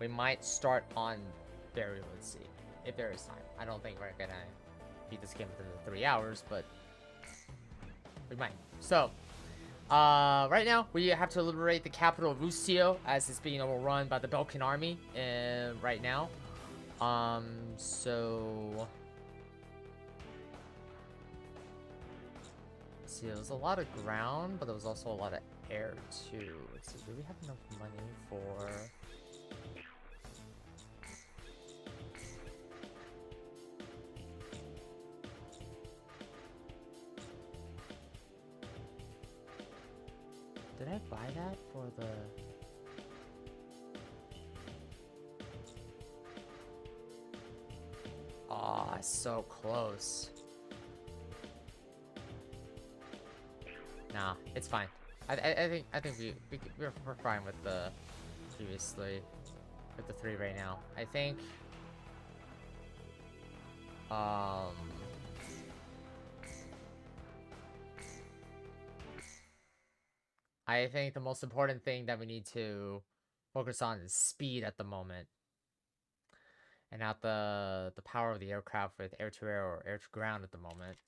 we might start on burial and see if there is time. I don't think we're gonna beat this game within the 3 hours, but we might. So, right now we have to liberate the capital of Rusio as it's being overrun by the Belkan army. Right now, so. See, there was a lot of ground, but there was also a lot of air too. Let's see, do we have enough money for... Did I buy that for the... Aw, so close. Nah, it's fine. I think we're fine with the previously with the 3 right now. I think the most important thing that we need to focus on is speed at the moment, and not the power of the aircraft with air-to-air or air-to-ground at the moment.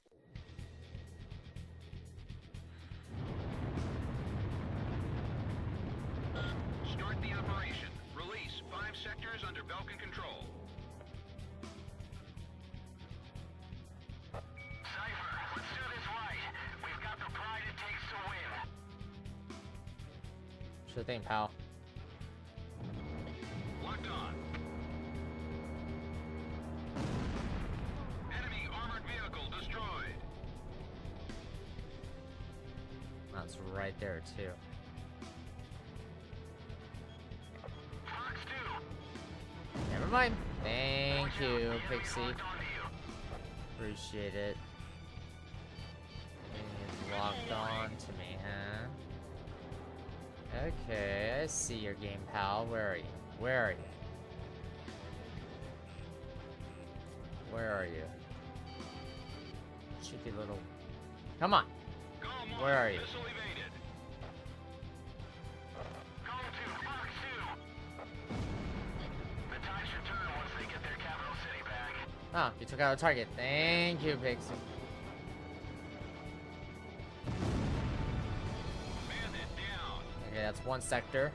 Start the operation. Release 5 sectors under Belkan control. Cypher, let's do this right. We've got the pride it takes to win. Sure thing, pal. Locked on. Enemy armored vehicle destroyed. That's right there too. Never mind. Thank you, Pixie. Appreciate it. It's locked on to me, huh? Okay, I see your game, pal. Where are you? Where are you? Where are you? Cheeky little... Come on! Where are you? Oh, you took out a target. Thank you, Pixie. Okay, that's one sector.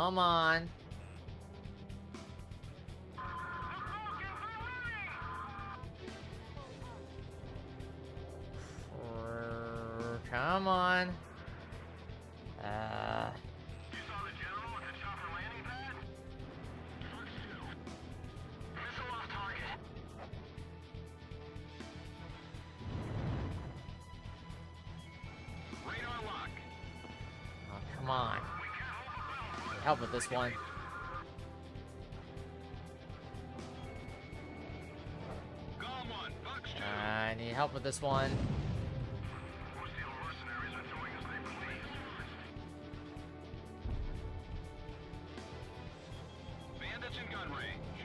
Come on. Come on. You saw the general at the chopper landing pad? Missile off target. Radar lock. Oh, come on. Help with this one. I need help with this one. Bandits in gun range.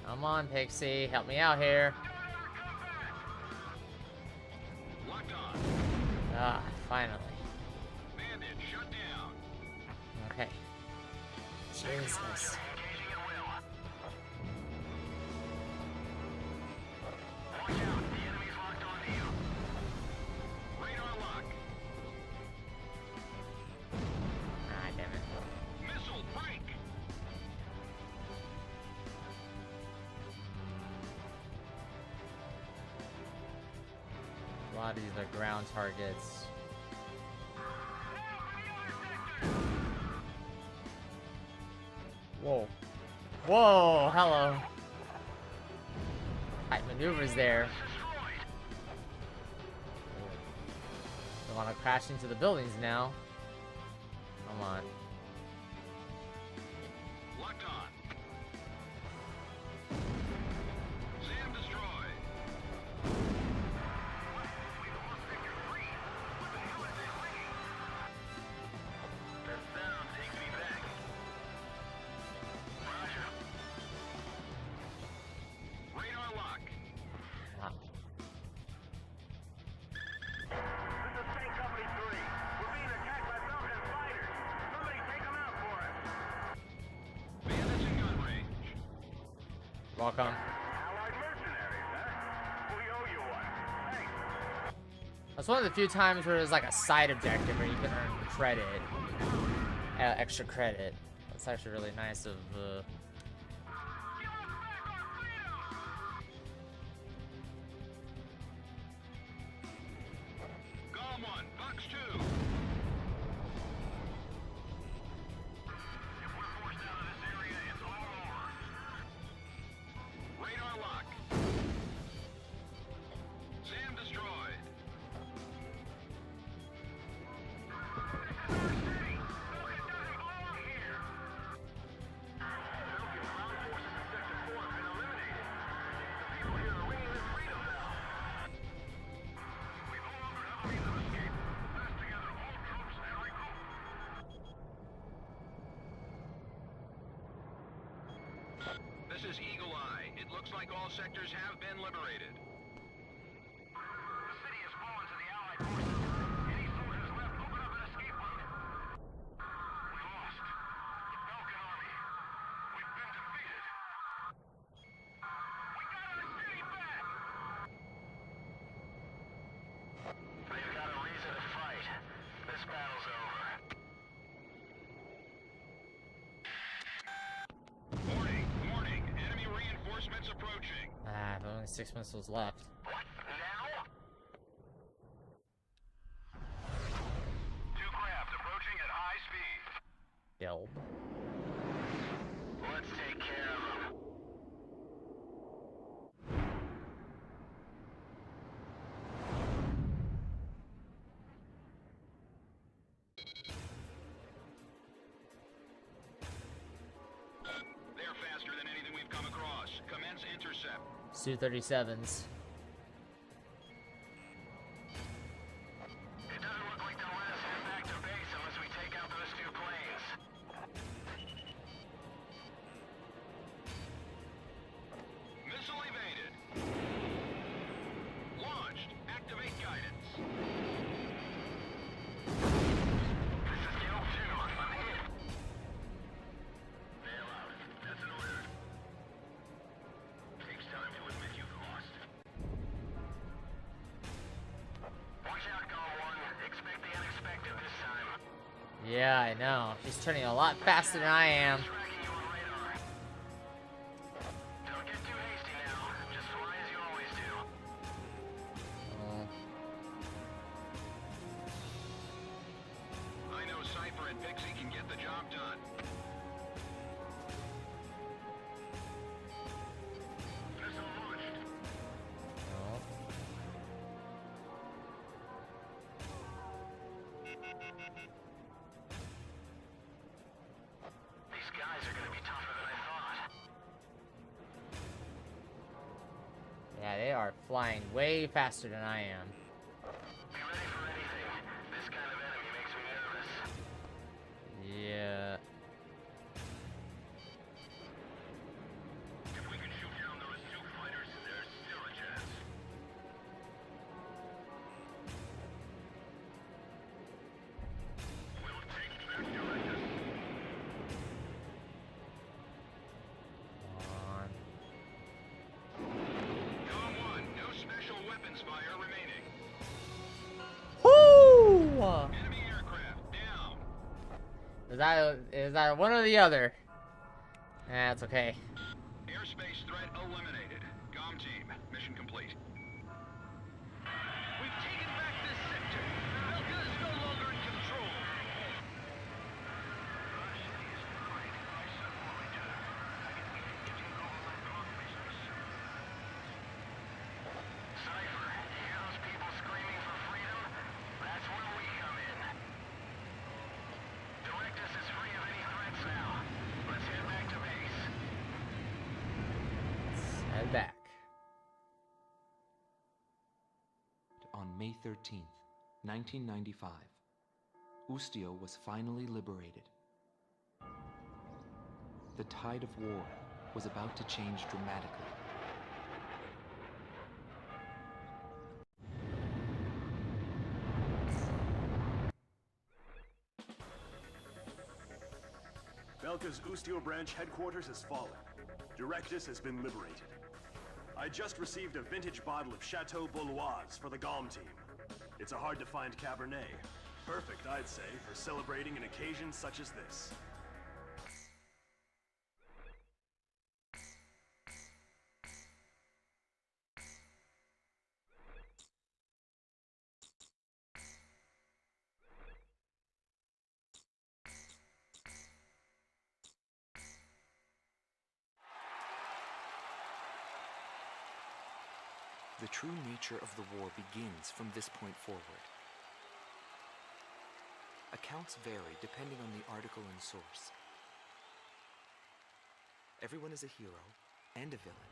Come on, Pixie, help me out here. Locked on. Ah, finally. Bandit shut down. Okay. Jesus. Engaging at will. Watch out, the enemy's locked onto you. Radar lock. Ah, damn it. Missile break. A lot of these are ground targets. Whoa. Whoa, hello. Tight maneuvers there. They want to crash into the buildings now. Come on. Locked on. Sam destroyed. That sound takes me back. Roger. Radar lock. Ah. This is Tank Company 3. We're being attacked by Belkan fighters. Somebody take them out for us. Bandits in gun range. Welcome. Allied mercenaries, huh? We owe you one. Thanks. That's one of the few times where there's like a side objective where you can earn credit. Extra credit. That's actually really nice of Golem 1, Box 2. If we're forced out of this area, it's all over. Radar lock. Sam destroyed. This is our city. Belkan doesn't belong here. Belkan's ground forces in Sector 4 have been eliminated. The people here are ringing their freedom now. We no longer have a means of escape. Mass together all troops and regroup. This is Eagle Eye. It looks like all sectors have been liberated. The city has fallen to the Allied forces. Any soldiers left, open up an escape route. We lost. The Belkan army. We've been defeated. We got our city back! They've got a reason to fight. This battle's over. Warning, warning. Enemy reinforcements approaching. only 6 missiles left. What? Now? Two craft approaching at high speed. Delb. Let's take care of them. They're faster than anything we've come across. Commence intercept. Su-37s. It doesn't look like they'll let us head back to base unless we take out those two planes. Missile evaded. Launched. Activate guidance. This is Gale 2. I'm hit. Bail out. That's an order. Takes time to admit you've lost. Watch out, Gale 1. Expect the unexpected this time. Yeah, I know. He's turning a lot faster than I am. Tracking you on radar. Don't get too hasty now. Just fly as you always do. Oh. I know Cypher and Pixie can get the job done. Missile launched. No. These guys are gonna be tougher than I thought. Yeah, they are flying way faster than I am. Be ready for anything. This kind of enemy makes me nervous. Yeah. If we can shoot down those two fighters, there's still a chance. We'll take that direction. Is that one or the other? That's okay. Airspace threat eliminated. Com team, mission complete. We've taken back this sector. Belka is no longer in control. Our city is liberated by some Vtuber. I can begin to take over my clock business. Cypher, you hear those people screaming for freedom? That's where we come in. Directus is free of any threats now. Let's head back to base. Let's head back. On May 13th, 1995, Ustio was finally liberated. The tide of war was about to change dramatically. Belka's Ustio branch headquarters has fallen. Directus has been liberated. I just received a vintage bottle of Chateau Bouloise for the Galm team. It's a hard-to-find Cabernet. Perfect, I'd say, for celebrating an occasion such as this. The true nature of the war begins from this point forward. Accounts vary depending on the article and source. Everyone is a hero and a villain,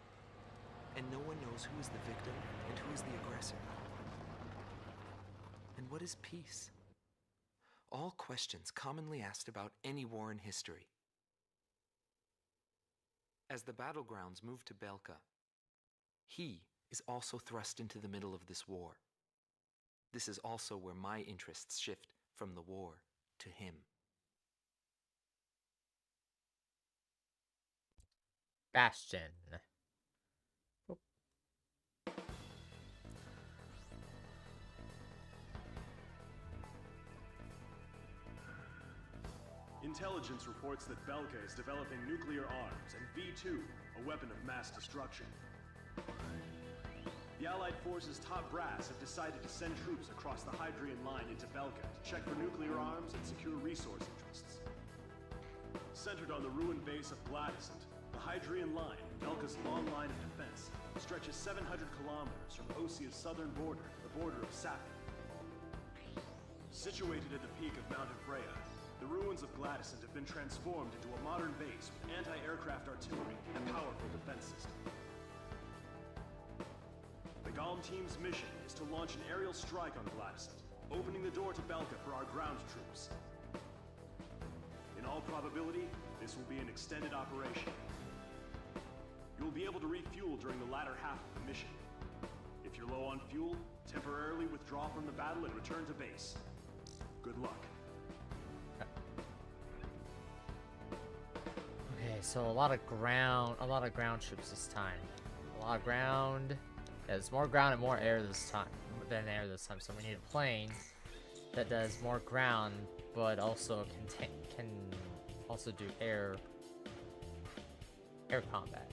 and no one knows who is the victim and who is the aggressor. And what is peace? All questions commonly asked about any war in history. As the battlegrounds move to Belka, he is also thrust into the middle of this war. This is also where my interests shift from the war to him. Bastion. Oh. Intelligence reports that Belka is developing nuclear arms and V2, a weapon of mass destruction. The Allied forces' top brass have decided to send troops across the Hydrian line into Belka to check for nuclear arms and secure resource interests. Centered on the ruined base of Gladysant, the Hydrian line, Belka's long line of defense, stretches 700 kilometers from Osia's southern border to the border of Sapphi. Situated at the peak of Mount Freya, the ruins of Gladysant have been transformed into a modern base with anti-aircraft artillery and powerful defense system. The Galm team's mission is to launch an aerial strike on Gladysant, opening the door to Belka for our ground troops. In all probability, this will be an extended operation. You will be able to refuel during the latter half of the mission. If you're low on fuel, temporarily withdraw from the battle and return to base. Good luck. Okay, so a lot of ground troops this time. A lot of ground. Yeah, there's more ground and more air this time than air this time. So we need a plane that does more ground, but also can also do air combat.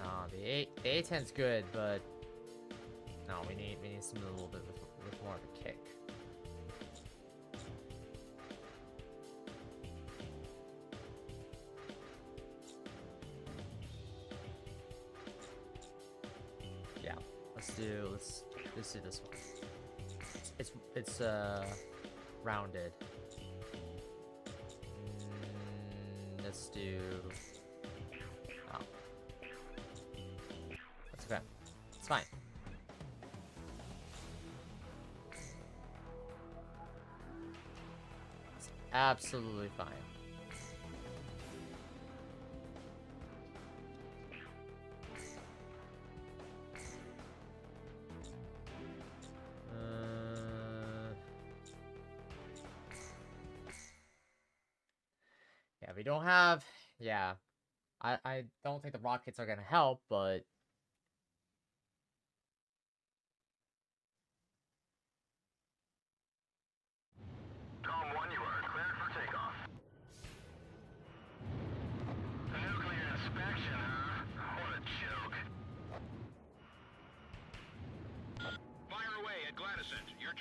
No, the A-10's good, but no, we need something a little bit with more of a kick. Yeah, let's do this one. It's rounded. Let's do. Oh, that's okay. It's fine. It's absolutely fine. Yeah, we don't have. Yeah, I don't think the rockets are gonna help, but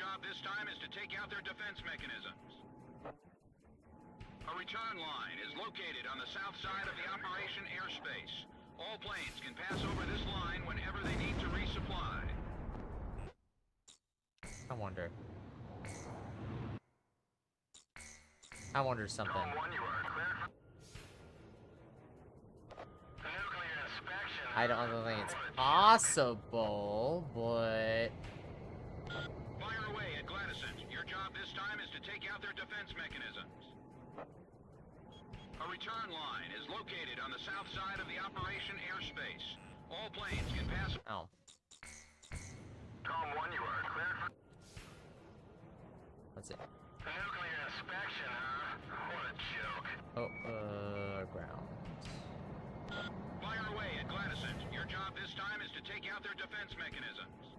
job this time is to take out their defense mechanisms. A return line is located on the south side of the operation airspace. All planes can pass over this line whenever they need to resupply. I wonder something. One, you are cleared for nuclear inspection. I don't think it's possible, but Fire away at Gladysent. Your job this time is to take out their defense mechanisms. A return line is located on the south side of the operation airspace. All planes can pass. oh, Tom 1, you are cleared for that's it. nuclear inspection, huh? What a joke. Oh, ground. Fire away at Gladysent. Your job this time is to take out their defense mechanisms.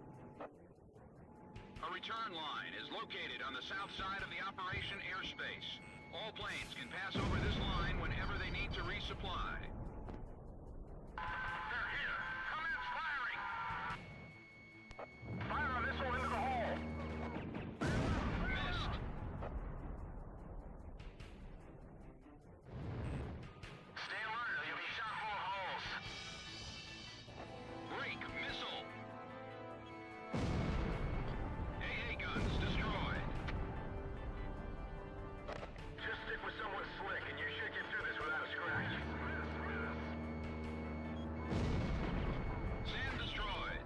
A return line is located on the south side of the operation airspace. All planes can pass over this line whenever they need to resupply. They're here! Commence firing! Fire a missile into the hole! Missed. Stay alert or you'll be shot full of holes. Break missile! AA guns destroyed. Just stick with someone slick and you should get through this without a scratch. Sand destroyed.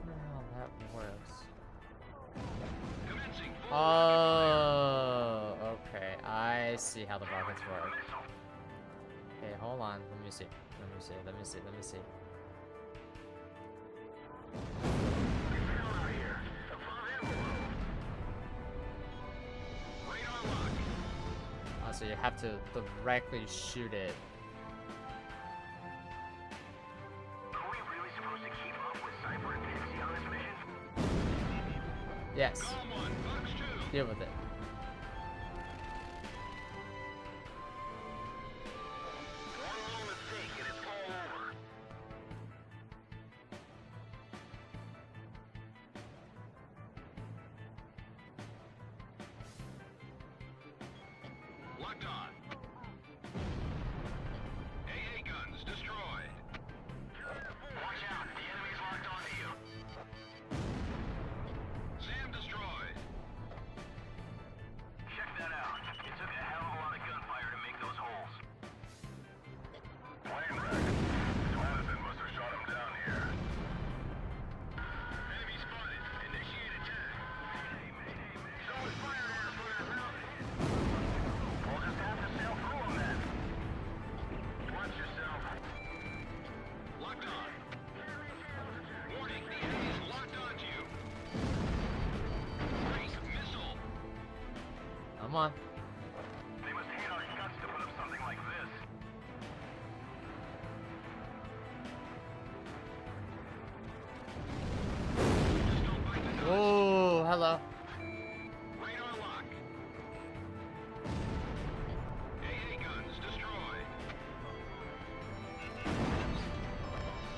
Well, that works. Commencing full Oh, okay. I see how the rockets work. Okay, hold on. Let me see. Let me see. out here. Above and below. Radar lock. Oh, so you have to directly shoot it. Are we really supposed to keep up with Cypher and Pixie on this mission? Yes. Column 1, Fox 2. Deal with it. One little mistake and it's all over. Locked on. AA guns destroyed. Watch out, the enemy's locked onto you. SAM destroyed. Check that out. It took a hell of a lot of gunfire to make those holes. Plane wreck. Gladysent must have shot him down here. Enemy spotted. Initiate attack. Someone fired at us with that mountain. We'll just have to sail through them then. Watch yourself. Locked on. Warning, the enemy's locked onto you. Break missile. Come on. They must hate our guts to put up something like this. Just don't bite the dust. Oh, hello. Radar lock. AA guns destroyed.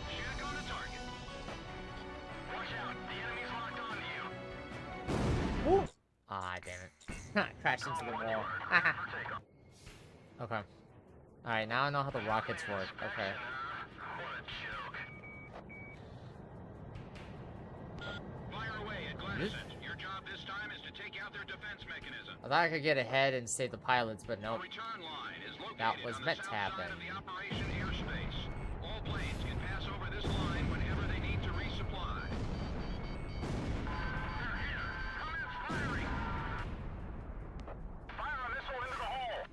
Shack on the target. Watch out, the enemy's locked onto you. Woo. Ah, damn it. Crashed into the Column 1, wall. you are cleared for takeoff. Okay. Alright, now I know how the rockets work. Okay. What a joke. Fire away at Gladysent. Your job this time is to take out their defense mechanism. I thought I could get ahead and save the pilots, but A nope. return line is located That was on the meant to south happen. side of the operation airspace. All planes can pass over this line whenever they need to resupply. They're here. Commence firing. Fire a missile into the hole.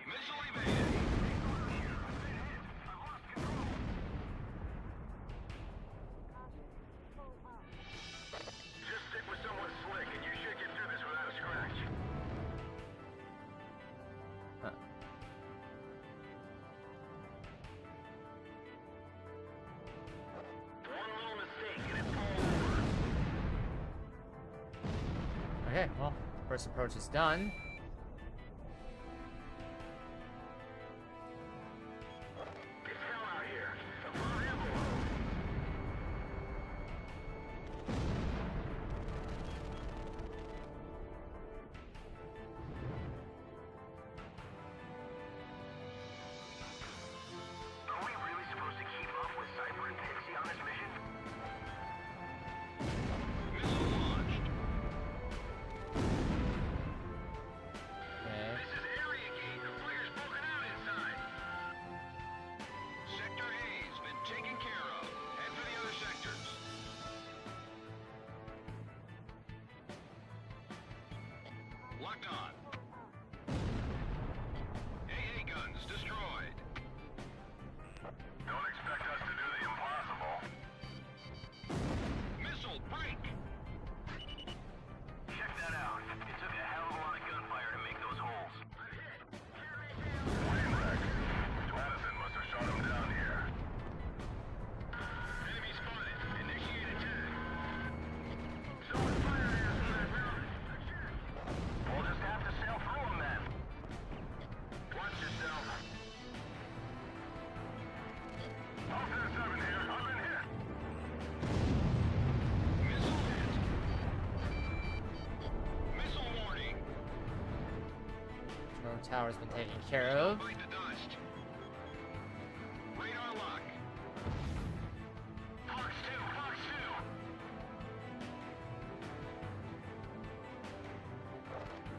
Missile evaded. Just stick with someone slick and you should get through this without a scratch. Huh. One little mistake and it's all over. Okay, well, first approach is done. It's hell out here. Above and below. 1 Locked on. AA guns destroyed. Don't expect us to do the impossible. Missile break! Check that out. It took a hell of a lot of gunfire to make those holes. Plane wreck. Diapason must have shot him down here. Enemy spotted. Initiate attack. Someone fired at us from that mountain. We'll just have to sail through them then. Watch yourself. Officer 7 here. I've been hit. Missile hit. Missile warning. Drone tower's been taken care of. Bite the dust. Radar lock. Fox 2, Fox 2.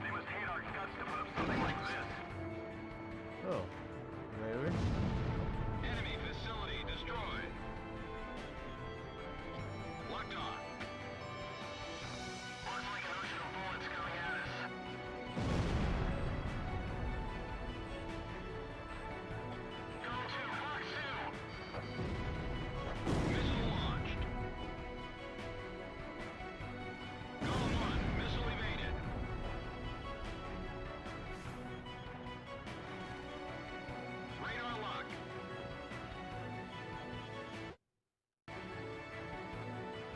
They must hate our guts to put up something like this. Oh, rude. Enemy facility destroyed. Locked on. Looks like an ocean of bullets coming at us. Go to Fox 2. Missile launched. Golem 1, missile evaded. Radar lock.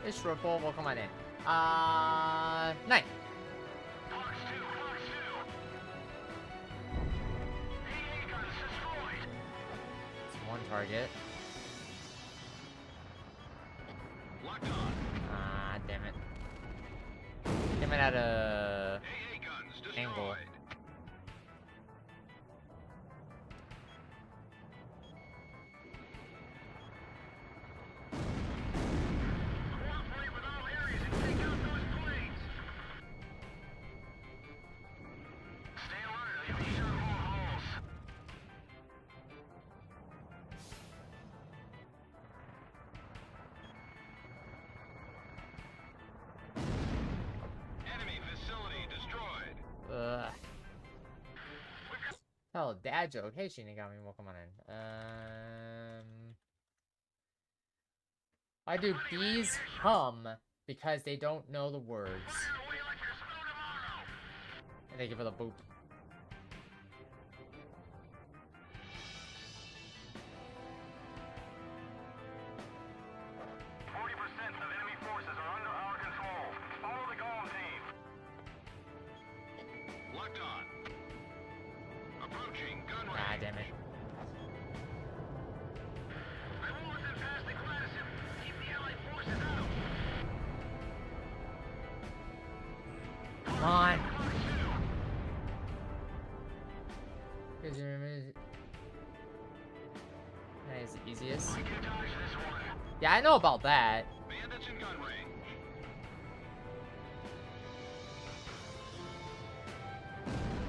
It's Ripple, welcome on in. Night. Fox 2, Fox 2. AA guns destroyed. It's one target. Locked on. Ah, damn it. Coming at a AA guns destroyed. angle. Cooperate with all areas and take out those planes. Stay alert or you'll be shot full of holes. Enemy facility destroyed. Ugh. Oh, dad joke. Hey, Shinigami, welcome on in. Why do bees hum? Because they don't know the words. Fire away like there's no tomorrow. And they give it a boop. 40% of enemy forces are under our control. Follow the Golem team. Locked on. Approaching gun range. Ah, damn it. I won't let them pass the Gladysum. Keep the Allied forces out. Come on. Fox 2. Here's your image. That is the easiest. We can dodge this one. Yeah, I know about that. Bandits in gun range.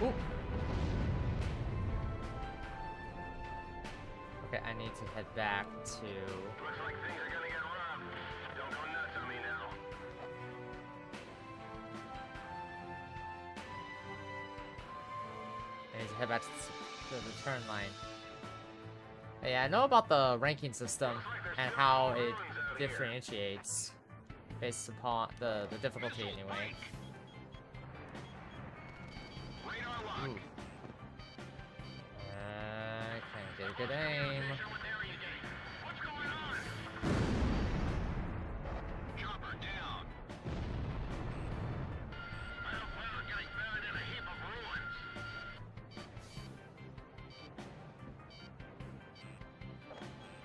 Ooh. Okay, I need to head back to. Looks like things are gonna get rough. Don't go nuts on me now. I need to head back to the return line. But yeah, I know about the ranking system and how it differentiates based upon the difficulty anyway. Radar lock. Ooh. Can't get a good aim. With area gate. What's going on? Chopper down. I don't plan on getting buried in a heap of ruins.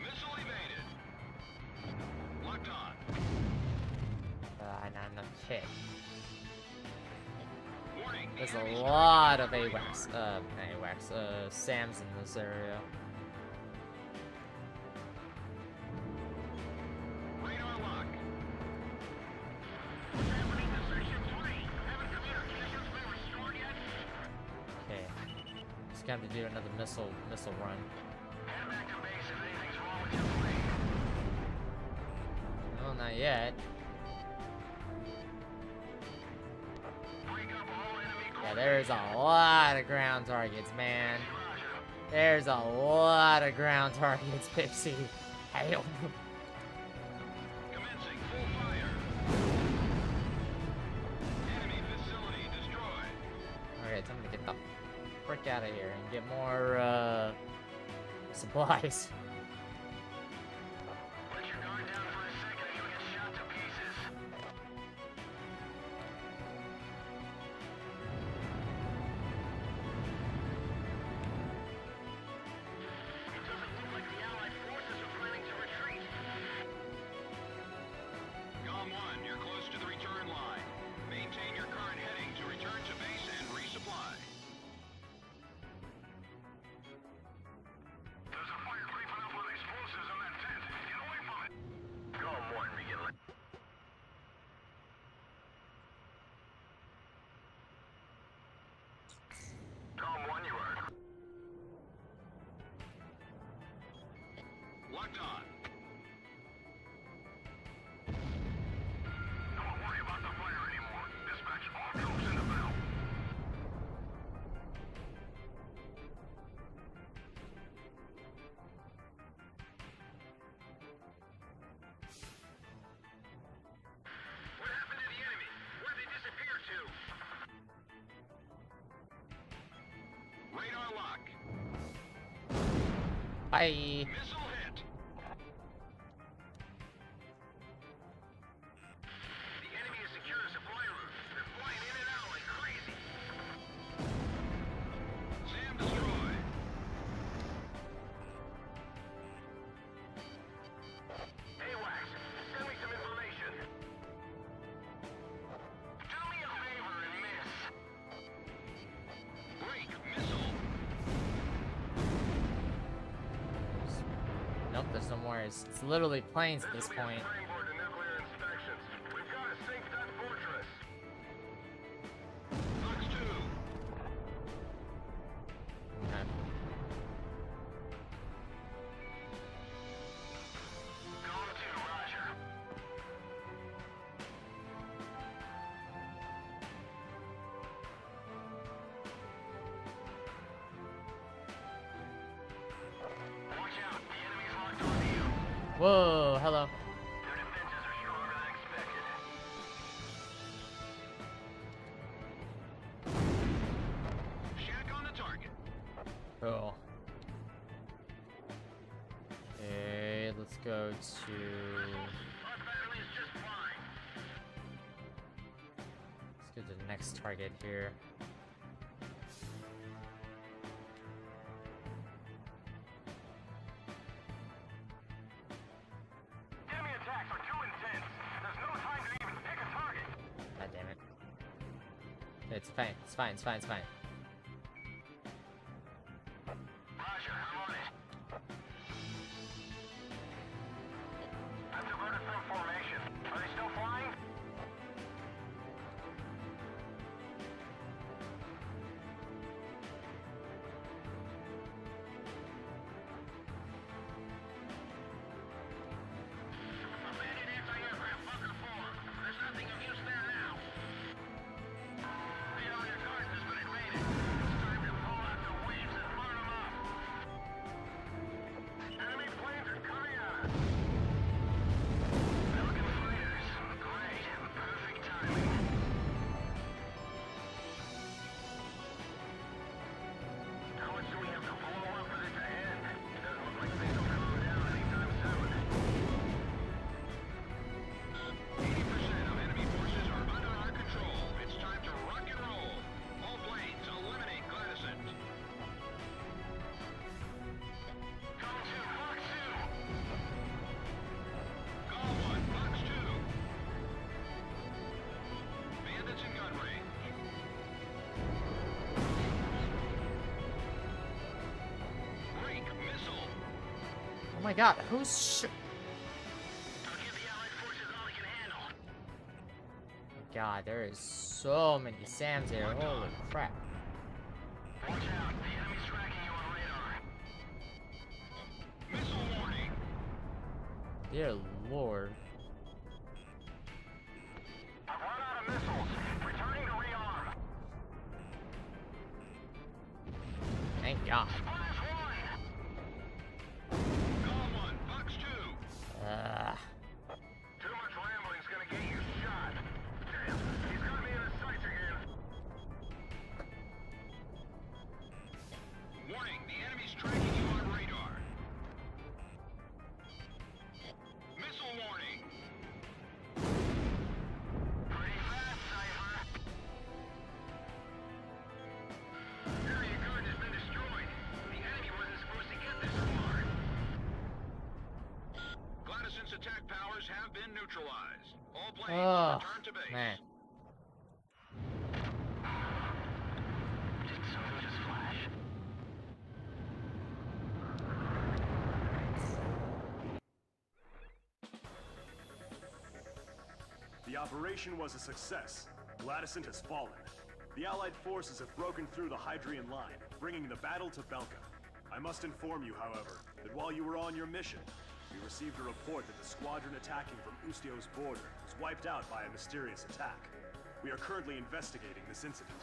Missile evaded. Locked on. Not enough hit. Warning. There's the a enemy's lot of targeting AWACS, SAMs in this area. radar lock. What's happening to Section 3? Haven't communications been restored yet? Okay. Just got to do another missile run. Head back to base if anything's wrong with your plane. Well, not yet. Break up all enemy Yeah, Yeah, there's a lot of ground targets, man. There's a lot of ground targets, Pixie. Hail. Commencing full fire. Enemy facility destroyed. Alright, time to get the frick out of here and get more, supplies. Let your guard down for a second and you'll get shot to pieces. It doesn't look like the Allied forces are planning to retreat. Gom 1, you're close to the return line. Maintain your current heading to return to base and resupply. There's a fire creeping up with explosives in that tent. Get away from it. Gom 1, begin. Gom 1, you are. Locked on. Don't worry about the fire anymore. Dispatch all troops in the belt. What happened to the enemy? Where'd they disappear to? Radar lock. Bye. Missile hit. The enemy has secured a supply route. They're flying in and out like crazy. SAM destroyed. AWACS, send me some information. Do me a favor and miss. Break missile. Nope, there's no more. It's literally planes at this point. Springboard to nuclear inspections. We've got to sink that fortress. Fox 2. Okay. Gom 2, roger. Watch out, the enemy's locked onto you. Whoa, hello. Their defenses are stronger than expected. Shack on the target. Cool. Okay, let's go to. Our battery is just fine. Let's go to the next target here. Enemy attacks are too intense. There's no time to even pick a target. God damn it. It's fine. It's fine. It's fine. It's fine. Roger, I'm on it. I've diverted from formation. Are they still flying? Abandoned anti-aircraft, bunker 4. There's nothing of use there now. Be on your guard, has been invaded. It's time to pull out the waves and burn them up. Enemy planes are coming at us. Belkan fighters. Great. Perfect timing. How much do we have to blow up for this to end? Doesn't look like things will calm down anytime soon. 80% of enemy forces are under our control. It's time to rock and roll. All planes, eliminate Gladison. Gom 2, Fox 2. Gom 1, Fox 2. Bandits in gun range. Break missile. Oh my god, who's I'll give the Allied forces all they can handle. God, there is so many SAMs here. Holy crap. Watch out, the enemy's tracking you on radar. Missile warning. Dear lord. I've run out of missiles. Returning to rearm. god. Call 1, Fox 2. Too much rambling's gonna get you shot. Damn, he's got me in his sights again. Warning, the enemy's tracking you on radar. Missile warning. Pretty fast, Cypher. Area guard has been destroyed. The enemy wasn't supposed to get this far. Gladyson's attack powers have been neutralized. All planes Oh, return to base. man. Did something just flash? The operation was a success. Gladysson has fallen. The Allied forces have broken through the Hydrian line, bringing the battle to Belka. I must inform you, however, that while you were on your mission, we received a report that the squadron attacking from Ustio's border was wiped out by a mysterious attack. We are currently investigating this incident.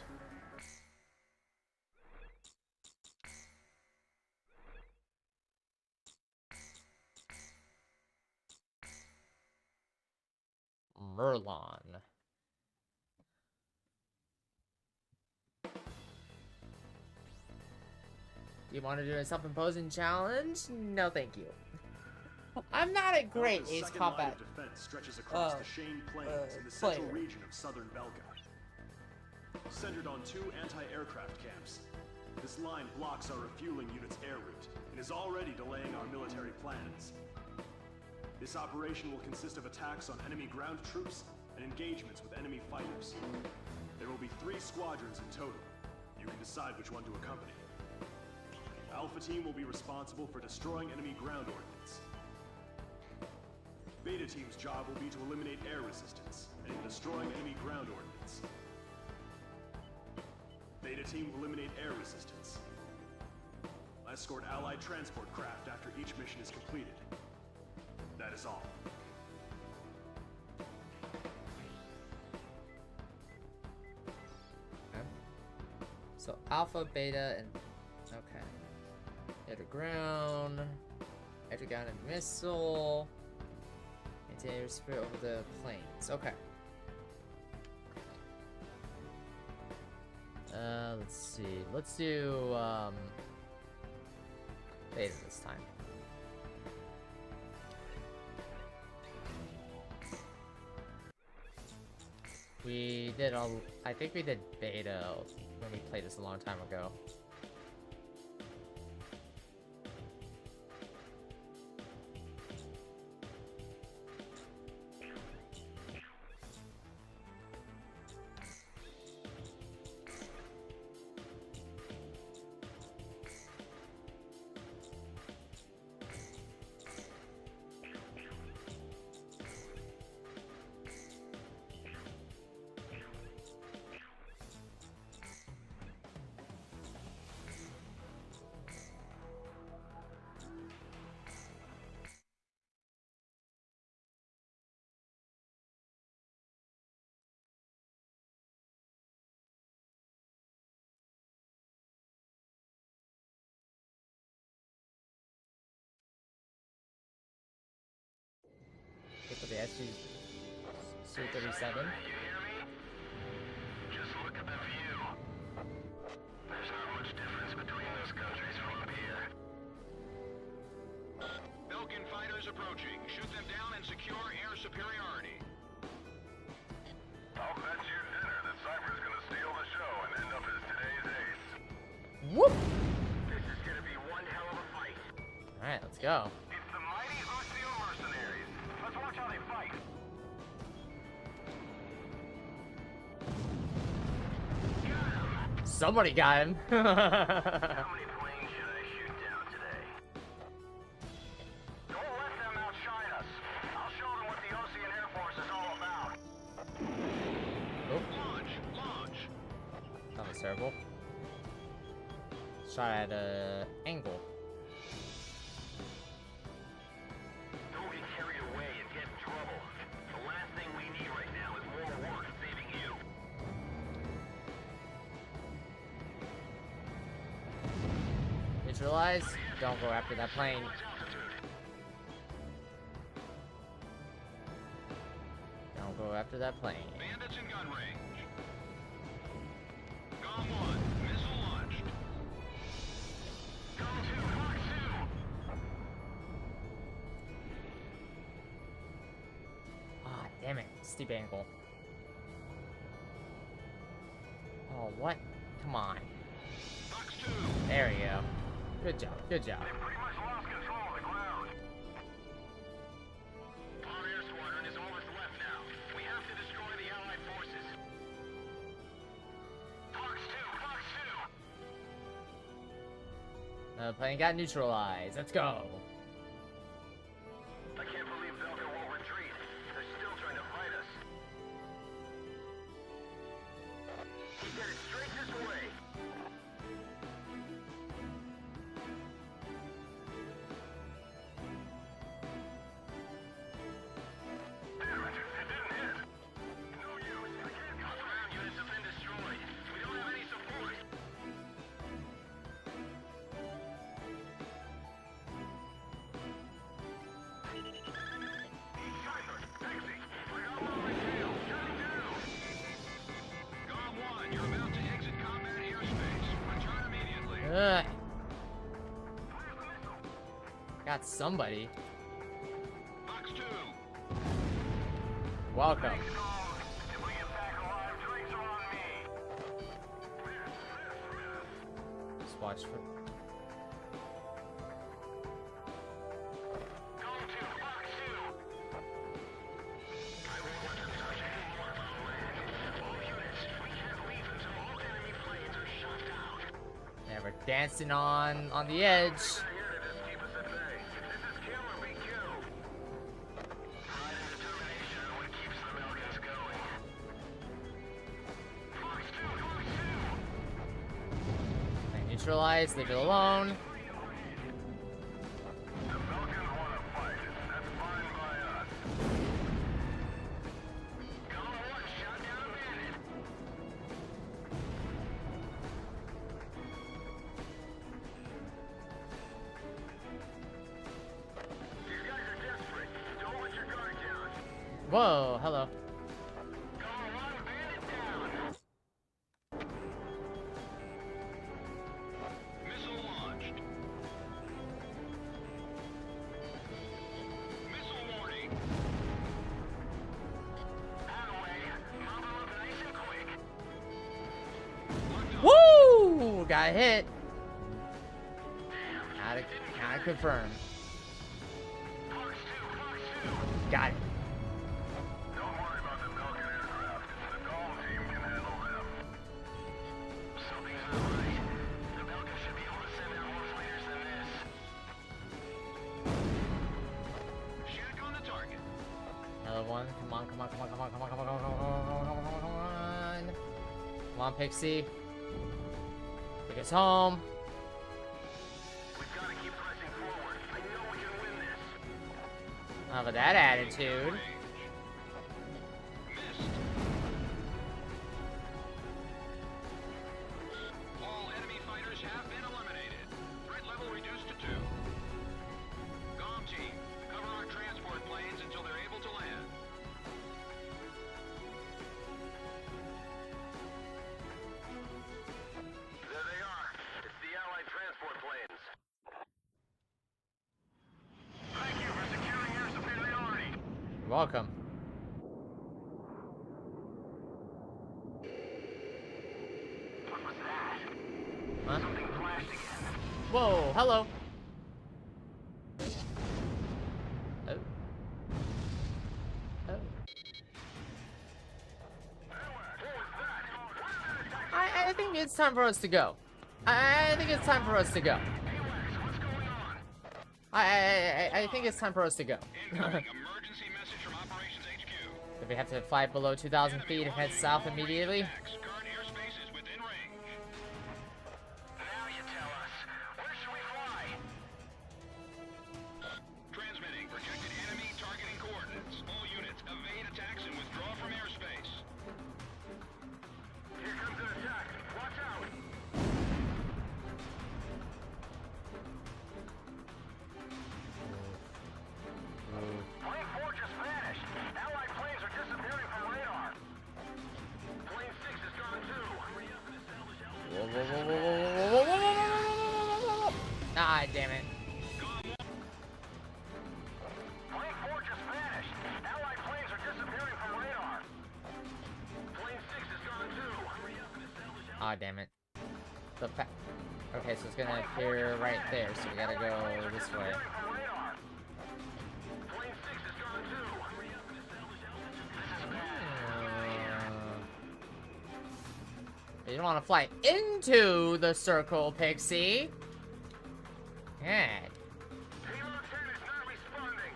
Merlon. You want to do a self-imposing challenge? No, thank you. I'm not a great Belka's ace second line combat. of defense stretches across the Shane Plains in the central player. region of southern Belka. Centered on 2 anti-aircraft camps, this line blocks our refueling unit's air route and is already delaying our military plans. This operation will consist of attacks on enemy ground troops and engagements with enemy fighters. There will be 3 squadrons in total. You can decide which one to accompany. Alpha Team will be responsible for destroying enemy ground ordnance. Beta Team's job will be to eliminate air resistance and in destroying enemy ground ordnance. Beta Team will eliminate air resistance. Escort Allied transport craft after each mission is completed. That is all. Okay. So alpha, beta, and okay. Air to ground, air to ground and missile, anti-air spray over the planes. Okay. Let's see. Let's do beta this time. We did I think we did beta when we played this a long time ago. For the SG-37. You hear me? Just look at the view. There's not much difference between those countries from up here. Belkan fighters approaching. Shoot them down and secure air superiority. I'll bet you dinner that Cypher's gonna steal the show and end up as today's ace. Whoop! This is gonna be one hell of a fight. Alright, let's go. It's the mighty Ustio mercenaries. Let's watch how they fight. Somebody got him. How many planes should I shoot down today? Don't let them outshine us. I'll show them what the Ocean Air Force is all about. Oh, Launch! that was terrible. Shot at an angle. Don't get carried away and get in trouble. The last thing we need right now is more work saving you. neutralized. Don't go after that plane. Don't go after that plane. Bandits in gun range. Gone 1. Missile launched. Gone 2. Fox 2. Ah, damn it. Steep angle. Oh, what? Come on. Fox 2. There you go. Good job. Good job. They pretty much lost control of the ground. Our air squadron is all that's left now. We have to destroy the Allied forces. Fox 2. Fox 2. The plane got neutralized. Let's go. I can't believe Belkan won't retreat. They're still trying to fight us. He's headed straight this way. Damn it, it didn't hit. No use. I can't. All ground units have been destroyed. We don't have any support. You're about to exit combat airspace. Return immediately. Ugh. Got somebody. Fox 2. Welcome. If we get back alive, drinks are on me. Just watch for. Go to Fox 2. I won't let them touch any more of our land. All units, we can't leave until all enemy planes are shot down. Yeah, we're dancing on the edge. They're here to just keep us at bay. This is kill or be killed. Pride and determination are what keeps the Belkans going. Fox 2, Fox 2. Plane neutralized. Leave it alone. The Belkans want to fight. That's fine by us. Column 1 shot down a bandit. These guys are desperate. Don't let your guard down. Whoa, hello. Column 1 bandit down. Missile launched. Missile warning. Out of the way. Mop 'em up nice and quick. Locked on. Woo! Got hit. Gotta confirm. Fox 2, Fox 2. Got it. Don't worry about the Belkan aircraft. The Golem team can handle them. Something's not right. The Belkan should be able to send out more fighters than this. Shoot on the target. Another one. Come on, come on, come on, come on, come on, come on, come on, come on, come on, come on, come on. Come on, Pixie. Take us home. We've got to keep pressing forward. I know we can win this. How about that attitude? Missed. All enemy fighters have been eliminated. Threat level reduced to 2. Golem team, cover our transport planes until they're able to land. There they are. It's the Allied transport planes. Thank you for securing your superiority. You're welcome. What was that? Huh? Something flashed again. Whoa, hello. Oh. Oh. I think it's time for us to go. I think it's time for us to go. What's going on? I think it's time for us to go. Incoming emergency message from Operations HQ. If we have to fly below 2,000 feet and head south immediately. Current airspace is within range. Now you tell us. Where should we fly? Transmitting projected enemy targeting coordinates. All units evade attacks and withdraw from airspace. Here comes an attack. Watch out. God damn it. Plane 4 just vanished. Allied planes are disappearing from radar. Plane 6 is gone too. Ah, damn it. Okay, so it's gonna appear right there, so we gotta go this way. Plane 6 is gone too. You don't want to fly into the circle, Pixie. Yeah. Payload 10 is not responding.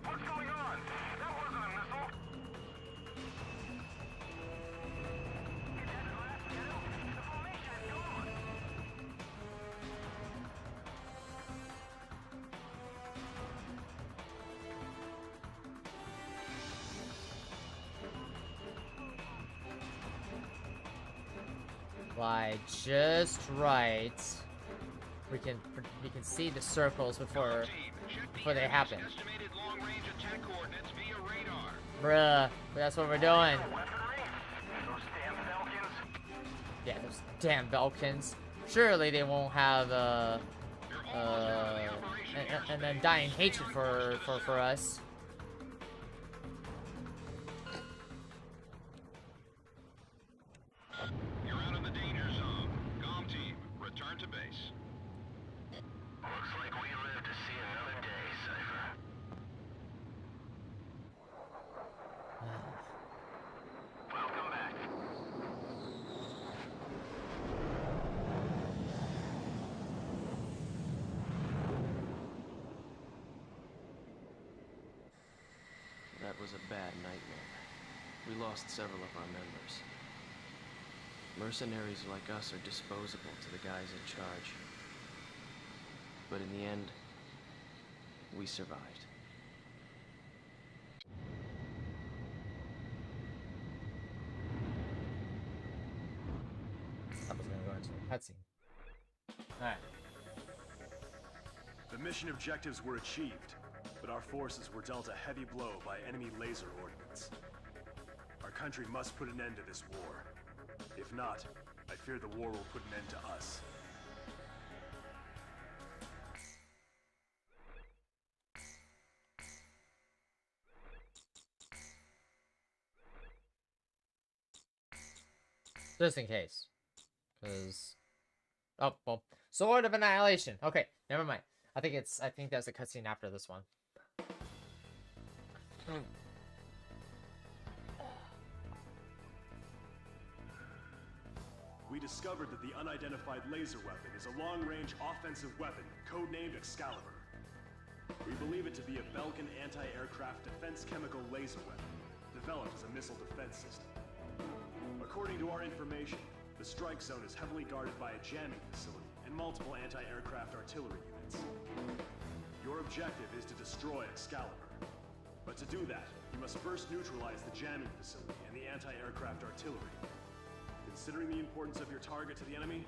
What's going on? That wasn't a missile. Fly just right. We can see the circles before they happen. Estimated long-range attack coordinates via radar. Bruh, that's what we're doing. Weaponry? Those damn Belkans. Yeah, those damn Belkans. Surely they won't have and then dying hatred for us. You're out of the danger zone. Comm team, return to base. Looks like we live to see another day, Cypher. Welcome back. That was a bad nightmare. We lost several of our members. Mercenaries like us are disposable to the guys in charge. But in the end, we survived. I was gonna go into a cutscene. Alright. The mission objectives were achieved, but our forces were dealt a heavy blow by enemy laser ordnance. Our country must put an end to this war. If not, I fear the war will put an end to us. Just in case. Because... Oh, well. Sword of Annihilation. Okay, never mind. I think there's a cutscene after this one. We discovered that the unidentified laser weapon is a long-range offensive weapon, codenamed Excalibur. We believe it to be a Belkan anti-aircraft defense chemical laser weapon, developed as a missile defense system. According to our information, the strike zone is heavily guarded by a jamming facility and multiple anti-aircraft artillery units. Your objective is to destroy Excalibur. But to do that, you must first neutralize the jamming facility and the anti-aircraft artillery. Considering the importance of your target to the enemy,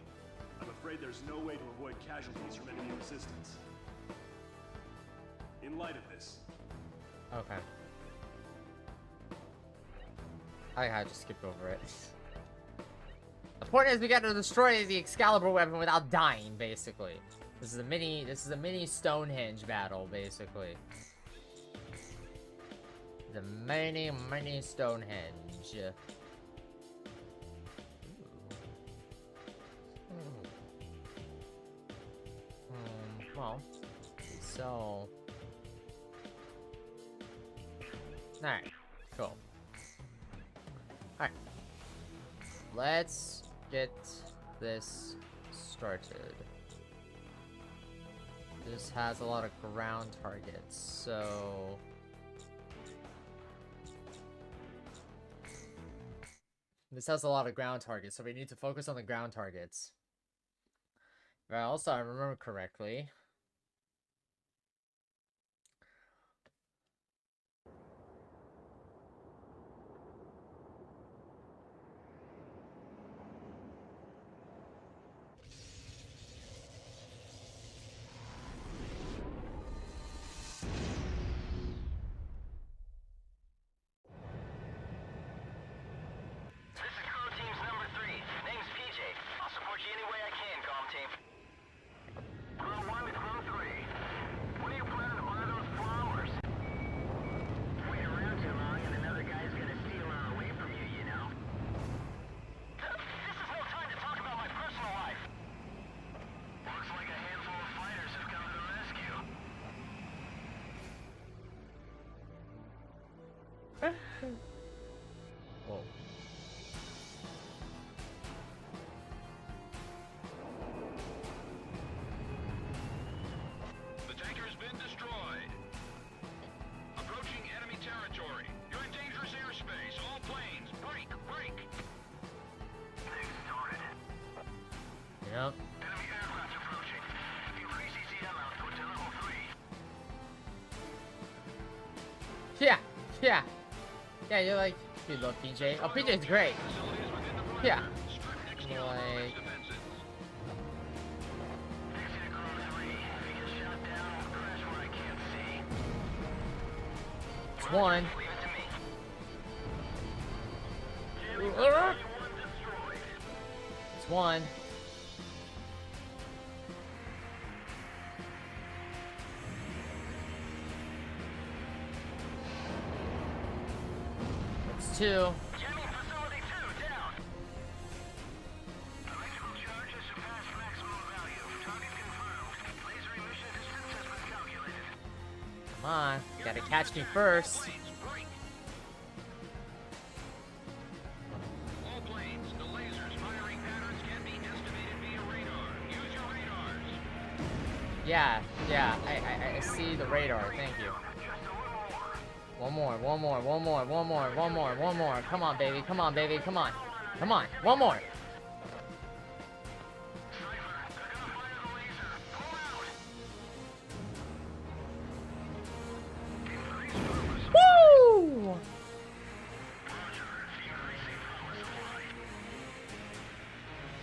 I'm afraid there's no way to avoid casualties from enemy resistance. In light of this... Okay. I just skipped over it. The point is we gotta destroy the Excalibur weapon without dying, basically. This is a mini Stonehenge battle, basically. The mini Stonehenge. Well, so... Alright, cool. Alright. Let's get this started. This has a lot of ground targets, so... This has a lot of ground targets, so we need to focus on the ground targets. Well, also, I remember correctly. Whoa. The tanker has been destroyed. Approaching enemy territory. You're in dangerous airspace. All planes, break, break. Things started. Yep. Enemy aircraft approaching. Increase ECM output to level 3. Yeah. Yeah. Yeah, you're like, you love PJ. Oh, PJ's great. Facilities within the perimeter. Yeah. Strip Like, defenses. Exit across 3. If he gets shot down, we'll crash where I can't see. it's one. Leave it to me. Destroyed. It's one. It's two. Jamming facility 2 down. Electrical charge has surpassed maximum value. Target confirmed. Laser emission distance has been calculated. Come on. Gotta catch me first. Planes, break. All planes, the lasers firing patterns can be estimated via radar. Use your radars. Yeah. Yeah. I see the radar. Thank you. Just a little more. One more. One more. One more. One more. One more. One more. Come on, baby. Come on, baby. Come on. Come on. One more. Cypher, they're gonna fire the laser. Pull out. Increase power supply. Woo! Roger. Increasing power supply.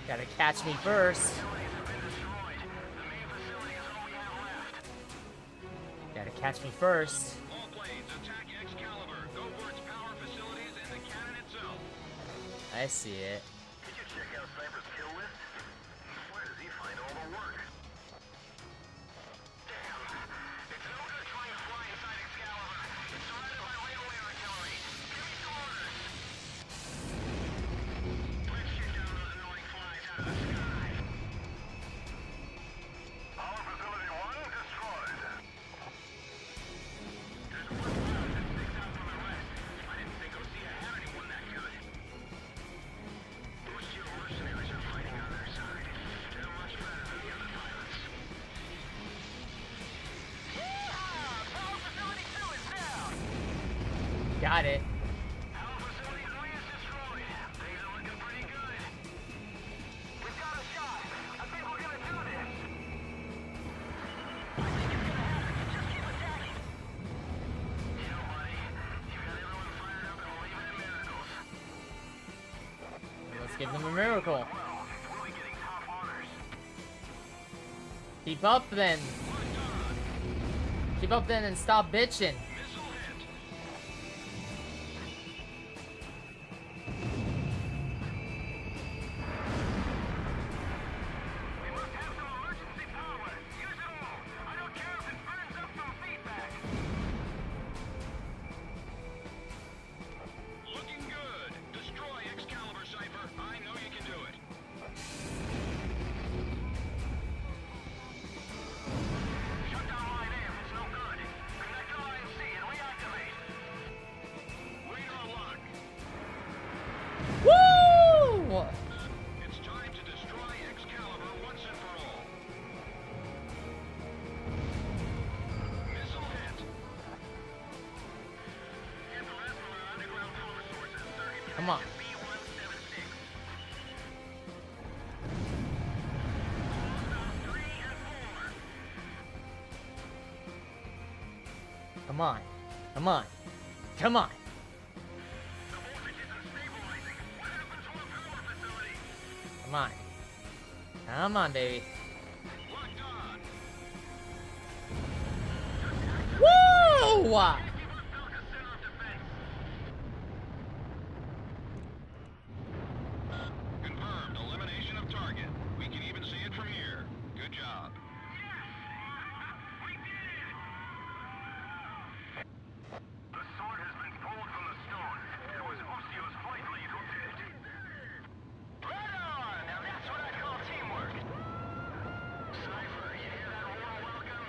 Gotta catch me first. Facilities have been destroyed. The main facility is all we have left. Gotta catch me first. All planes, attack Excalibur. Go for its power facilities and the cannon itself. I see it. Could you check out Cypher's kill list? Where does he find all the work? Damn. It's no good trying to fly inside Excalibur. It's surrounded by railway artillery. Give me some orders. Let's shoot down those annoying flies out of the sky. Power facility 1 destroyed. There's one pilot that sticks out from the rest. I didn't think Osea had anyone that good. Most your mercenaries are fighting on their side. They're much better than the other pilots. Yeehaw! Power facility 2 is down! Got it. Power facility 3 is destroyed. Things are looking pretty good. We've got a shot. I think we're gonna do this. I think it's gonna happen. Just keep attacking. You know, buddy, you've got everyone fired up and believing in miracles. Let's give them a miracle. Well, we'll be getting top honors. Keep up then. Locked on. Keep up then and stop bitching. Missile hit. We must have some emergency power. Use it all. I don't care if it burns up some feedback. Looking good. Destroy Excalibur, Cypher. I know you can do it. Shut down line A if it's no good. Connect to line C and reactivate. Radar lock. Woo! It's time to destroy Excalibur once and for all. Missile hit. Get the rest from our underground power sources. Circuit Come on. B176. Almost on 3 and 4. Come on. Come on. Come on. The voltage isn't stabilizing. What happened to our power facility? Come on. Come on, baby. Locked on. Woo! Give us Belka center of defense. Confirmed. Elimination of target. We can even see it from here. Good job. Yes! We did it! The sword has been pulled from the stone. It was Usio's flight lead who did it. Right on! Now that's what I call teamwork. Cypher, you hear that warm welcome?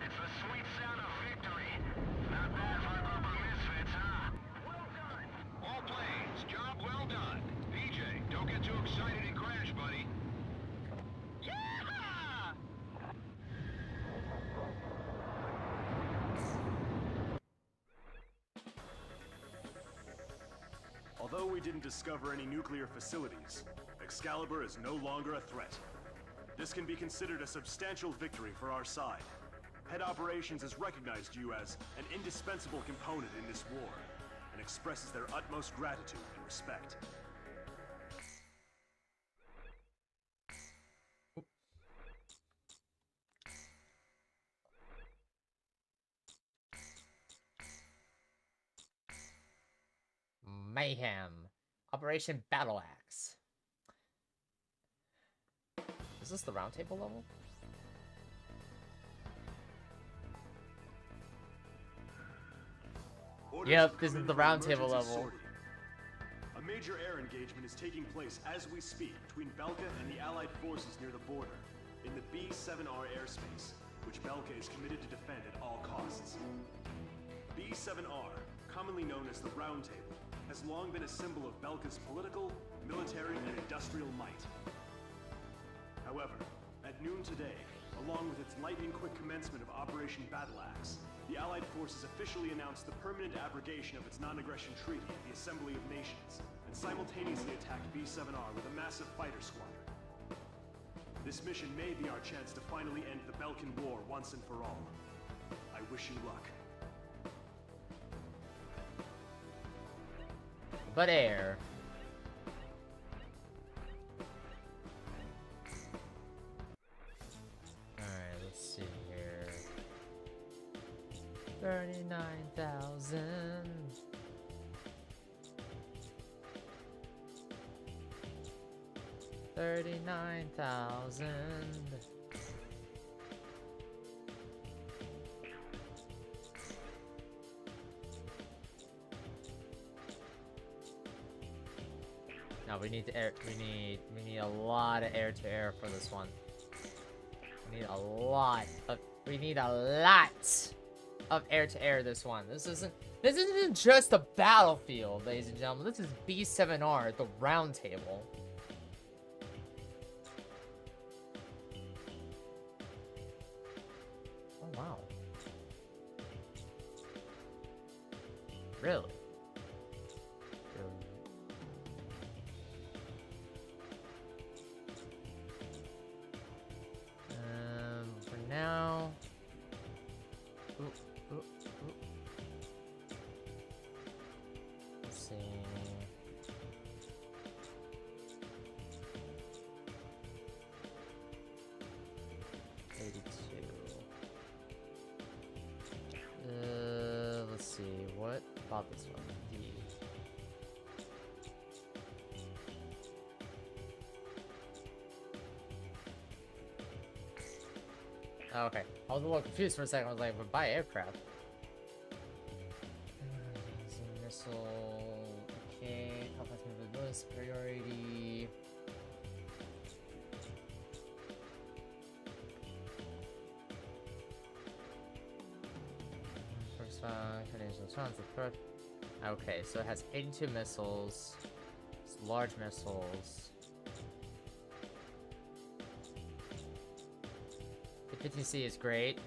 It's the sweet sound of victory. Not bad. Although we didn't discover any nuclear facilities, Excalibur is no longer a threat. This can be considered a substantial victory for our side. Head Operations has recognized you as an indispensable component in this war, and expresses their utmost gratitude and respect. Mayhem. Operation Battle Axe. Is this the round table level? Orders Yep, have this come is in the for round table emergency level. sortie. A major air engagement is taking place as we speak between Belka and the Allied forces near the border, in the B-7R airspace, which Belka is committed to defend at all costs. B-7R, commonly known as the Round Table, has long been a symbol of Belka's political, military, and industrial might. However, at noon today, along with its lightning-quick commencement of Operation Battle Axe, the Allied forces officially announced the permanent abrogation of its non-aggression treaty at the Assembly of Nations, and simultaneously attacked B-7R with a massive fighter squadron. This mission may be our chance to finally end the Belkan War once and for all. I wish you luck. But air. Alright, let's see here. 39,000. 39,000. No, we need to air. We need a lot of air to air for this one. We need a lot of air to air this one. This isn't just a battlefield, ladies and gentlemen. This is B7R, the round table. Oh wow. Really? For now. Ooh. Let's see. Let's see. What about this one? Oh, okay. I was a little confused for a second. I was like, but buy aircraft. Missile. Okay. How fast movement superiority. First response to threat. Okay, so it has 82 missiles. It's large missiles. The 15C is great.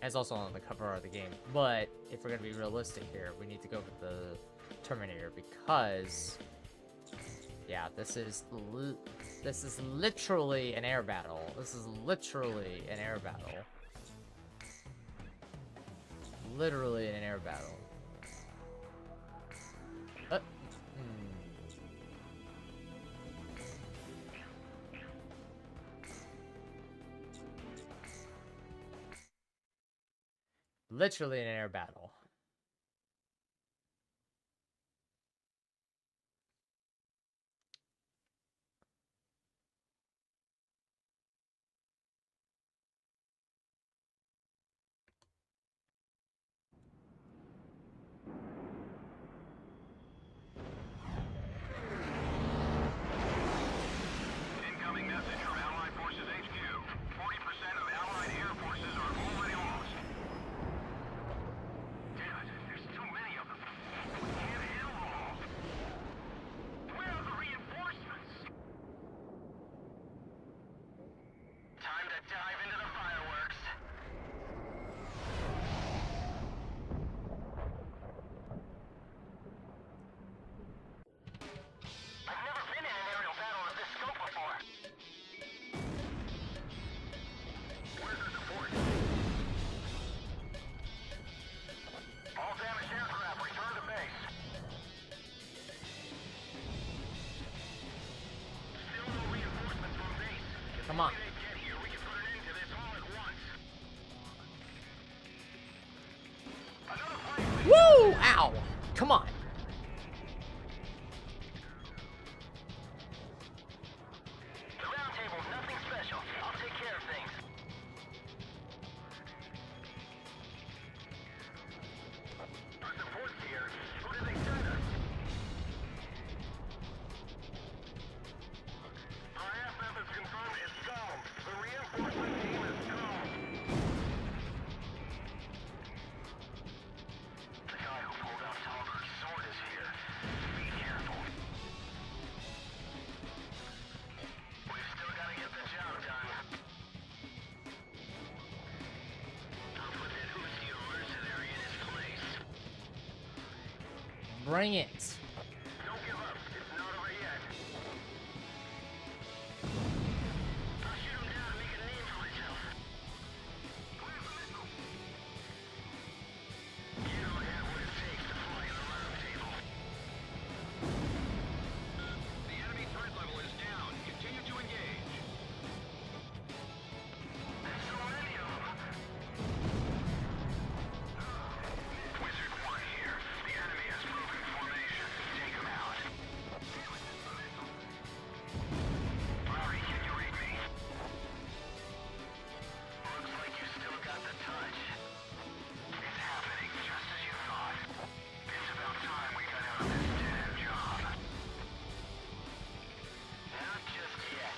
It's also on the cover of the game. But if we're gonna be realistic here, we need to go with the Terminator because, yeah, this is literally an air battle. This is literally an air battle. Literally an air battle. Literally an air battle. Incoming message from Allied Forces HQ. 40% of Allied air forces are already lost. on. Get here, we can put an end to this all at once. Another place. Woo! Ow! Come on. The round table's nothing special. I'll take care of things. Our support's here. Who did they send us? RF methods confirmed it's solved. The reinforcement team is gone. The guy who pulled out Talberg's sword is here. Be careful. We've still got to get the job done. I'll put that Uzi mercenary in his place. Bring it. Don't give up. It's not over yet. I'll shoot him down and make a name for myself. You don't have what it takes to fly in the round table. The enemy threat level is down. Continue to engage. There's so many of them. Wizard 1 here. The enemy has broken formation. Take him out. Larry, can you read me? Looks like you still got the touch. It's happening just as you thought. It's about time we got out of this dead-end job. Not just yet.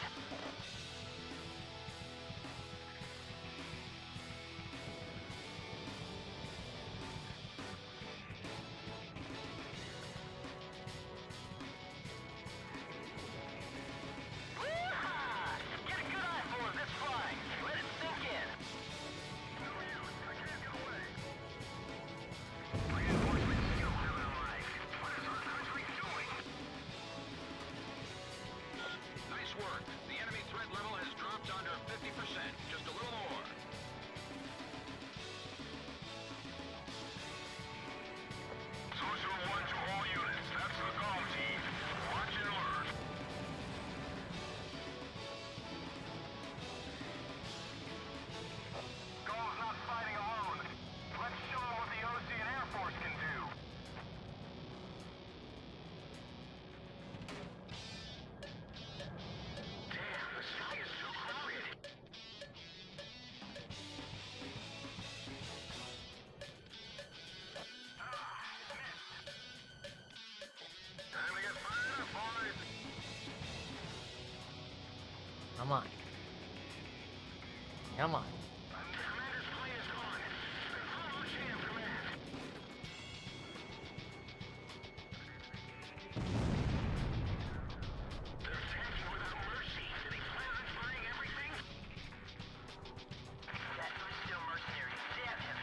Woo-ha! Get a good eyeful of this flying. Let it sink in. No use. I can't get away. Reinforcements still haven't arrived. What is our country doing? Nice work. The enemy threat level has dropped under 50%. Just a little more. Sorcerer 1 to all units. That's the comm team. Watch and learn. Gaul's not fighting alone. Let's show him what the OC and Air Force can do. Damn, the sky is so crowded. Time to get fired up, boys. Come on. Come on. Commander's plane is gone. Follow the chain of command. They're attacking without mercy. Do they plan on trying everything? That was still mercenary. Damn him.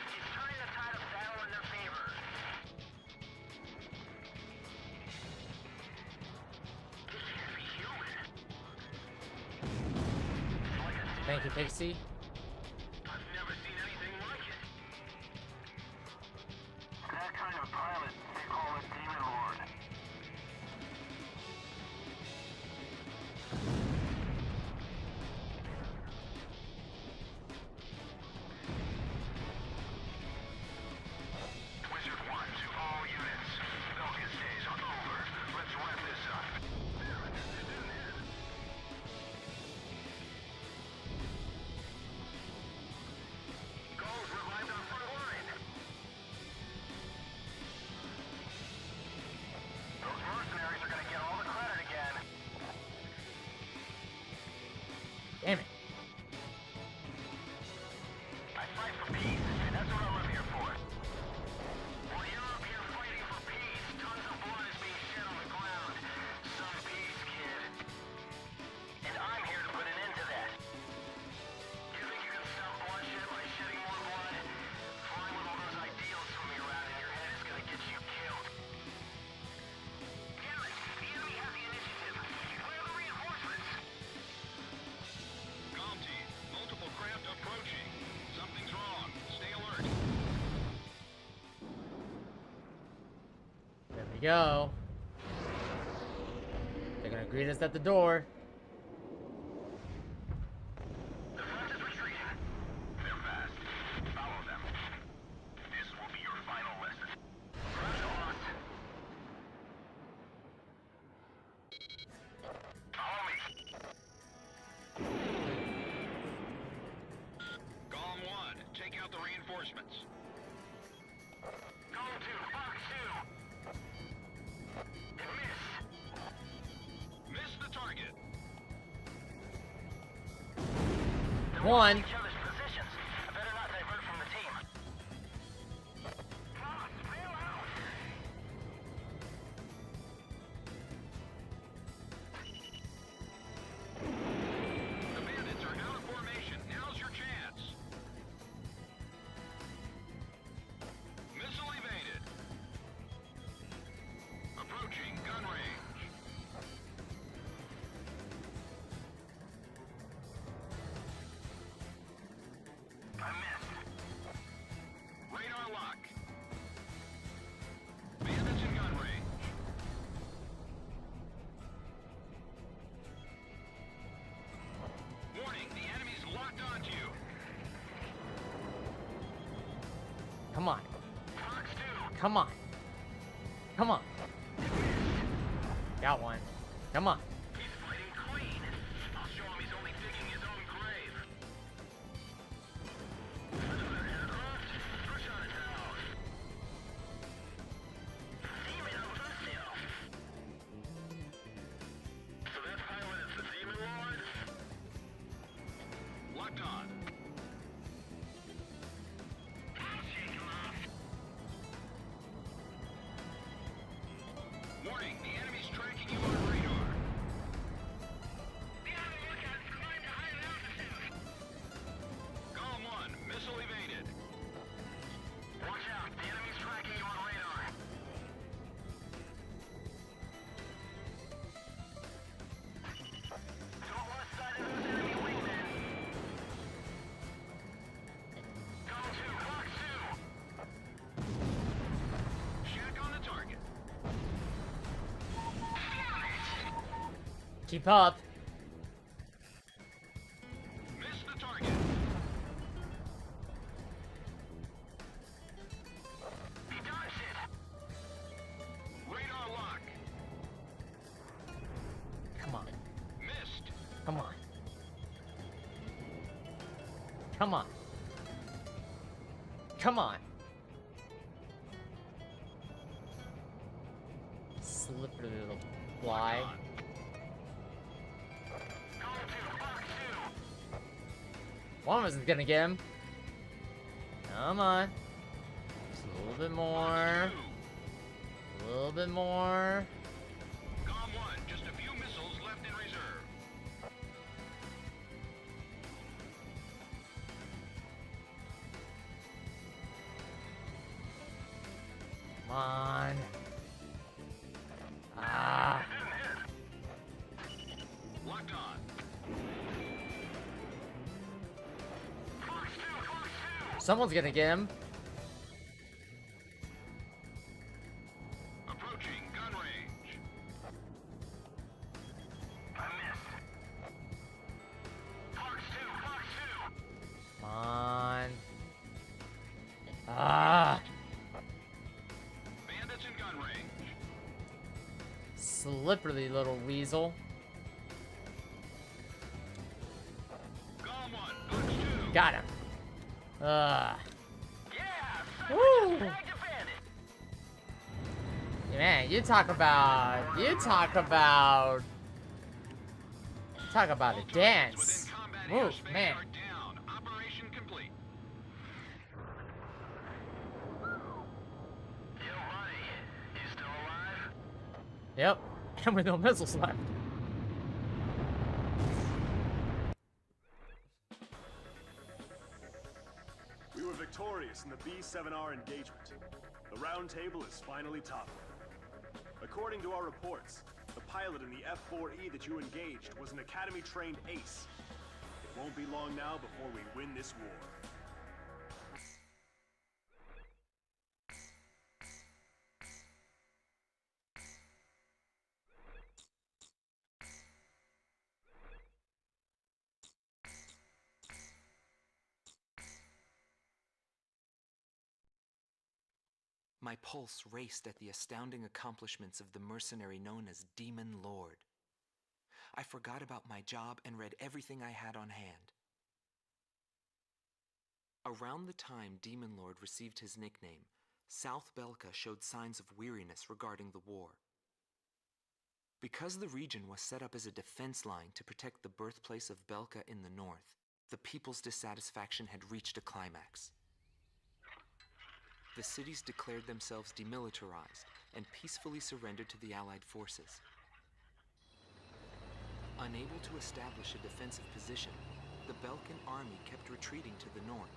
He's turning the tide of battle in their favor. This can't be human. It's like a Thank you, Pixie. I've never seen anything like it. That kind of pilot, they call it Demon Lord. Wizard 1 to all units. Belkan's days are over. Let's wrap this up. Gaul's revived our front line. Those mercenaries are gonna get all the credit again. Damn it. I fight for peace. That's what I'm up here for. While you're up here fighting for peace, tons of blood is being shed on the ground. Some peace, kid. And I'm here to put an end to that. You think you can stop bloodshed by shedding more blood? Flying with all those ideals swimming around in your head is gonna get you killed. Damn it! The enemy has the initiative. Where are the reinforcements? Comm team, multiple craft approaching. Something's wrong. Stay alert. There we go. They're gonna greet us at the door. reinforcements. Go to Fox 2. Miss the target. One. Each other's positions. Better not divert from the team. Boss, bail out. The bandits are out of formation. Now's your chance. Missile evaded. Approaching gun range. I missed. Radar lock. Bandits in gun range. Warning, the enemy's locked onto you. Come on. Fox 2. Come on. Come on. Got one. Come on. He's fighting clean. I'll show him he's only digging his own grave. Another aircraft? Push on it now. Demon Bastion. So that pilot is the Demon Lord? Locked on. I'll shake him off. Warning, the enemy's tracking you on radar. Be on the lookout. Climb to higher altitude. Golem 1, missile evaded. Watch out, the enemy's tracking you on radar. Don't lose sight of those enemy wingmen. Go to Fox 2. Shack on the target. Keep up. Miss the target. He dodged it. Radar lock. Come on. Missed. Come on. Come on. Come on. Slippery little fly. Go to Fox 2. One of us is gonna get him. Come on. Just a little bit more. A little bit more. Golem 1, just a few missiles left in reserve. Come on. Ah. Locked on. Fox 2, Fox 2. Someone's gonna get him. Approaching gun range. I missed. Fox 2, Fox 2. Come on. Ah. Bandits in gun range. Slippery little weasel. Golem 1, Fox 2. Got him. Ah. Yeah, Woo. tagged a bandit. Man, you talk about a dance. Within combat Woo, airspace man. are down. Operation complete. Yo, buddy. You still alive? Yep. And with no missiles left. We were victorious in the B-7R engagement. The round table is finally toppled. According to our reports, the pilot in the F-4E that you engaged was an Academy-trained ace. It won't be long now before we win this war. My pulse raced at the astounding accomplishments of the mercenary known as Demon Lord. I forgot about my job and read everything I had on hand. Around the time Demon Lord received his nickname, South Belka showed signs of weariness regarding the war. Because the region was set up as a defense line to protect the birthplace of Belka in the north, the people's dissatisfaction had reached a climax. The cities declared themselves demilitarized and peacefully surrendered to the Allied forces. Unable to establish a defensive position, the Belkan army kept retreating to the north.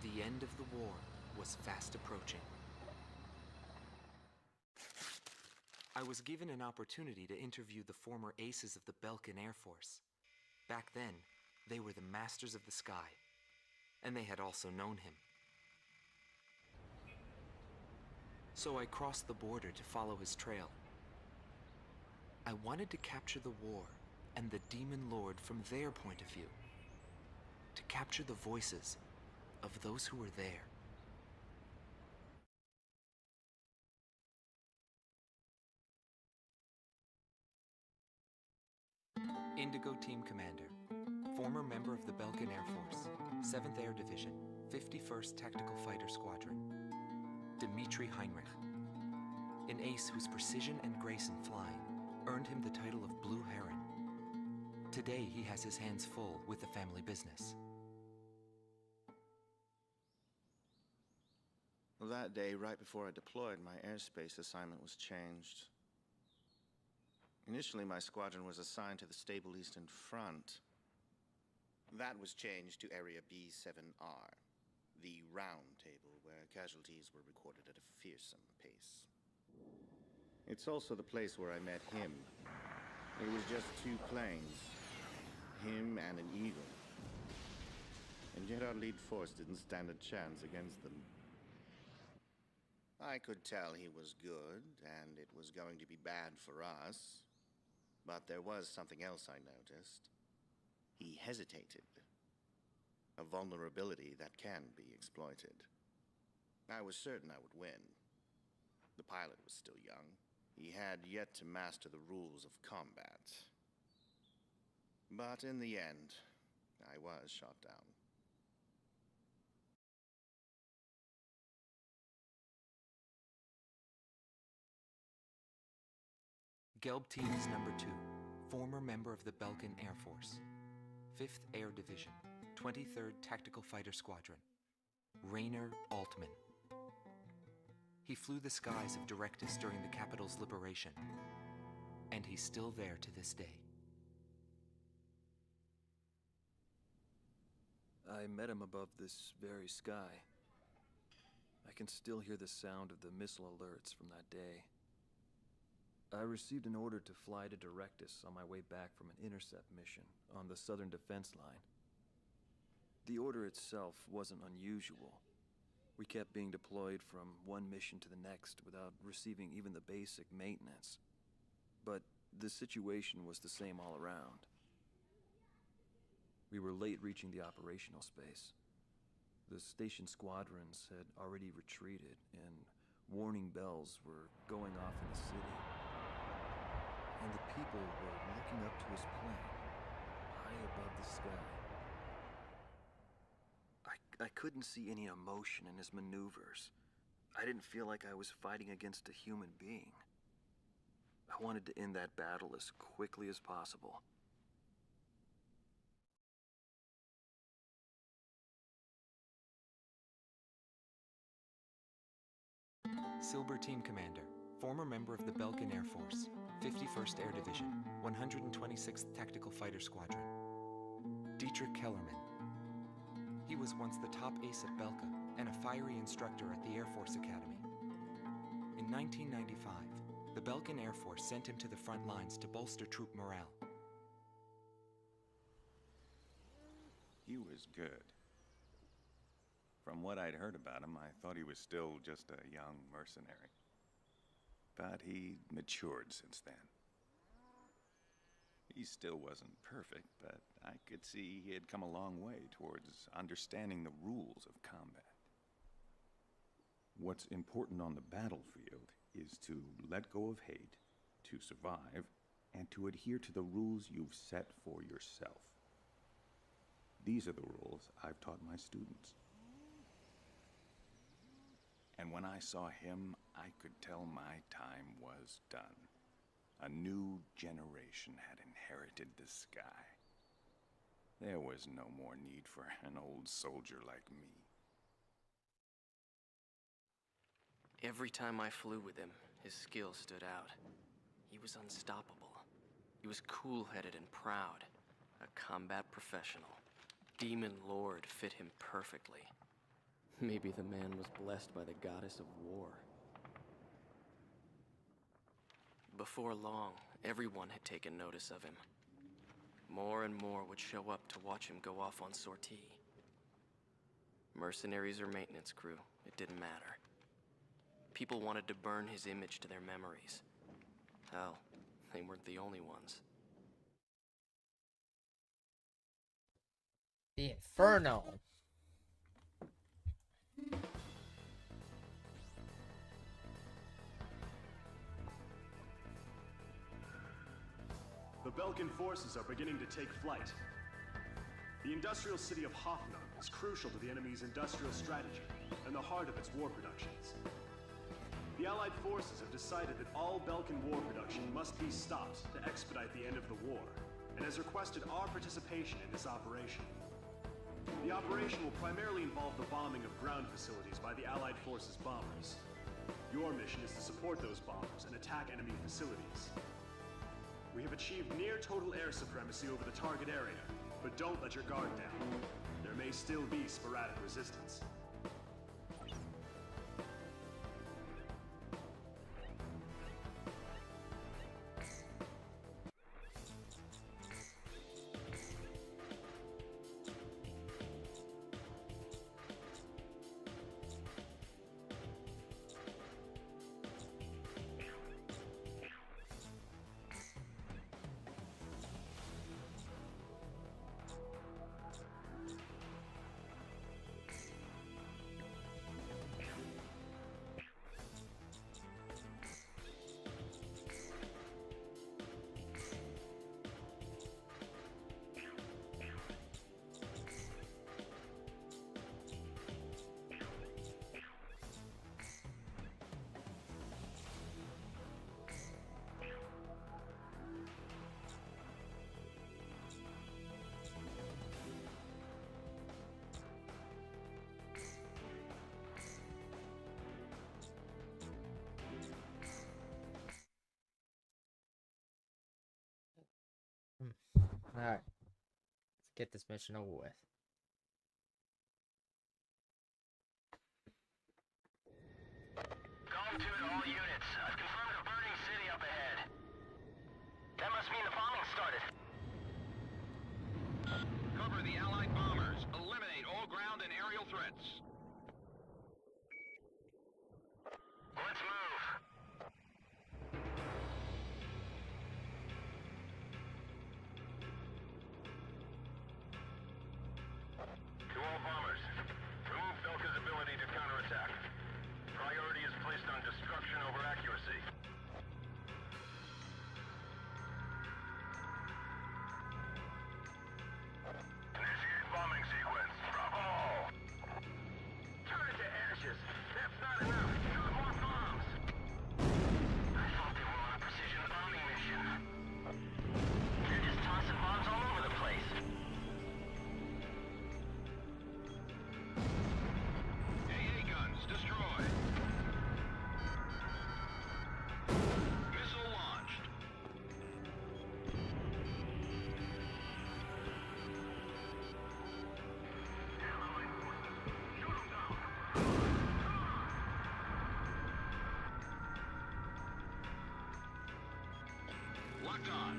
The end of the war was fast approaching. I was given an opportunity to interview the former aces of the Belkan Air Force. Back then, they were the masters of the sky, and they had also known him. So I crossed the border to follow his trail. I wanted to capture the war and the Demon Lord from their point of view, to capture the voices of those who were there. Indigo Team Commander, former member of the Belkan Air Force, 7th Air Division, 51st Tactical Fighter Squadron, Dmitri Heinrich. An ace whose precision and grace in flying earned him the title of Blue Heron. Today he has his hands full with the family business. Well, that day, right before I deployed, my airspace assignment was changed. Initially, my squadron was assigned to the stable Eastern Front. That was changed to Area B7R, the round table where casualties were recorded at a fearsome pace. It's also the place where I met him. It was just 2 planes, him and an eagle. And yet our lead force didn't stand a chance against them. I could tell he was good, and it was going to be bad for us. But there was something else I noticed. He hesitated. A vulnerability that can be exploited. I was certain I would win. The pilot was still young. He had yet to master the rules of combat. But in the end, I was shot down. Gelb Teams Number 2, former member of the Belkan Air Force, 5th Air Division, 23rd Tactical Fighter Squadron, Rainer Altman. He flew the skies of Directus during the capital's liberation, and he's still there to this day. I met him above this very sky. I can still hear the sound of the missile alerts from that day. I received an order to fly to Directus on my way back from an intercept mission on the southern defense line. The order itself wasn't unusual. We kept being deployed from one mission to the next without receiving even the basic maintenance. But the situation was the same all around. We were late reaching the operational space. The station squadrons had already retreated, and warning bells were going off in the city. And the people were looking up to his plane, high above the sky. I couldn't see any emotion in his maneuvers. I didn't feel like I was fighting against a human being. I wanted to end that battle as quickly as possible. Silber Team Commander, former member of the Belkan Air Force, 51st Air Division, 126th Tactical Fighter Squadron, Dietrich Kellerman. He was once the top ace at Belka and a fiery instructor at the Air Force Academy. In 1995, the Belkan Air Force sent him to the front lines to bolster troop morale. He was good. From what I'd heard about him, I thought he was still just a young mercenary. But he matured since then. He still wasn't perfect, but I could see he had come a long way towards understanding the rules of combat. What's important on the battlefield is to let go of hate, to survive, and to adhere to the rules you've set for yourself. These are the rules I've taught my students. And when I saw him, I could tell my time was done. A new generation had inherited the sky. There was no more need for an old soldier like me. Every time I flew with him, his skill stood out. He was unstoppable. He was cool-headed and proud. A combat professional. Demon Lord fit him perfectly. Maybe the man was blessed by the goddess of war. Before long, everyone had taken notice of him. More and more would show up to watch him go off on sortie. Mercenaries or maintenance crew, it didn't matter. People wanted to burn his image to their memories. Hell, they weren't the only ones. The Inferno. The Belkan forces are beginning to take flight. The industrial city of Hoffnung is crucial to the enemy's industrial strategy and the heart of its war productions. The Allied forces have decided that all Belkan war production must be stopped to expedite the end of the war, and has requested our participation in this operation. The operation will primarily involve the bombing of ground facilities by the Allied forces' bombers. Your mission is to support those bombers and attack enemy facilities. We have achieved near total air supremacy over the target area, but don't let your guard down. There may still be sporadic resistance. Alright. Let's get this mission over with. Calm to it, all units. I've confirmed a burning city up ahead. That must mean the bombing started. Cover the Allied bombers. Eliminate all ground and aerial threats. Let's move. To all bombers, remove Belka's ability to counterattack. Priority is placed on destruction over accuracy. Initiate bombing sequence. Drop them all. Turn it to ashes. That's not enough. Shoot more bombs. I thought they were on a precision bombing mission. They're just tossing bombs all over the place. AA guns destroyed. Missile launched. Locked on.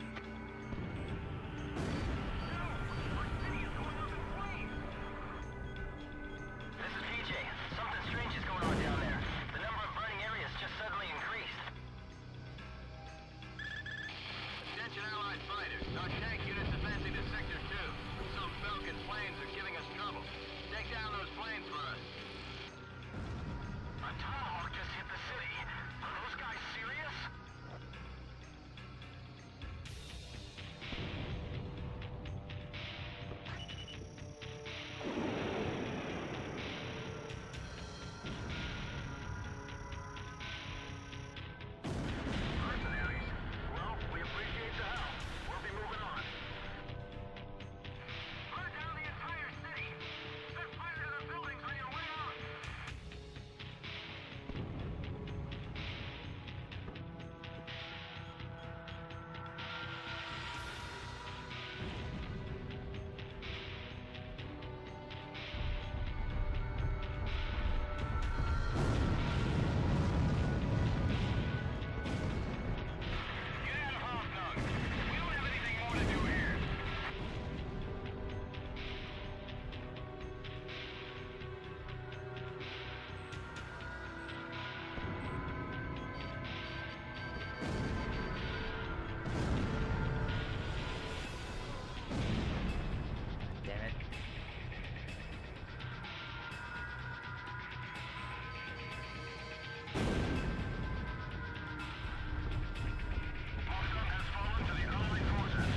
This is PJ. Something strange is going on down there. The number of burning areas just suddenly increased. Attention Allied fighters. Our tank unit's advancing to Sector 2. Some Belkan planes are giving us trouble. Take down those planes for us. A tomahawk just hit the city. Are those guys serious? Damn it. Bastion has fallen to the Allied forces.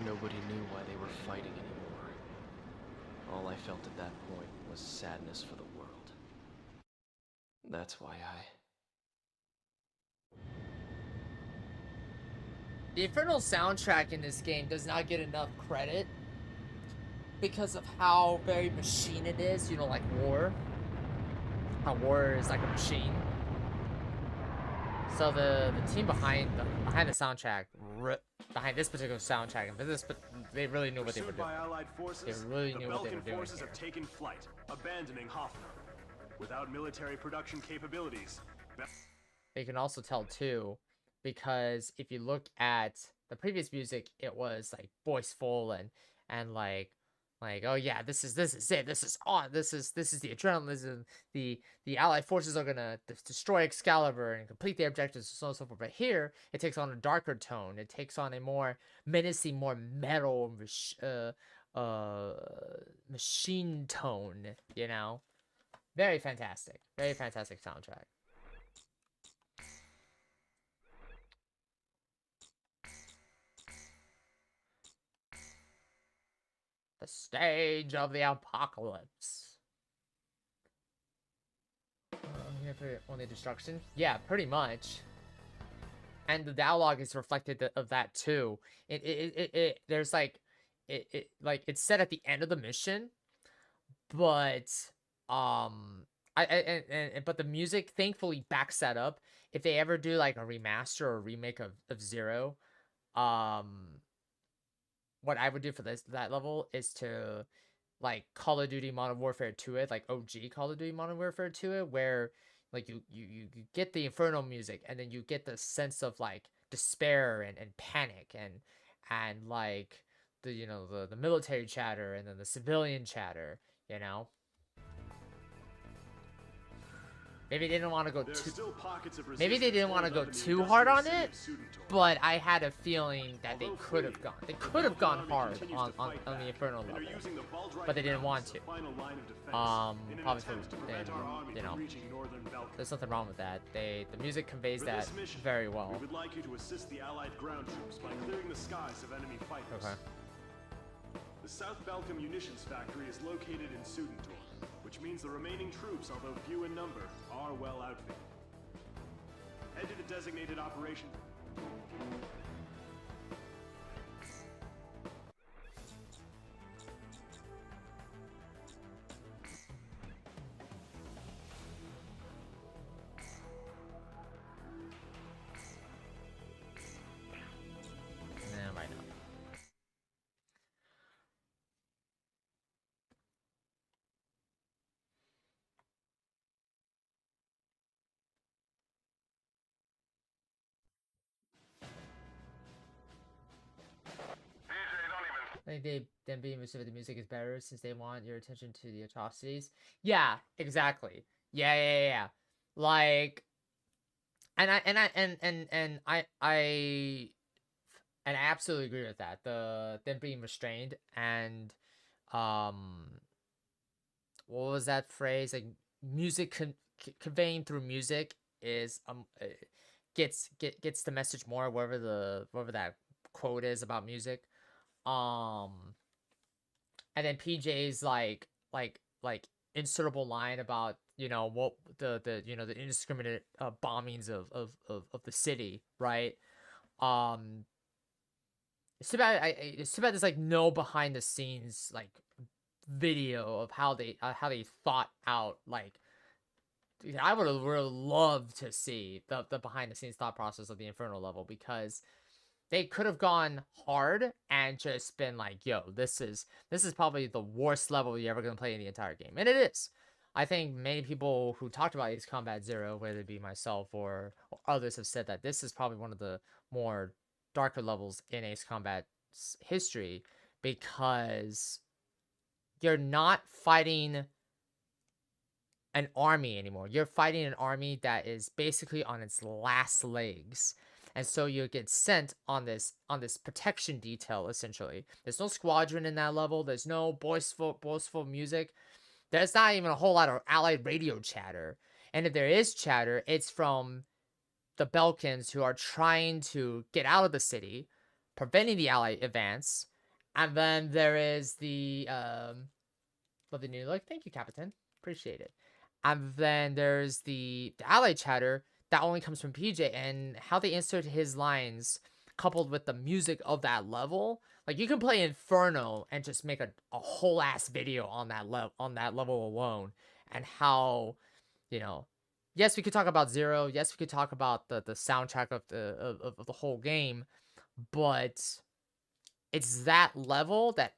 Nobody knew why they were fighting anymore. All I felt at that point was sadness for the world. That's why The Infernal soundtrack in this game does not get enough credit because of how very machine it is, you know, like War. How War is like a machine. So the team behind the soundtrack, behind this particular soundtrack, they really knew what they were Pursued doing. by Allied forces, They really the knew what they were Belkan doing forces here. have taken flight, abandoning Hoffman. Without military production capabilities, You can also tell too, because if you look at the previous music, it was like voiceful and like oh yeah, this is it, this is on, this is the adrenaline, the Allied forces are gonna destroy Excalibur and complete their objectives, so on and so forth. But here, it takes on a darker tone. It takes on a more menacing, more metal, machine tone. You know, very fantastic soundtrack. The stage of the apocalypse. Here for only destruction? Yeah, pretty much. And the dialogue is reflected of that too. There's like, it's set at the end of the mission, but but the music thankfully backs that up. If they ever do like a remaster or a remake of Zero, what I would do for that level is to like Call of Duty Modern Warfare 2 it, like OG Call of Duty Modern Warfare 2 it, where like you get the Inferno music and then you get the sense of like despair and panic and like the, you know, the military chatter and then the civilian chatter, you know. Maybe they didn't want to go too. Maybe they didn't want to go too hard on it, but I had a feeling that they could have gone. They could have gone hard on the Inferno level, but they didn't want to. Probably for, you know, there's nothing wrong with that. The music conveys that very well. We would like you to assist the Allied ground troops by clearing the skies of enemy fighters. Okay. The South Belkan munitions factory is located in Sudendorf, which means the remaining troops, although few in number, are well outfitted. Head to the designated operation. Nah, right now. I think them being specific, the music is better since they want your attention to the atrocities. Yeah, exactly. Yeah. Like, and I absolutely agree with that. Them being restrained and what was that phrase? Like music conveying through music is gets the message more, wherever that quote is about music. And then PJ's like insertable line about, you know, what the you know, the indiscriminate bombings of the city, right? It's too bad there's like no behind the scenes like video of how they thought out, like, dude, I would have really loved to see the behind the scenes thought process of the Inferno level, because they could have gone hard and just been like, yo, this is probably the worst level you're ever going to play in the entire game. And it is. I think many people who talked about Ace Combat Zero, whether it be myself or others, have said that this is probably one of the more darker levels in Ace Combat's history, because you're not fighting an army anymore. You're fighting an army that is basically on its last legs. And so you get sent on this protection detail, essentially. There's no squadron in that level. There's no boastful music. There's not even a whole lot of Allied radio chatter. And if there is chatter, it's from the Belkans, who are trying to get out of the city, preventing the Allied advance, And then there is the for the new look. Thank you, Captain. Appreciate it. And then there's the ally chatter that only comes from PJ, and how they insert his lines coupled with the music of that level. Like, you can play Inferno and just make a whole ass video on that level alone, and how, you know, yes, we could talk about Zero. Yes, we could talk about the soundtrack of the whole game, but it's that level that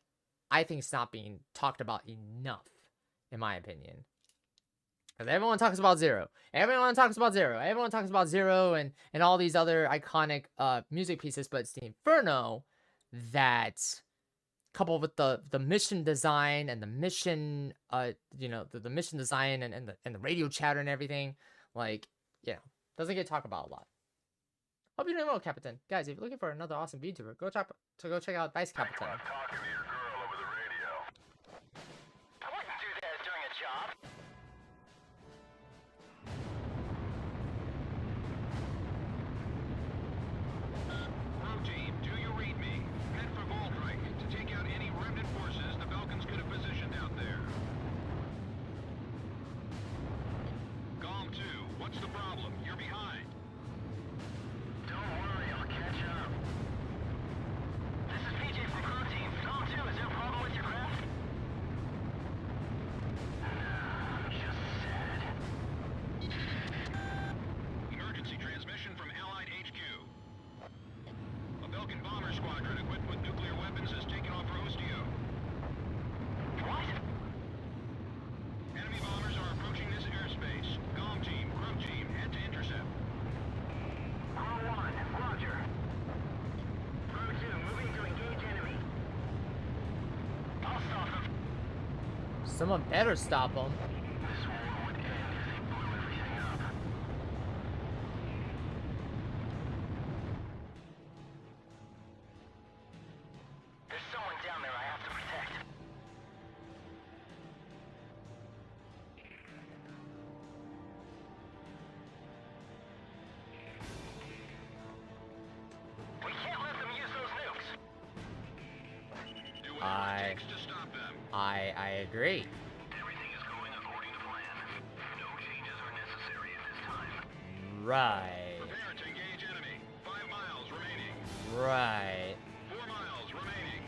I think is not being talked about enough, in my opinion. Because everyone talks about Zero. Everyone talks about Zero. Everyone talks about Zero and all these other iconic music pieces, but it's the Inferno that, coupled with the mission design and the mission, you know, the mission design and the radio chatter and everything, like, you know, doesn't get talked about a lot. Hope you're doing well, Captain. Guys, if you're looking for another awesome VTuber, go check out Vice Captain. Talking to your girl over the radio. I wouldn't do that during a job. Road team, do you read me? Head for Voltrike to take out any remnant forces the Belkans could have positioned out there. Gom 2, what's the problem? You're behind. Don't worry, I'll catch up. This is PJ from Crew Team. Gom 2, is there a problem with your craft? No, just sad. Emergency transmission from Allied HQ. A Belkan bomber squadron equipped with nuclear weapons has taken off for Ostio. What? Enemy bombers are approaching this airspace. Gom team, Crow team, head to intercept. Crow 1, roger. Crow 2, moving to engage enemy. I'll stop them. Someone better stop him. This war would end if they blew everything up. There's someone down there I have to protect. We can't let them use those nukes. Do whatever it takes to stop them. I agree. Everything is going according to plan. No changes are necessary at this time. Right. Prepare to engage enemy. 5 miles remaining. Right. 4 miles remaining.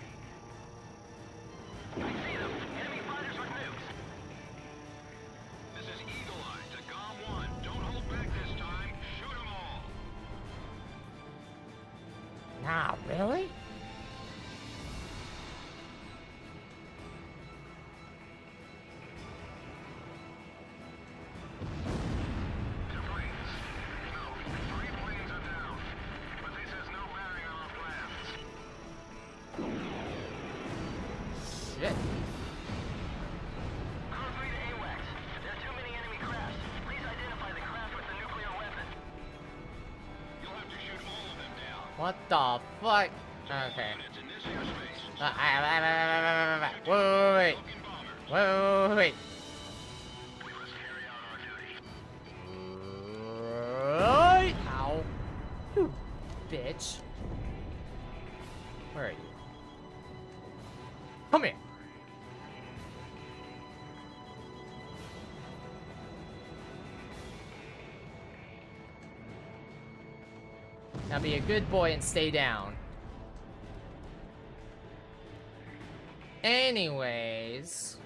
I see them. Enemy fighters with nukes. This is Eagle Eye to Gom 1. Don't hold back this time. Shoot them all. Nah, really? Debris. No, 3 planes are down. But this has no bearing on our plans. Shit. Crew 3 to AWACS. There are too many enemy crafts. Please identify the craft with the nuclear weapon. You'll have to shoot all of them down. What the fuck? Okay. Units in this airspace. Wait. Belkan bombers. Wait. We must carry out our duty. Right. Ow. You bitch. Where are you? Come here. Now be a good boy and stay down. Anyways,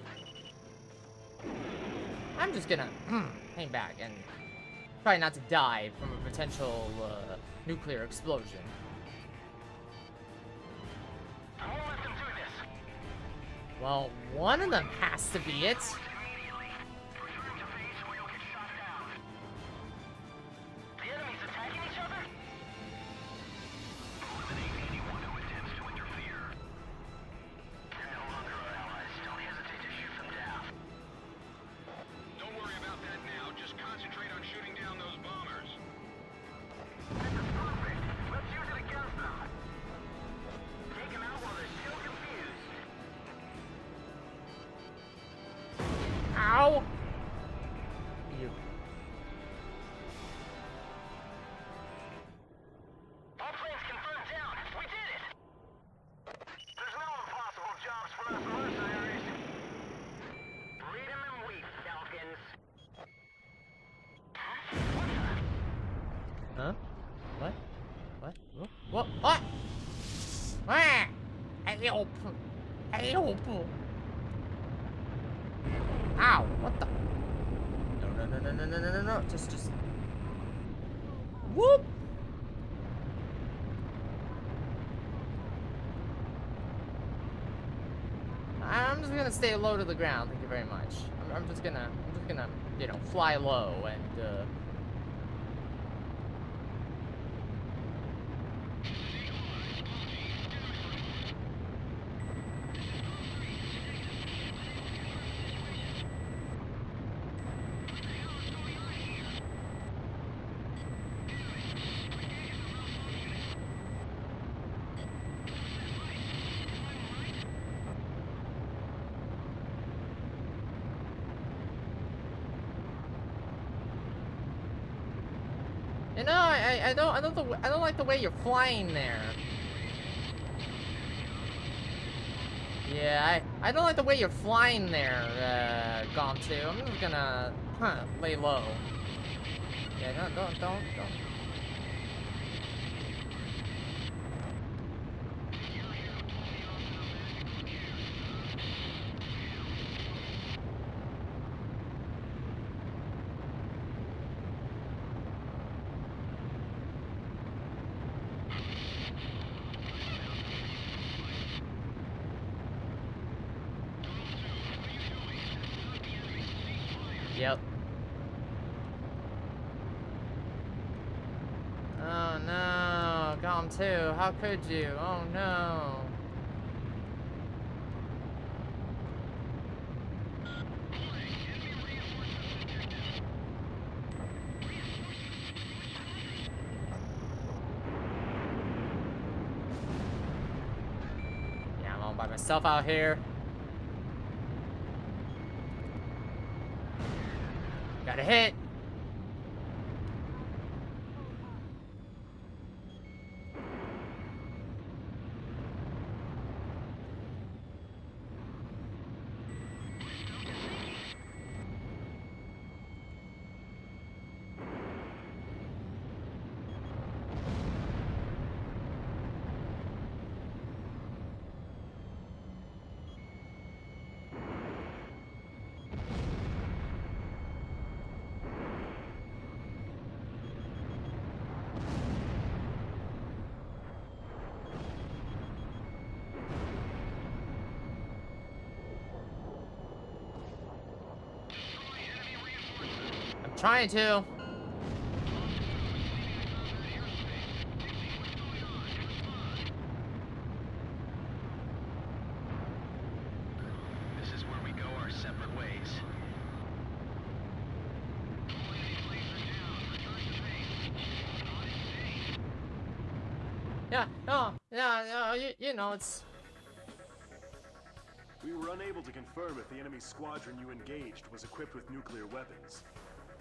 I'm just gonna hang back and try not to die from a potential nuclear explosion. I won't let them do this. Well, one of them has to be it. Immediately. Return to base or you'll get shot down. The enemy's attacking each other? Eliminate anyone who attempts to interfere. They're no longer our allies. Don't hesitate to shoot them down. Don't worry about that now. Just concentrate on shooting down those bombers. This is perfect. Let's use it against them. Take them out while they're still confused. What? What? Ah! Help! Help! Ow! What the? No. Just. Whoop! I'm just gonna stay low to the ground. Thank you very much. I'm just gonna, you know, fly low and. You know, I don't like the way you're flying there. Yeah, I don't like the way you're flying there, Gomtu. I'm just gonna lay low. Yeah, don't. Yep. Oh no, Gom2, how could you? Oh no. Yeah, I'm all by myself out here. Got a hit. Trying to. This is where we go our separate ways. Yeah, no, you know, it's... We were unable to confirm if the enemy squadron you engaged was equipped with nuclear weapons.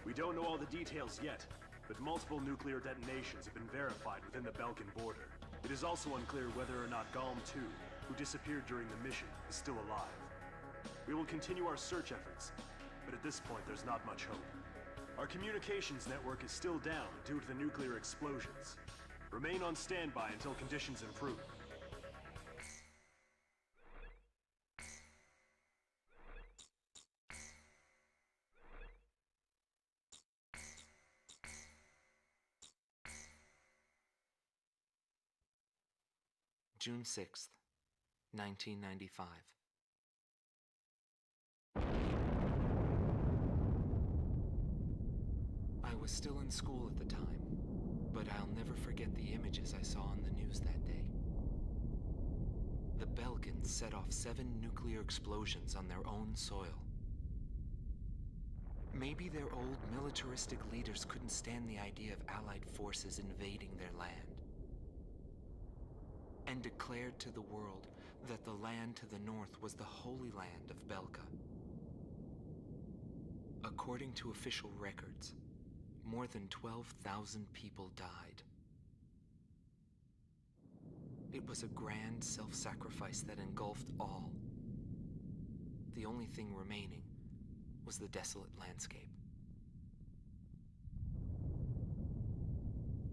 We don't know all the details yet, but multiple nuclear detonations have been verified within the Belkan border. It is also unclear whether or not Galm-2, who disappeared during the mission, is still alive. We will continue our search efforts, but at this point there's not much hope. Our communications network is still down due to the nuclear explosions. Remain on standby until conditions improve. June 6th, 1995. I was still in school at the time, but I'll never forget the images I saw on the news that day. The Belkans set off 7 nuclear explosions on their own soil. Maybe their old militaristic leaders couldn't stand the idea of Allied forces invading their land, and declared to the world that the land to the north was the Holy Land of Belka. According to official records, more than 12,000 people died. It was a grand self-sacrifice that engulfed all. The only thing remaining was the desolate landscape.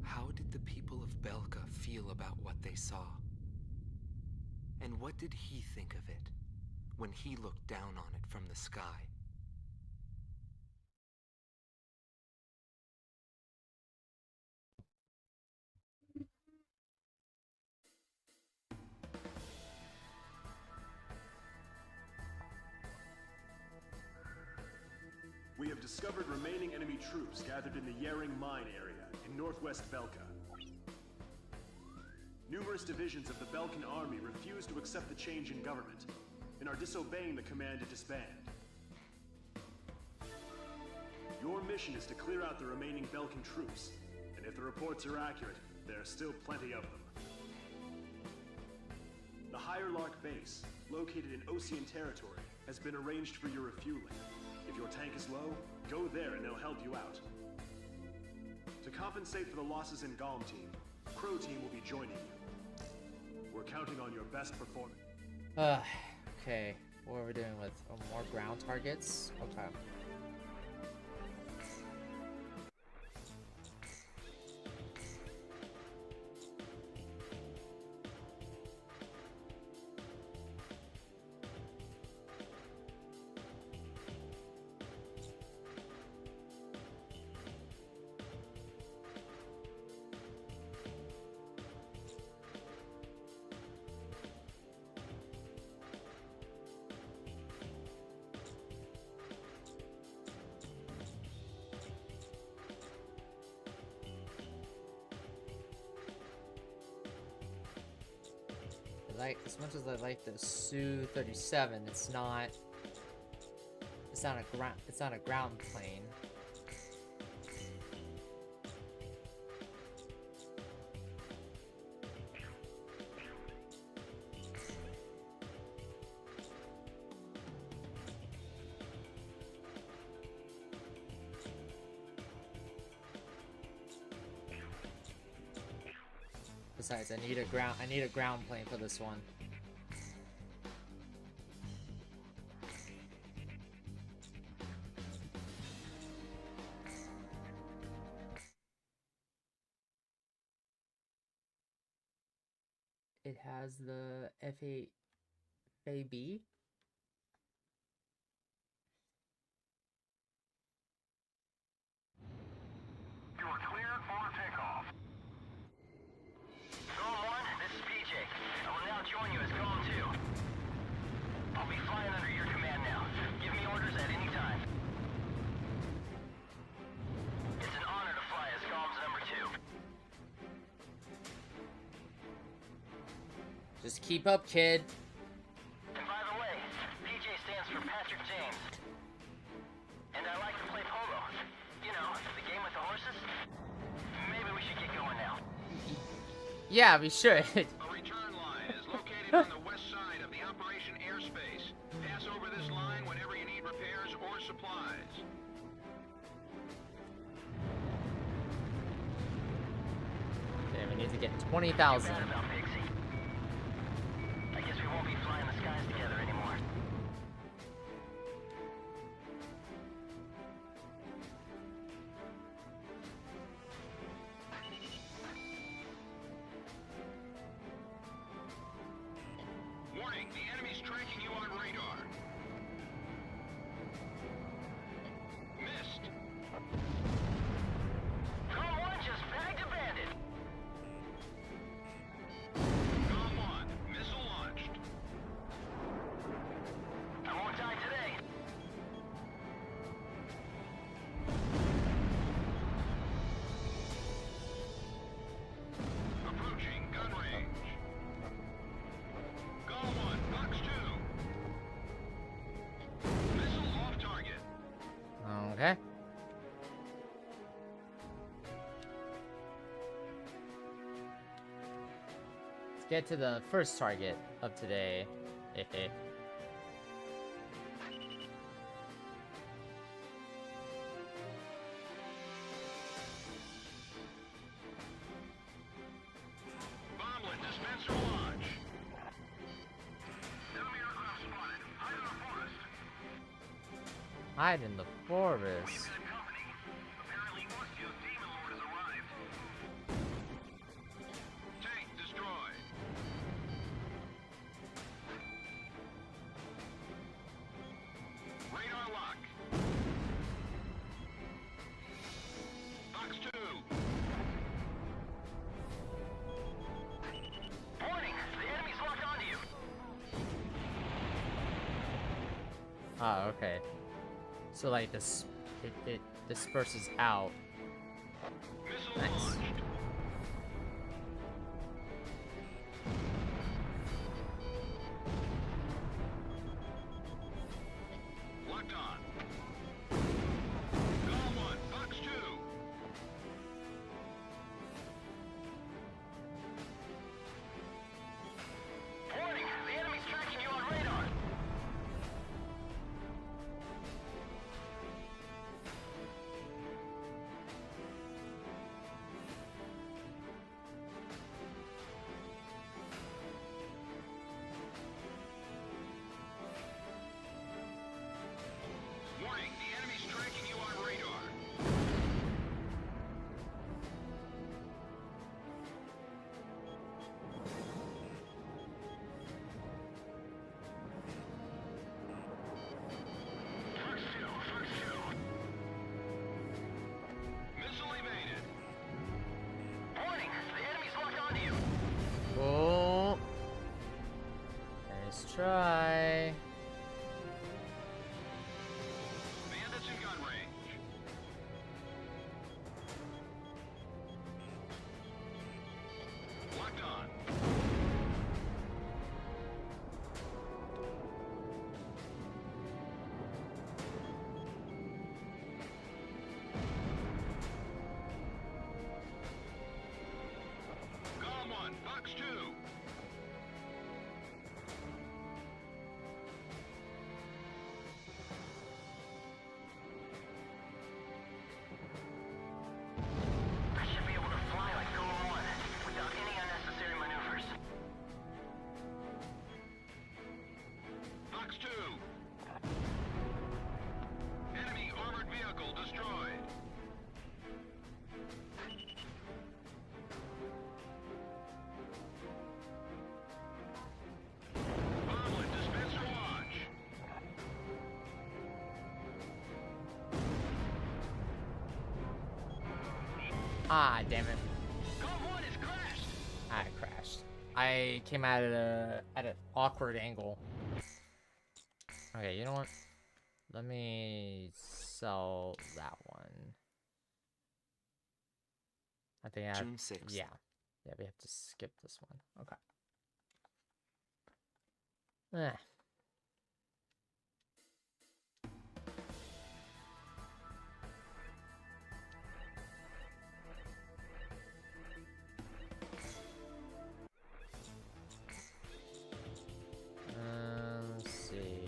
How did did the people of Belka feel about what they saw? And what did he think of it when he looked down on it from the sky? We have discovered remaining enemy troops gathered in the Yering mine area in northwest Belka. Numerous divisions of the Belkan army refuse to accept the change in government and are disobeying the command to disband. Your mission is to clear out the remaining Belkan troops, and if the reports are accurate, there are still plenty of them. The Higher Lark base, located in Osean territory, has been arranged for your refueling. If your tank is low, go there and they'll help you out. To compensate for the losses in Galm team, Crow team will be joining you. We're counting on your best performance. Okay. What are we doing with more ground targets? Okay. As much as I like the Su-37, it's not a ground plane. Besides, I need a ground plane for this one. It has the FAB. You are cleared for takeoff. Zone 1, this is PJ. I will now join you as Zone 2. I'll be flying under your command now. Give me orders at any time. It's an honor to fly as Galm's number 2. Just keep up, kid. And by the way, PJ stands for Patrick James. And I like to play polo. You know, the game with the horses. Maybe we should get going now. Yeah, we should. A return line is located on the west side of the operation airspace. Pass over this line whenever you need repairs or supplies. Okay, we need to get 20,000. Bad about Pixie. I guess we won't be flying the skies together anymore. Warning, the enemy's tracking you on radar. Missed. Zone 1 just bagged a bandit. Zone 1, missile launched. I won't die today. Approaching gun range. Zone 1, box 2. Missile off target. Okay. Let's get to the first target of today. Bomblet dispenser launch. Enemy aircraft spotted. Hide in the forest. Hide in the forest. Good company. Apparently Mustio's demon lord has arrived. Ah, okay. So like this, it disperses out. Missile Nice. launched. Locked on. Golem 1, Fox 2. Warning, the enemy's tracking you on radar. Warning, the enemy's tracking you on radar. Fox 2, Fox 2. Missile evaded. Warning, the enemy's locked onto you. Oh. Nice try. Bandits in gun range. Locked on. Golem 1, Fox 2. I should be able to fly like Golem 1 without any unnecessary maneuvers. Fox 2. Enemy armored vehicle destroyed. Bomblet dispenser launch. Ah, damn it. Golem 1 is crashed. I crashed. I came out at an awkward angle. Okay, you know what? Let me sell that one. I think I have, June 6th. yeah, we have to skip this one. Okay. Eh. Let's see.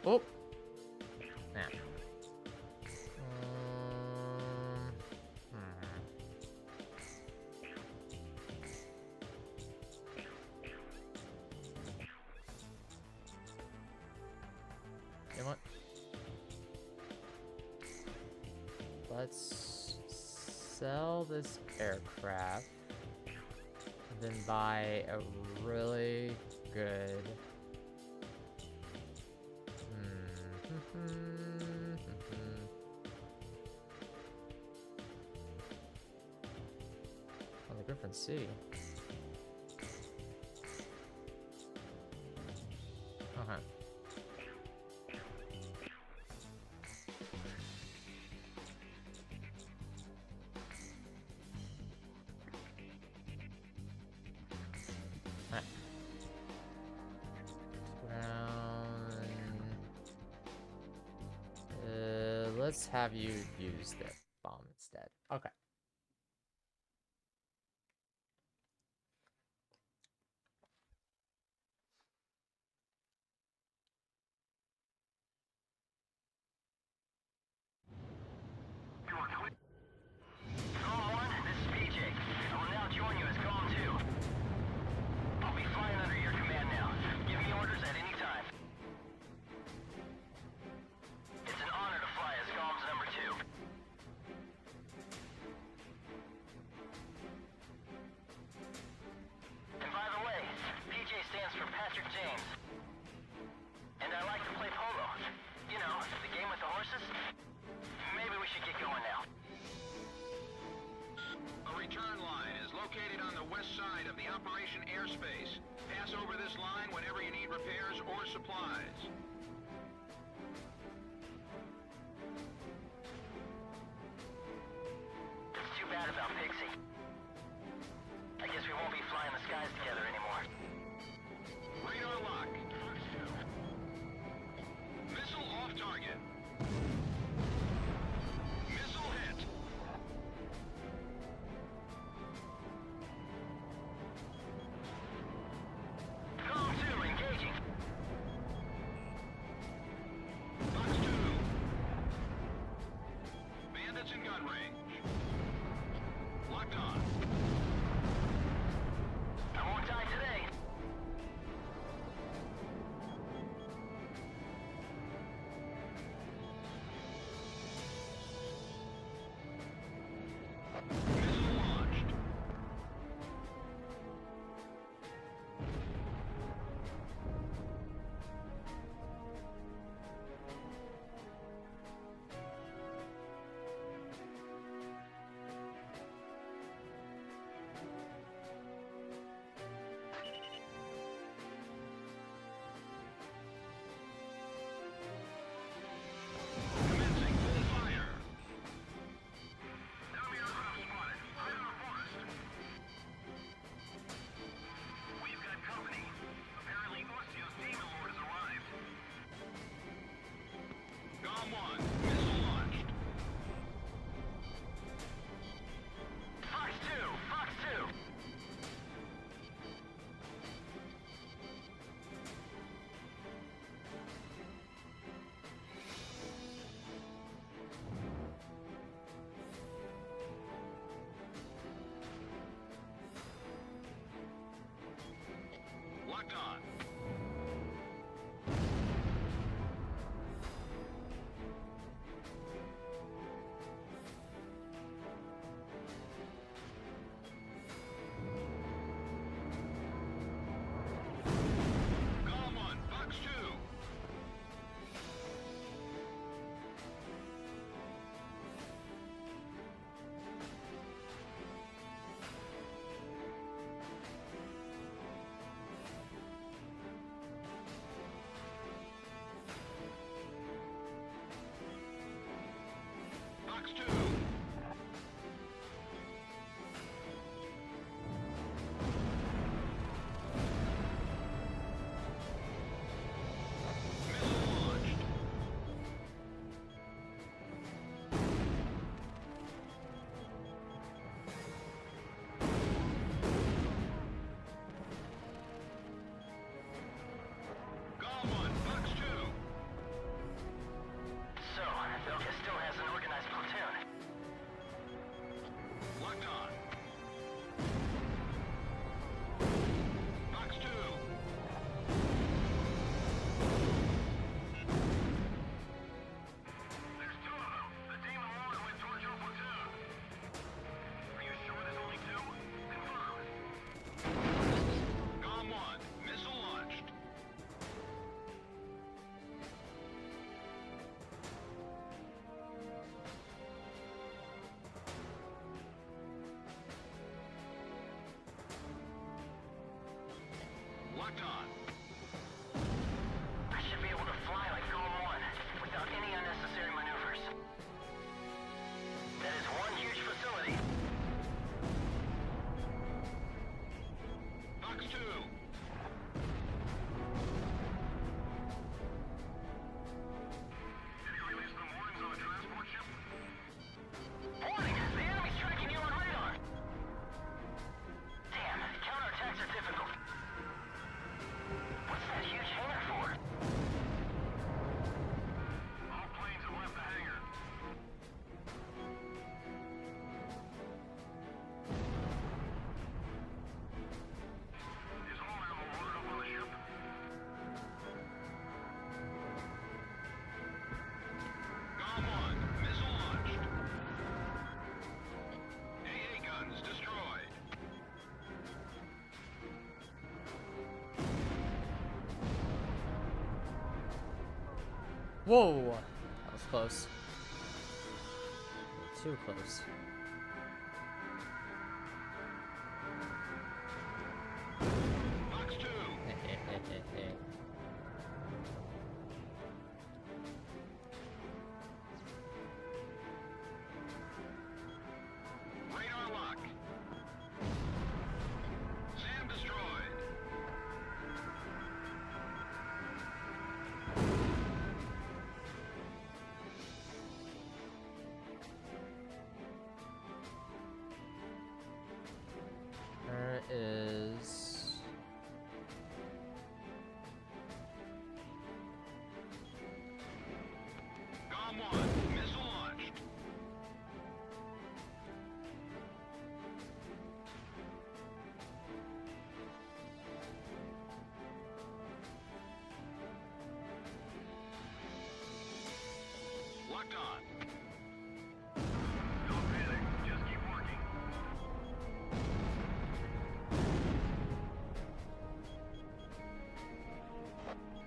Oh. Nah. You know what? Let's sell this aircraft and then buy a really good oh, the Griffin C. Okay. Alright. Let's have you use the bomb instead. Okay. Golem 1, this is PJ. I will now join you as Golem 2. I'll be flying under your command now. Give me orders at any time. It's an honor to fly as Golem's number 2. And by the way, PJ stands for Patrick James. And I like to play polo. You know, the game with the horses. Maybe we should get going now. return line is located on the west side of the operation airspace. Pass over this line whenever you need repairs or supplies. It's too bad about Pixie. I guess we won't be flying the skies together anymore. Radar lock. Missile off target. Missile hit. Column 2, engaging. Fox 2. Bandits in gun range. Locked on. I won't die today. Missile launched. Commencing full fire. Enemy aircraft spotted. Hide in the forest. We've got company. Apparently Ostio's Demon Lord has arrived. GOM 1. Missile launched. Fox 2, Fox 2. Locked on. GOM 1. Fox 2. Fox 2. Missile launched. GOM 1. Fox 2. So, Belkan still has an organized platoon. Locked on. Fox 2. There's two of them. The Demon Lord went towards your platoon. Are you sure there's only two? Confirmed. GOM 1. Missile launched. Locked on. I should be able to fly like GOM 1 without any unnecessary maneuvers. That is one huge facility. Fox 2. Did you release the warnings on the transport ship? Warning! The enemy's tracking you on radar! Damn, counterattacks are difficult. What's that huge hangar for? All planes have left the hangar. Is all ammo loaded up on the ship? GOM 1. Missile launched. AA guns destroyed. Whoa! That was close. Too close. locked on. Don't panic. Just keep working.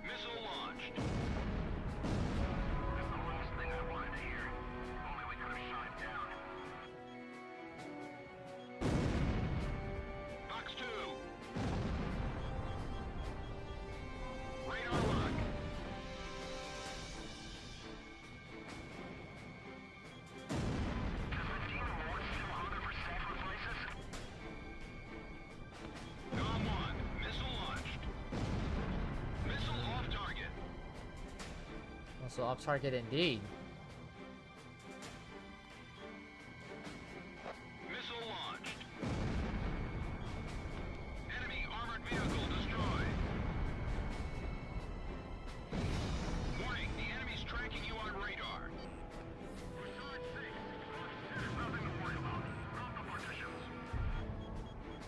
Missile launched. That's the last thing I wanted to hear. Only we could have shot it down. Box 2. Radar lock. Does the team award still hunger for sacrifices? Dom 1. Missile launched. Missile off target. Also off target indeed. Missile launched. Enemy armored vehicle destroyed. Warning, the enemy's tracking you on radar. Besides 6. There's nothing to worry about. Drop the partitions.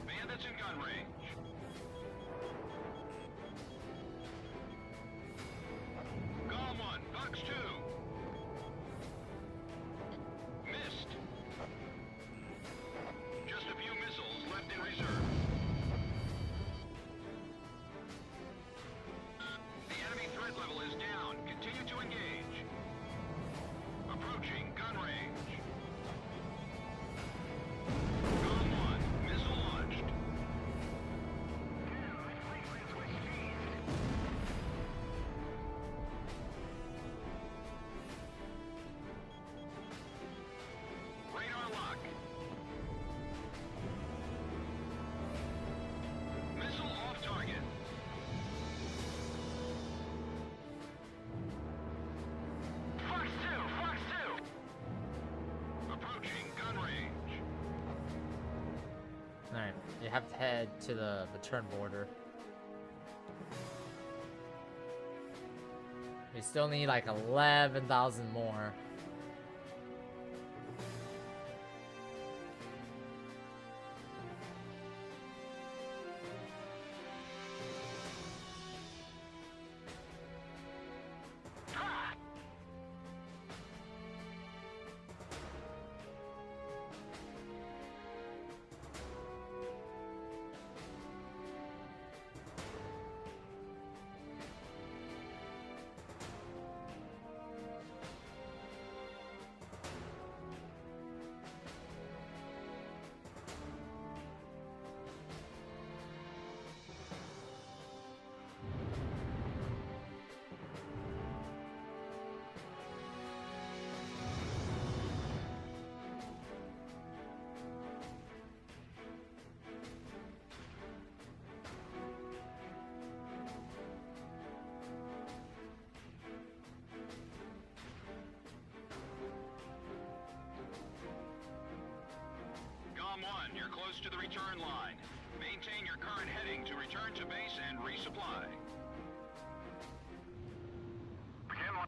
Bandits in gun range. Golem 1, Box 2. Missed. Just a few missiles left in reserve. The enemy threat level is down. Continue to engage. Approaching gun range. Golem 1, missile launched. Radar lock. Missile off target. Fox 2! Fox 2! Approaching gun range. Alright, you have to head to the return border. We still need like 11,000 more. Golem 1, you're close to the return line. Maintain your current heading to return to base and resupply. Begin line.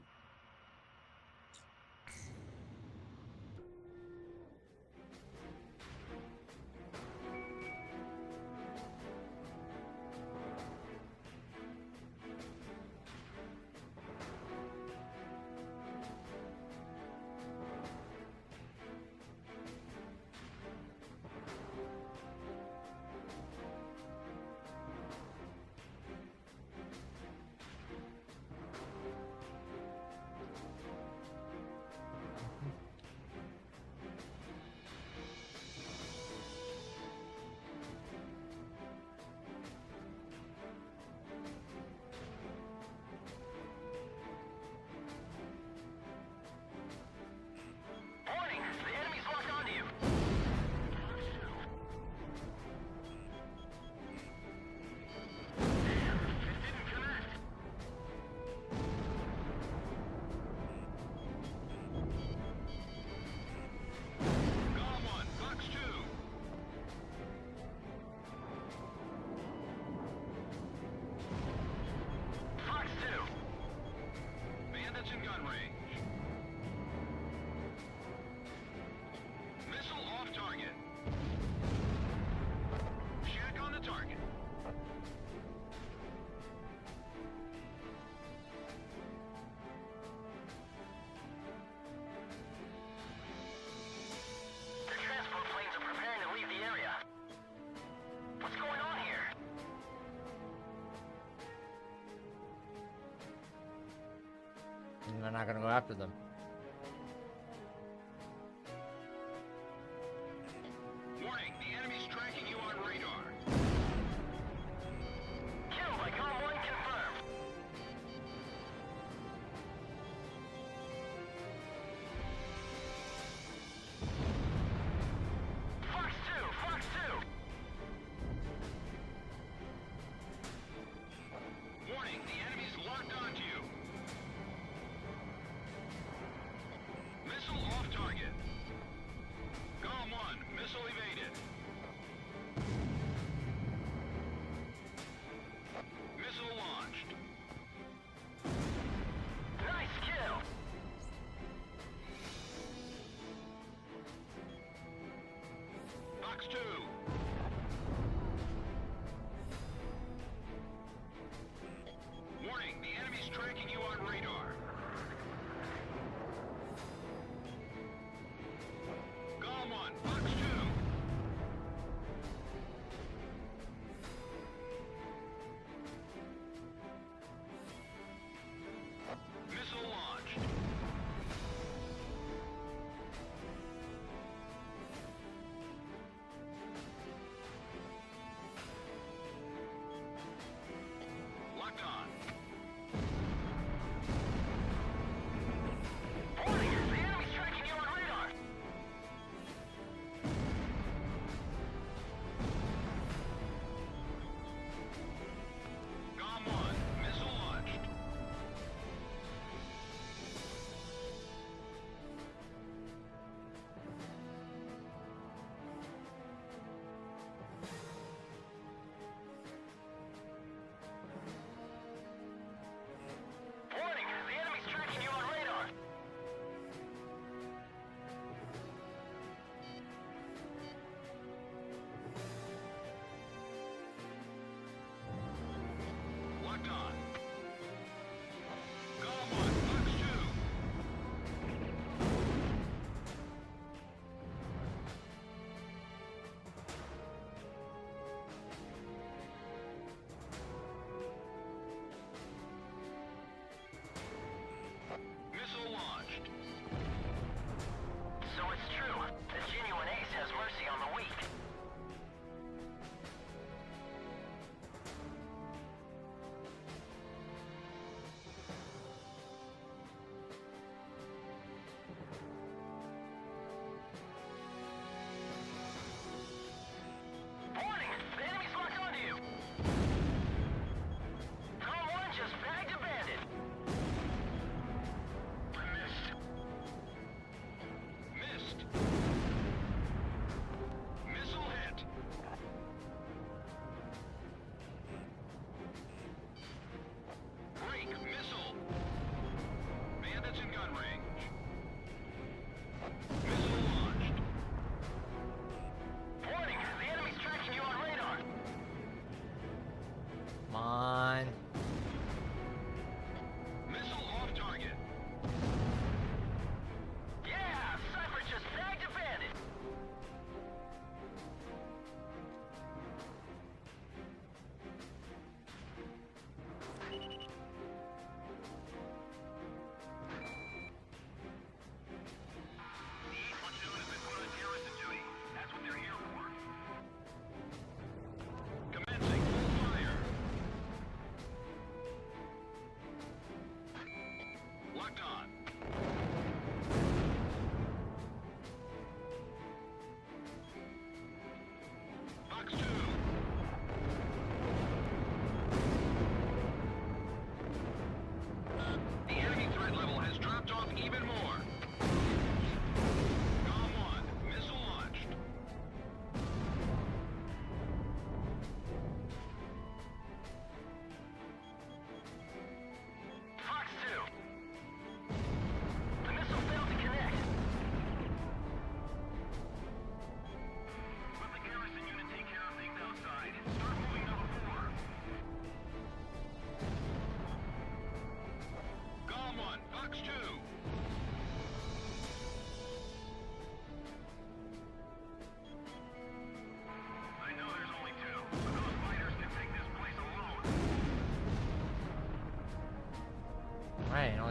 And they're not gonna go after them. Warning, the enemy's tracking you on radar. Kill by Column 1 confirmed. Fox 2, Fox 2. Warning, the enemy's locked onto you. Missile off target. Column 1, missile evaded. Missile launched. Nice kill. Fox 2. Warning, the enemy's tracking you on radar. Column 1, Fox 2. Missile launched.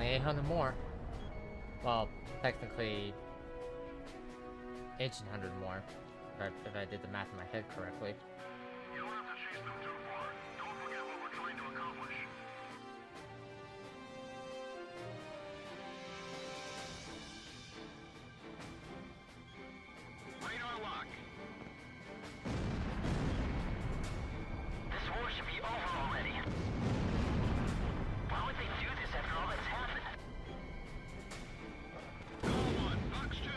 only 800 more. Well, technically 1,800 more, if I did the math in my head correctly. You don't have to chase them too far. Don't forget what we're trying to accomplish. Radar lock. This war should be over already. Why would they do this after all that's happened? Call 1, Fox 2.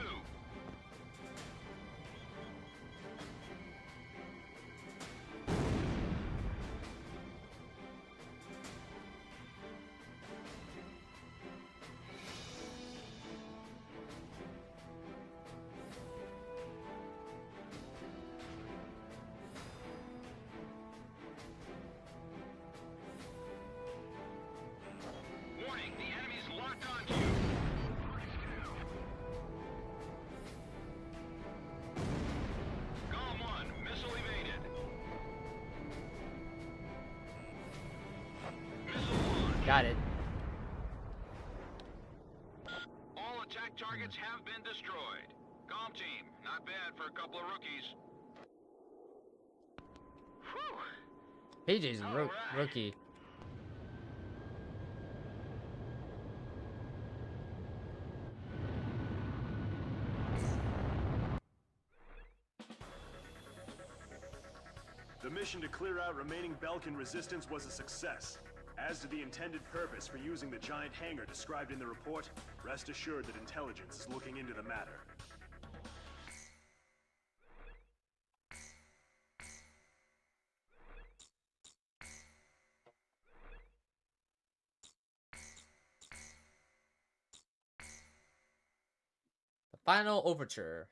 Warning, the enemy's locked onto you. Golem 1, missile evaded. Missile launched. Got it. All attack targets have been destroyed. Golem team, not bad for a couple of rookies. Whew. PJ's a Alright. rookie. The mission to clear out remaining Belkan resistance was a success. As to the intended purpose for using the giant hangar described in the report, rest assured that intelligence is looking into the matter. The final overture.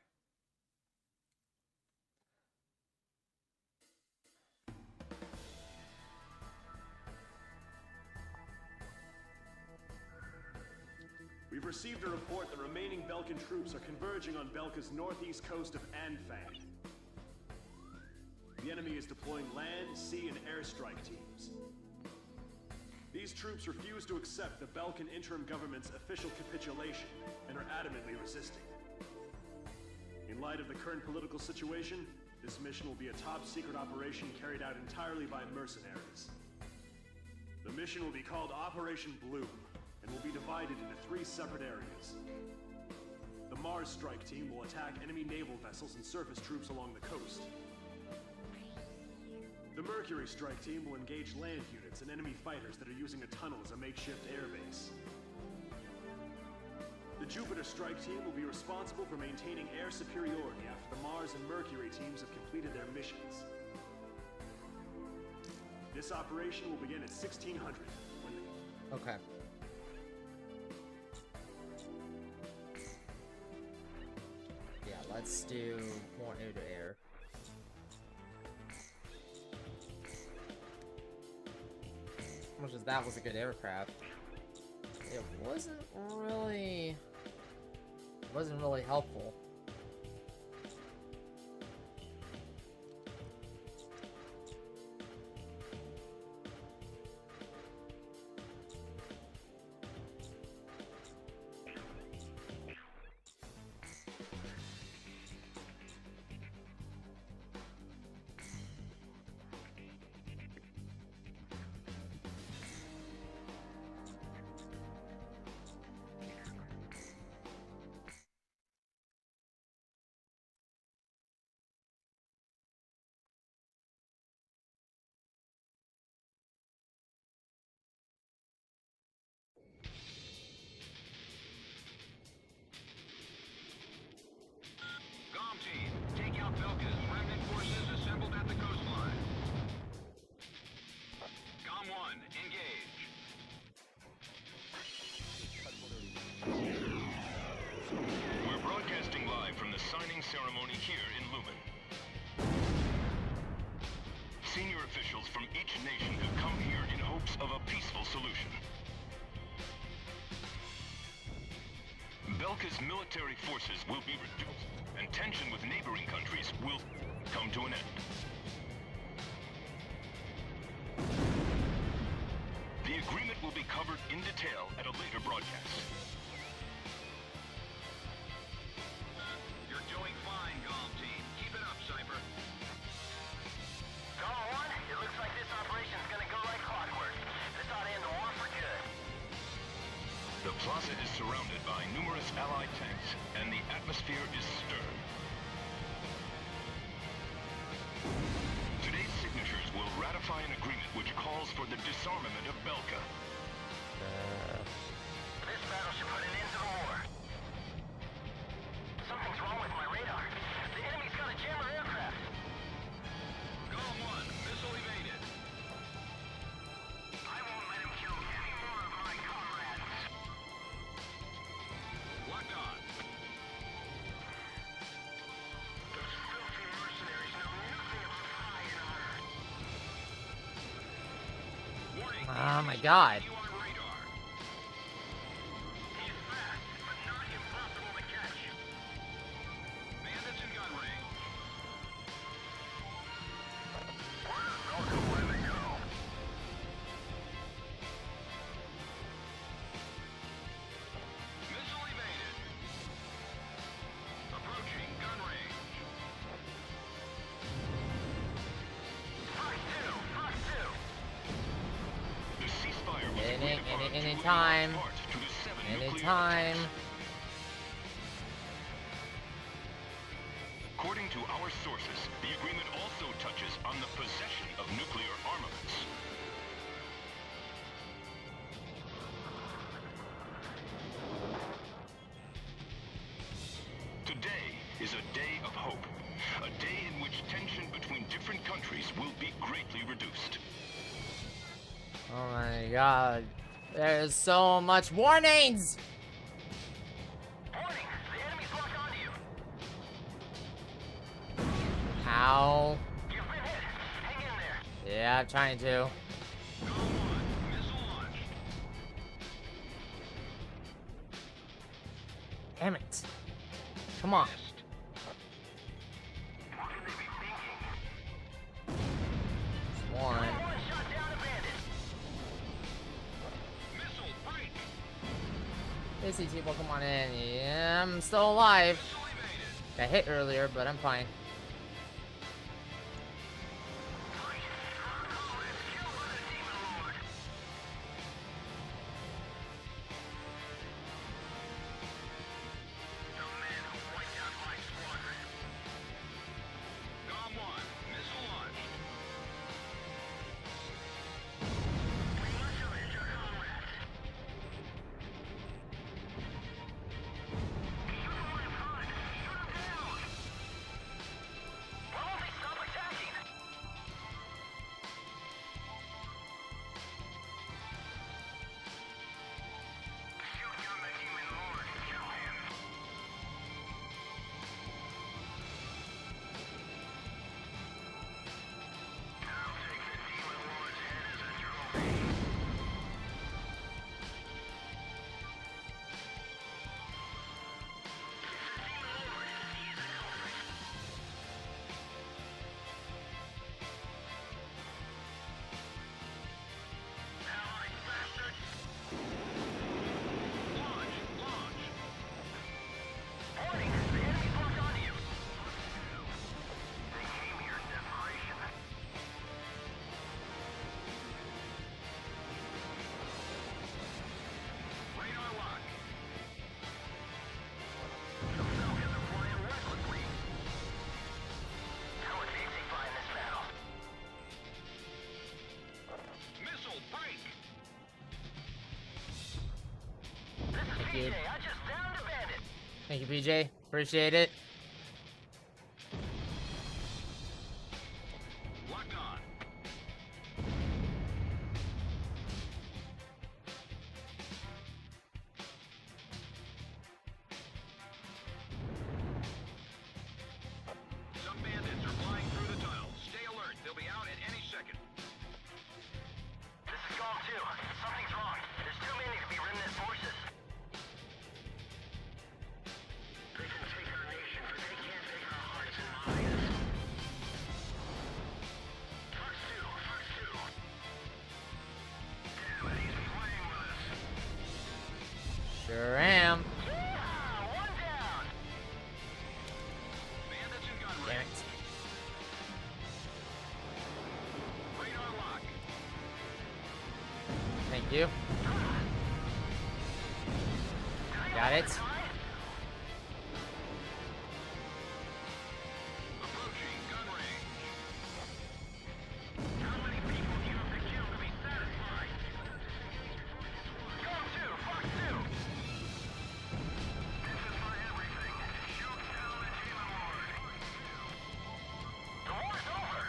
We've received a report that remaining Belkan troops are converging on Belka's northeast coast of Anfang. The enemy is deploying land, sea, and airstrike teams. These troops refuse to accept the Belkan interim government's official capitulation and are adamantly resisting. In light of the current political situation, this mission will be a top-secret operation carried out entirely by mercenaries. The mission will be called Operation Bloom, and will be divided into 3 separate areas. The Mars Strike Team will attack enemy naval vessels and surface troops along the coast. The Mercury Strike Team will engage land units and enemy fighters that are using a tunnel as a makeshift airbase. The Jupiter Strike Team will be responsible for maintaining air superiority after the Mars and Mercury teams have completed their missions. This operation will begin at 1600, when the... Okay. Yeah, let's do more air to air. Much as that was a good aircraft, it wasn't really helpful. Golem team, take out Belka's remnant forces assembled at the coastline. Golem 1, engage. We're broadcasting live from the signing ceremony here in Lumen. Senior officials from each nation have come here in hopes of a peaceful solution. Belka's military forces will be reduced, and tension with neighboring countries will come to an end. The agreement will be covered in detail at a later broadcast. You're doing fine, Golem Team. Keep it up, Cypher. Golem 1, it looks like this operation's gonna go like clockwork. This ought to end the war for good. The plaza is surrounded by numerous Allied tanks, and the atmosphere is stern. Today's signatures will ratify an agreement which calls for the disarmament of Belka. This battle should put an end to the war. Something's wrong with my radar. The enemy's got a jammer aircraft. Golem 1, missile evaded. I won't let him kill any more of my comrades. Locked on. Those filthy mercenaries know nothing about pride and honor. Warning. Oh my god. You on radar. He's fast, but not impossible to catch. Bandits in gun range. Where does Belka let me go? Missile evaded. Approaching gun range. Fuck two! The ceasefire was Any- agreed upon any- due in anytime. large part to the 7 nuclear Anytime. attacks. According to our sources, the agreement also touches on the possession of nuclear armaments. Today is a day of hope, a day in which tension between different countries will be greatly reduced. Oh my god. There's so much warnings! Warning! The enemy's locked onto you. How? You've been hit. Hang in there. Yeah, I'm trying to. Golem 1, missile launched. Damn it. Come on. Missed. What could they be thinking? Just one. One shot down a bandit. Missile break. Hey, CT, welcome on in. Yeah, I'm still alive. Missile evaded. Got hit earlier, but I'm fine. Golem 1, missile launched. Why won't they stop attacking? Shoot down the demon lord and kill him. I'll take the demon lord's head as a trophy. It's the demon lord. He's the culprit. Allied bastard! Launch, launch. Warning! The enemy's locked onto you! They came here in desperation. Radar lock. The Falcons are flying recklessly. How would Nyyx find this battle? Missile break. This is Thank you. PJ. I just downed a bandit. Thank you, PJ. Appreciate it. Locked on. Some bandits are flying through the tunnel. Stay alert. They'll be out at any second. This is Golem 2. Something's wrong. There's too many to be remnant forces. They can take our nation Sure am. Yeah, one down. Bandits and gun Damn range. it. Radar lock. Thank you. Got it. Approaching gun range. How many people do you have to kill to be satisfied? Go to Fox 2. This is for everything. Shoot down the demon lord. The war's over.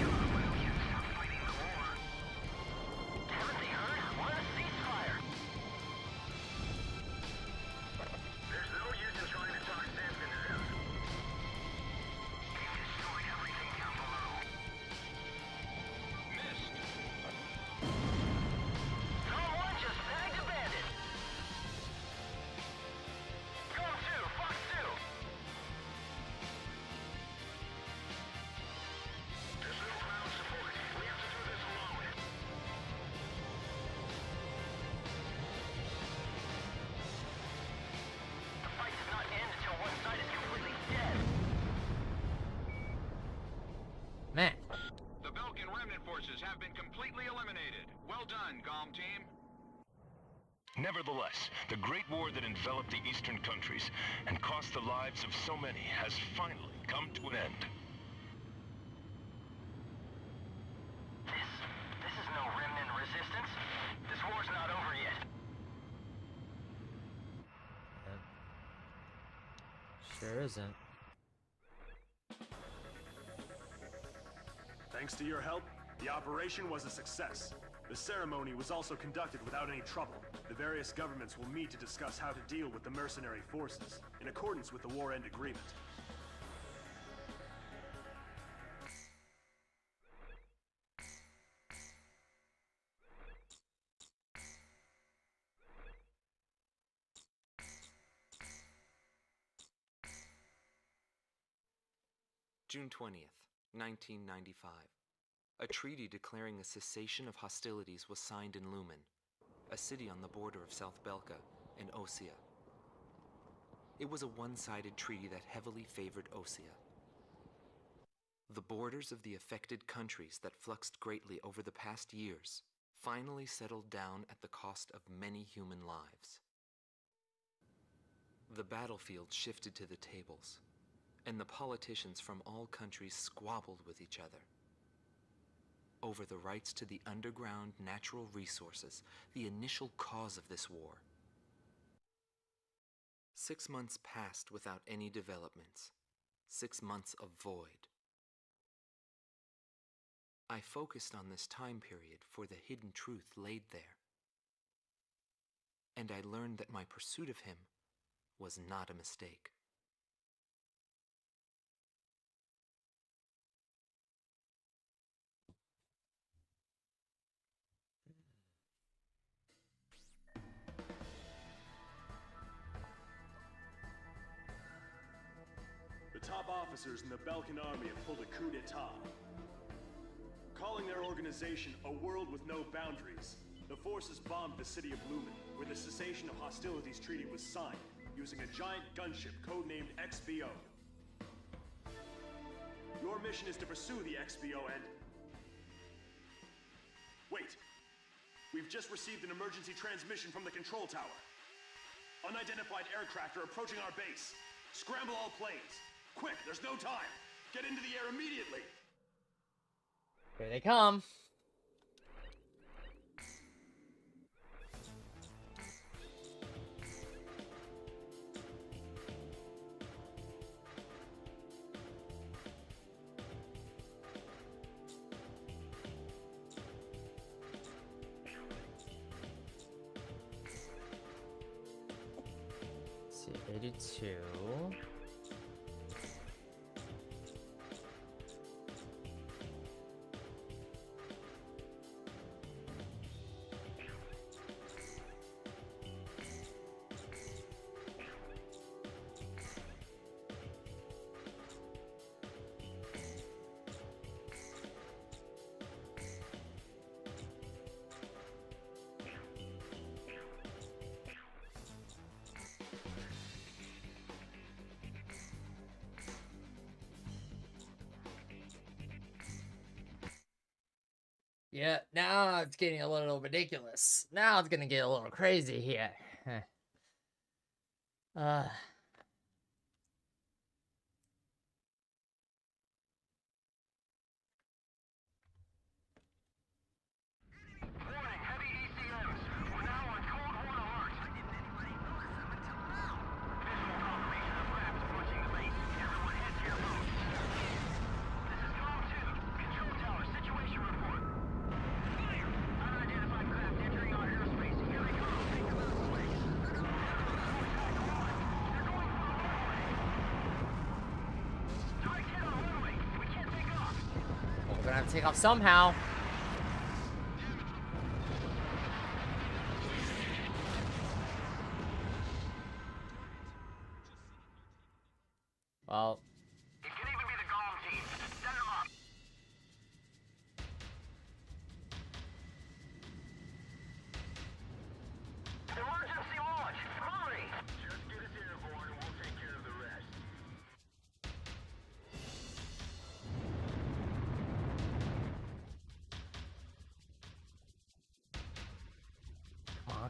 God, why don't you stop fighting the war? Haven't they heard? Want a ceasefire? There's no use in trying to talk sense into them. They've destroyed everything down below. Missed. Someone just bagged a bandit. Go to Fox 2. There's no ground support. We have to do this alone. The fight does not end until one side is completely dead. Man. The Belkan remnant forces have been completely eliminated. Well done, GOM team. Nevertheless, the great war that enveloped the eastern countries and cost the lives of so many has finally come to an end. This is no remnant resistance. This war's not over yet. Sure isn't. Thanks to your help, the operation was a success. The ceremony was also conducted without any trouble. The various governments will meet to discuss how to deal with the mercenary forces, in accordance with the war end agreement. June 20th, 1995. A treaty declaring a cessation of hostilities was signed in Lumen, a city on the border of South Belka and Osea. It was a one-sided treaty that heavily favored Osea. The borders of the affected countries that fluxed greatly over the past years finally settled down at the cost of many human lives. The battlefield shifted to the tables, and the politicians from all countries squabbled with each other over the rights to the underground natural resources, the initial cause of this war. 6 months passed without any developments. 6 months of void. I focused on this time period for the hidden truth laid there. And I learned that my pursuit of him was not a mistake. The top officers in the Belkan army have pulled a coup d'etat. Calling their organization a world with no boundaries, the forces bombed the city of Lumen, where the cessation of hostilities treaty was signed, using a giant gunship codenamed XBO. Your mission is to pursue the XBO and... Wait! We've just received an emergency transmission from the control tower. Unidentified aircraft are approaching our base. Scramble all planes. Quick, there's no time. Get into the air immediately. Here they come. Let's see, 82. Yeah, now it's getting a little ridiculous. Now it's gonna get a little crazy here. Warning, heavy ECMs. We're now on code horn alert. I didn't anybody notice them until now. Visual confirmation of rafts approaching the base. Everyone head to your boats. This is Calm 2. Control tower, situation report. Clear. Unidentified craft entering our airspace. Here they come. Take them out of the way. They're going for the runway. Target hit on the runway. We can't take off. Well, we're gonna have to take off somehow. Well, It can even be the Calm team. Send them up. Emergency launch! Hurry! Just get us airborne and we'll take care of the rest.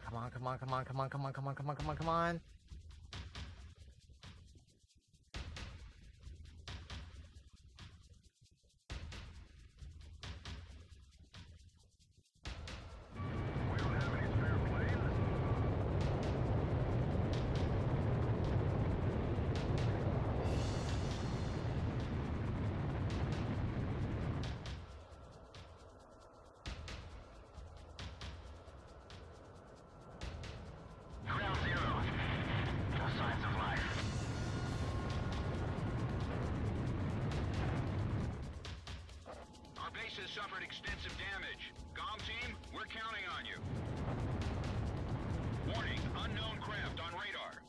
come on, come on, come on, come on, come on, come on, come on, come on, come on. We don't have any spare planes. Ground zero. No signs of life. Our base has suffered extensive damage. Comm team, we're counting on you. Warning, unknown craft on radar.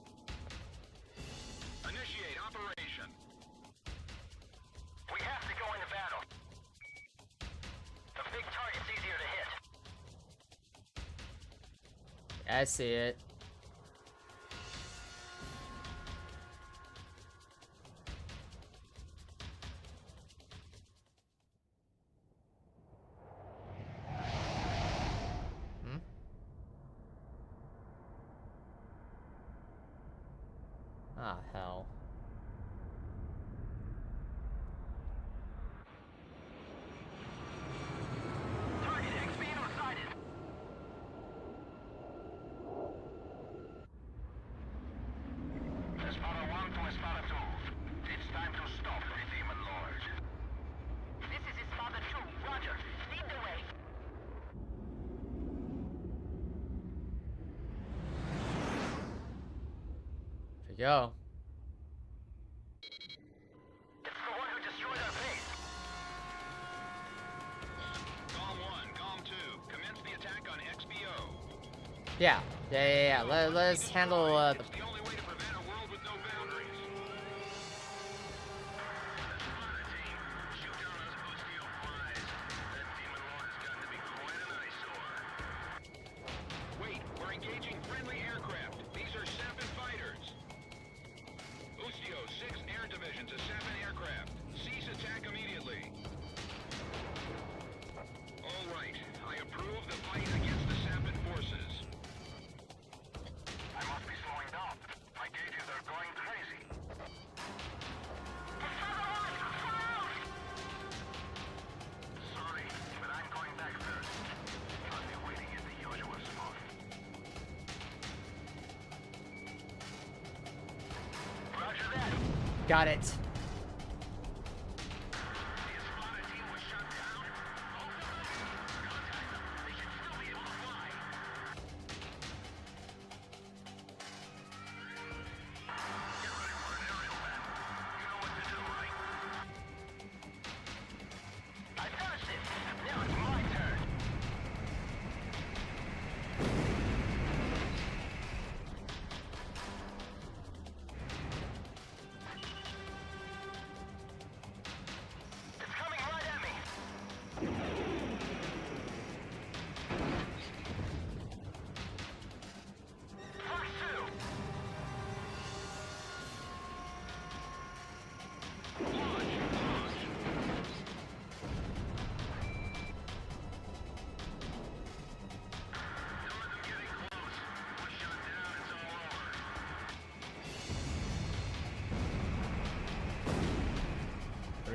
Initiate operation. We have to go into battle. The big target's easier to hit. I see it. Hmm? Ah, hell. Target XPO sighted. Espada 1 to Espada 2. It's time to stop the Demon Lord. This is Espada 2. Roger. Lead the way. Here we go. It's the one who destroyed our base. Comm 1, Comm 2, commence the attack on XBO. Yeah. Let's handle the. It's the only way to prevent a world with no boundaries. Espada team, shoot down those Bastion flies. That Demon Lord has got to be quite an eyesore. Wait, we're engaging friendly aircraft. These are Sapin fighters. Ustio, 6 air divisions of Sapin aircraft. Cease attack immediately. All right, I approve the fight against the Sapin forces. I must be slowing down. My gauges are going crazy. Sorry, but I'm going back first. I'll be waiting in the usual spot. Roger that. Got it. The Espada team was shut down. Contact them. They should still be able to fly. Get ready for an aerial battle. You know what to do, right? I finished it. Now it's my turn.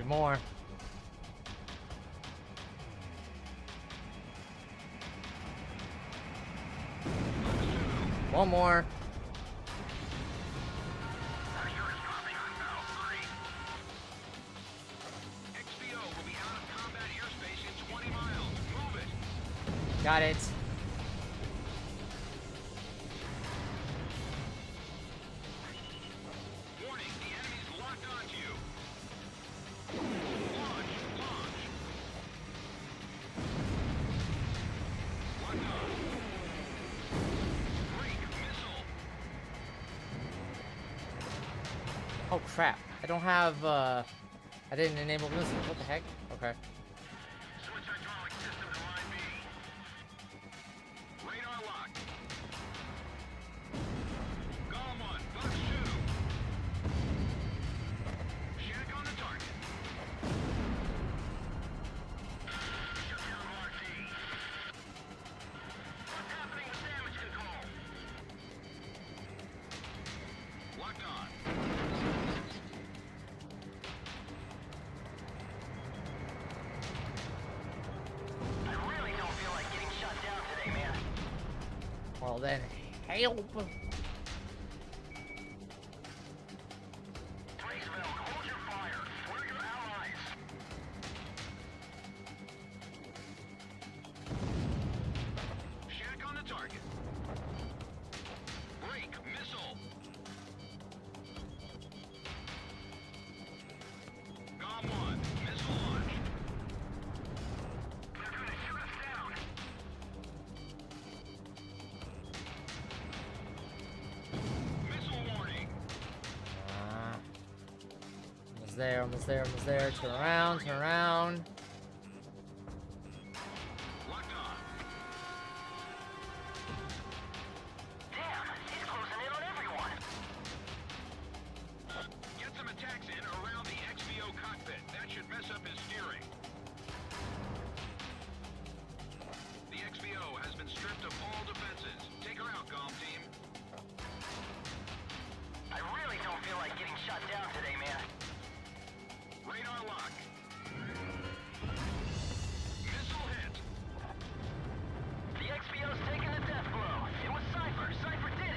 more. One more. XBO will be out of combat airspace in 20 miles. Move it. Got it. Warning, the enemy's locked onto you. Launch. Locked on. Break missile. Oh crap. I don't have I didn't enable this. What the heck? Okay. Switch hydraulic system to line B. Radar locked. Golem 1, Fox 2. Shack on the target. Shut down RT. What's happening with damage control? Locked on. I really don't feel like getting shut down today, man. Well then, help. Braceville, hold your fire. We're your allies. Shack on the target. Break missile. Golem 1, missile launched. They're gonna shoot us down. Missile warning. Almost there, almost there, almost there. Turn around, turn around. Locked on. Damn, he's closing in on everyone. Get some attacks in around the XBO cockpit. That should mess up his steering. The XBO has been stripped of all defenses. Take her out, Golem Team. I really don't feel like getting shut down today, man. Radar lock. Missile hit. The XBO's taking the death blow. It was Cypher. Cypher did it.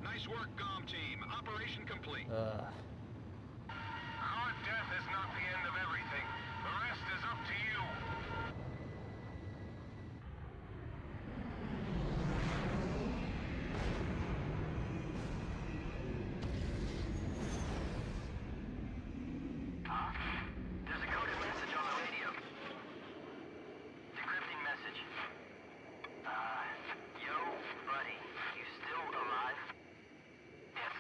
Nice work, Golem Team. Operation complete. Hard death is not the end of everything. The rest is up to you. There's a coded message on the radio. Decrypting message. Yo, buddy. You still alive? Yes.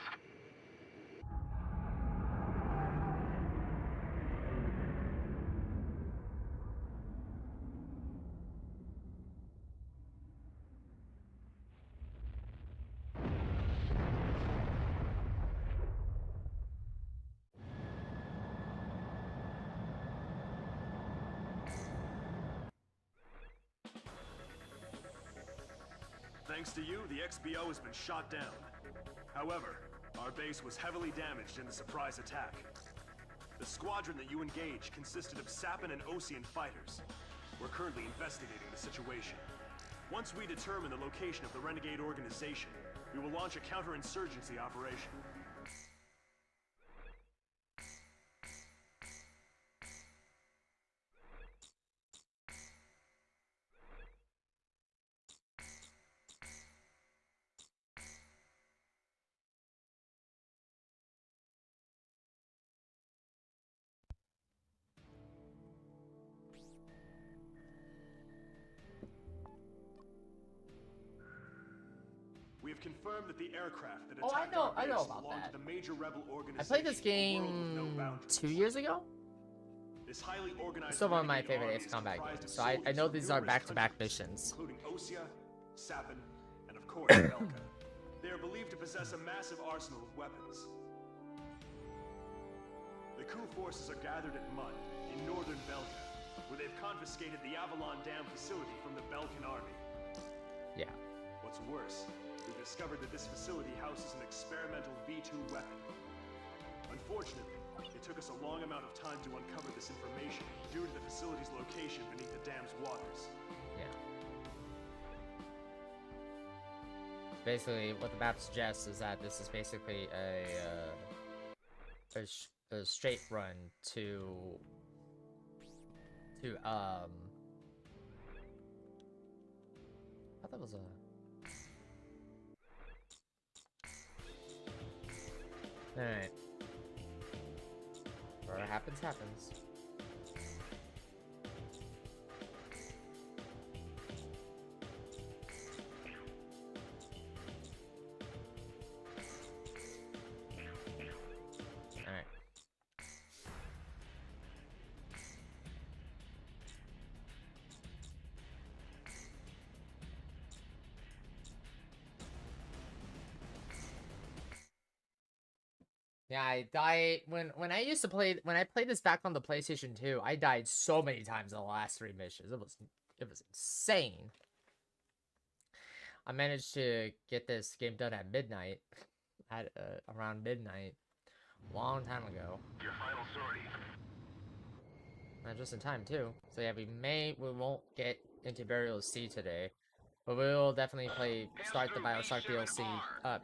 Thanks to you, the XBO has been shot down. However, our base was heavily damaged in the surprise attack. The squadron that you engaged consisted of Sappan and Osean fighters. We're currently investigating the situation. Once we determine the location of the renegade organization, we will launch a counterinsurgency operation. We have confirmed that the aircraft that Oh, attacked I know our base about belonged that. to the major rebel I organization. played this a world with no game boundaries. 2 years ago. This highly organized Still one of my renegade favorite army is XCOM back comprised games, of so I soldiers know from these are numerous back-to-back countries, missions. including Osea, Sappan, and of course Belkan. They are believed to possess a massive arsenal of weapons. The coup forces are gathered at Mud in northern Belkan, where they've confiscated the Avalon Dam facility from the Belkan army. Yeah. What's worse, we've discovered that this facility houses an experimental V2 weapon. Unfortunately, it took us a long amount of time to uncover this information due to the facility's location beneath the dam's waters. Yeah. Basically, what the map suggests is that this is basically a straight run to I thought that was a alright. Whatever happens, happens. Alright. Yeah, I died when I used to play when I played this back on the PlayStation 2. I died so many times in the last 3 missions. It was insane. I managed to get this game done at midnight, at around midnight, a long time ago. Your final sortie. Not just in time too. So yeah, we won't get into Burial Sea today, but we will definitely start the Bioshock DLC,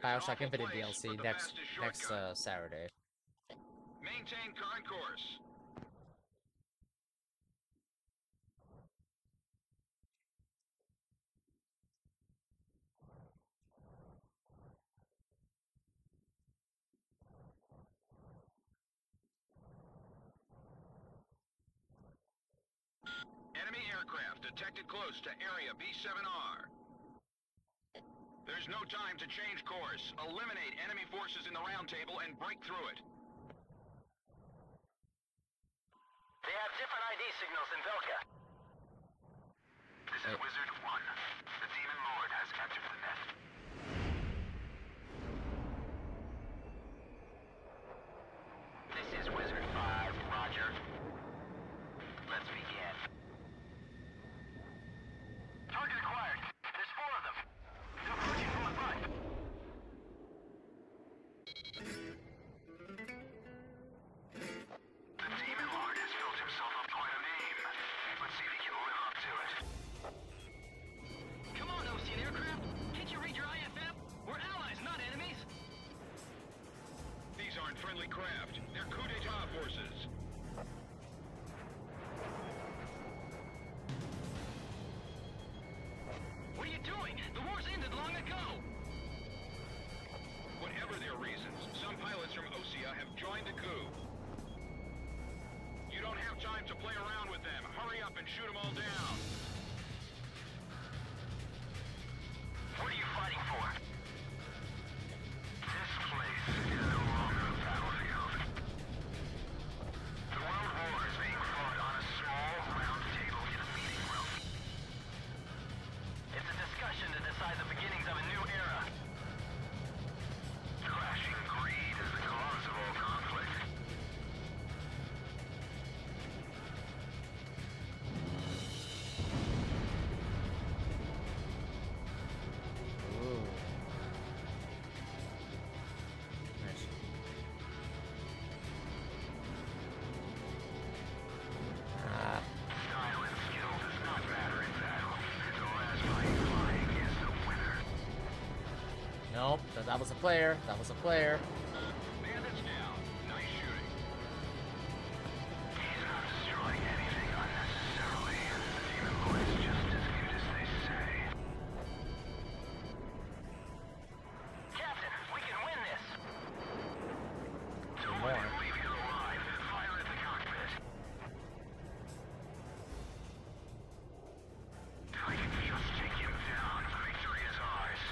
Bioshock Infinite DLC next Saturday. Maintain concourse. Enemy aircraft detected close to area B7R. There's no time to change course. Eliminate enemy forces in the round table and break through it. They have different ID signals in Belka. This is Wizard 1. The Demon Lord has entered the nest. This is Wizard 5, Roger. Let's begin. Target acquired. There's 4 of them. They're approaching from the front. The Demon Lord has built himself up quite a name. Let's see if he can live up to it. Come on, Ocean aircraft. Can't you read your IFM? We're allies, not enemies. These aren't friendly craft. They're coup d'etat forces. What are you doing? The war's ended long ago. Whatever their reasons, some pilots from Osea have joined the coup. You don't have time to play around with them. Hurry up and shoot them all down. What are you fighting for? This place is no longer a battlefield. The World War is being fought on a small round table in a meeting room. It's a discussion to decide the beginnings of a new era. Crashing greed is the cause of all conflict. Ooh. Nice. Style and skill does not matter in battle. The last flying is the winner. Nope, that was a player. That was a player. Bandits down. Nice shooting. He's not destroying anything unnecessarily. The Demon Lord is just as good as they say. Captain, we can win this. Don't let him leave you alive. Fire at the cockpit. I can just take him down. Victory is ours.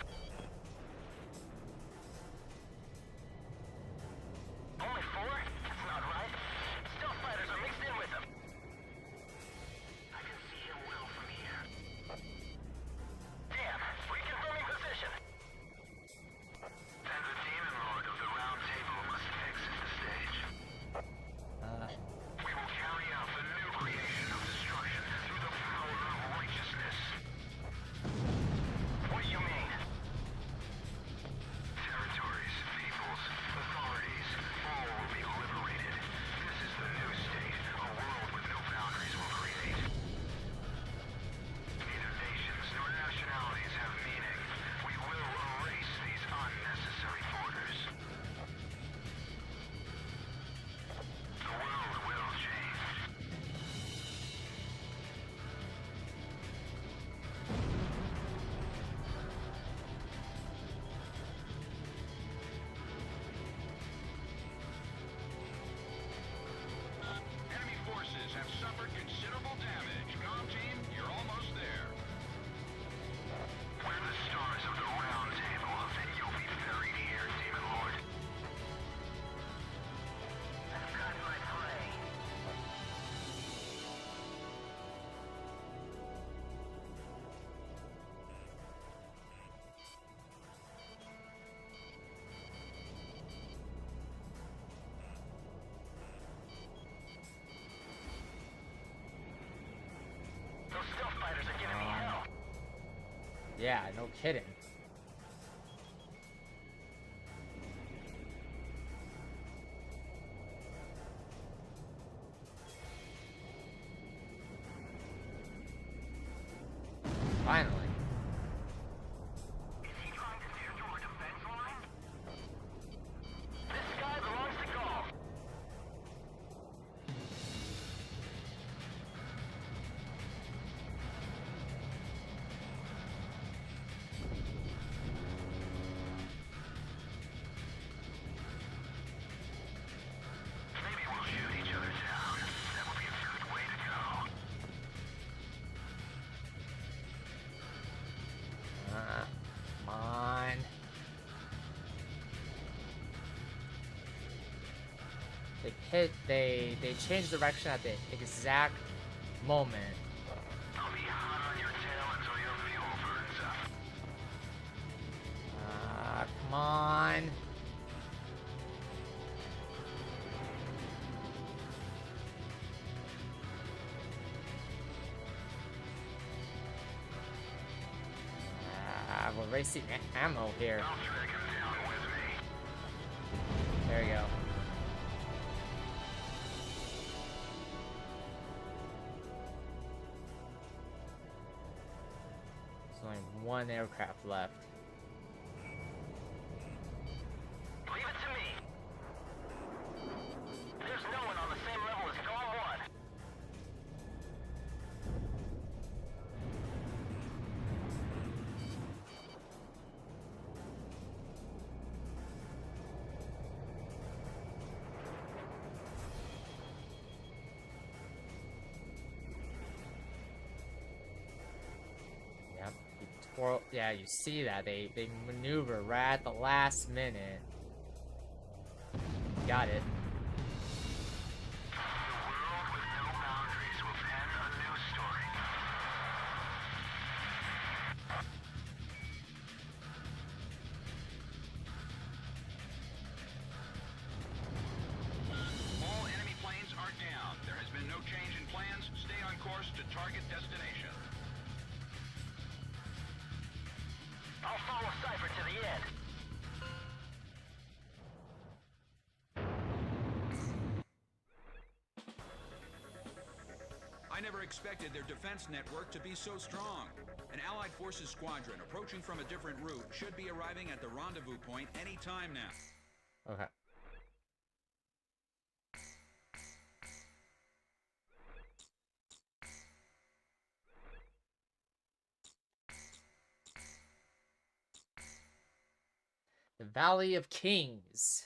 Yeah, no kidding. Finally. Is he trying to steer through our defense line? This sky belongs to golf. Maybe we'll shoot each other down. That would be a good way to go. Come on. They changed direction at the exact moment. I'll be hot on your tail until your fuel burns up. Come on. We're wasting ammo here. I'll track him down with me. There we go. There's only one aircraft left. Leave it to me. There's no one on the same level as Golem 1. Yep. Yeah, you see that. They maneuver right at the last minute. Got it. The world with no boundaries will pen a new story. All enemy planes are down. There has been no change in plans. Stay on course to target destination. I'll follow Cypher to the end. I never expected their defense network to be so strong. An Allied Forces squadron approaching from a different route should be arriving at the rendezvous point any time now. Okay. The Valley of Kings.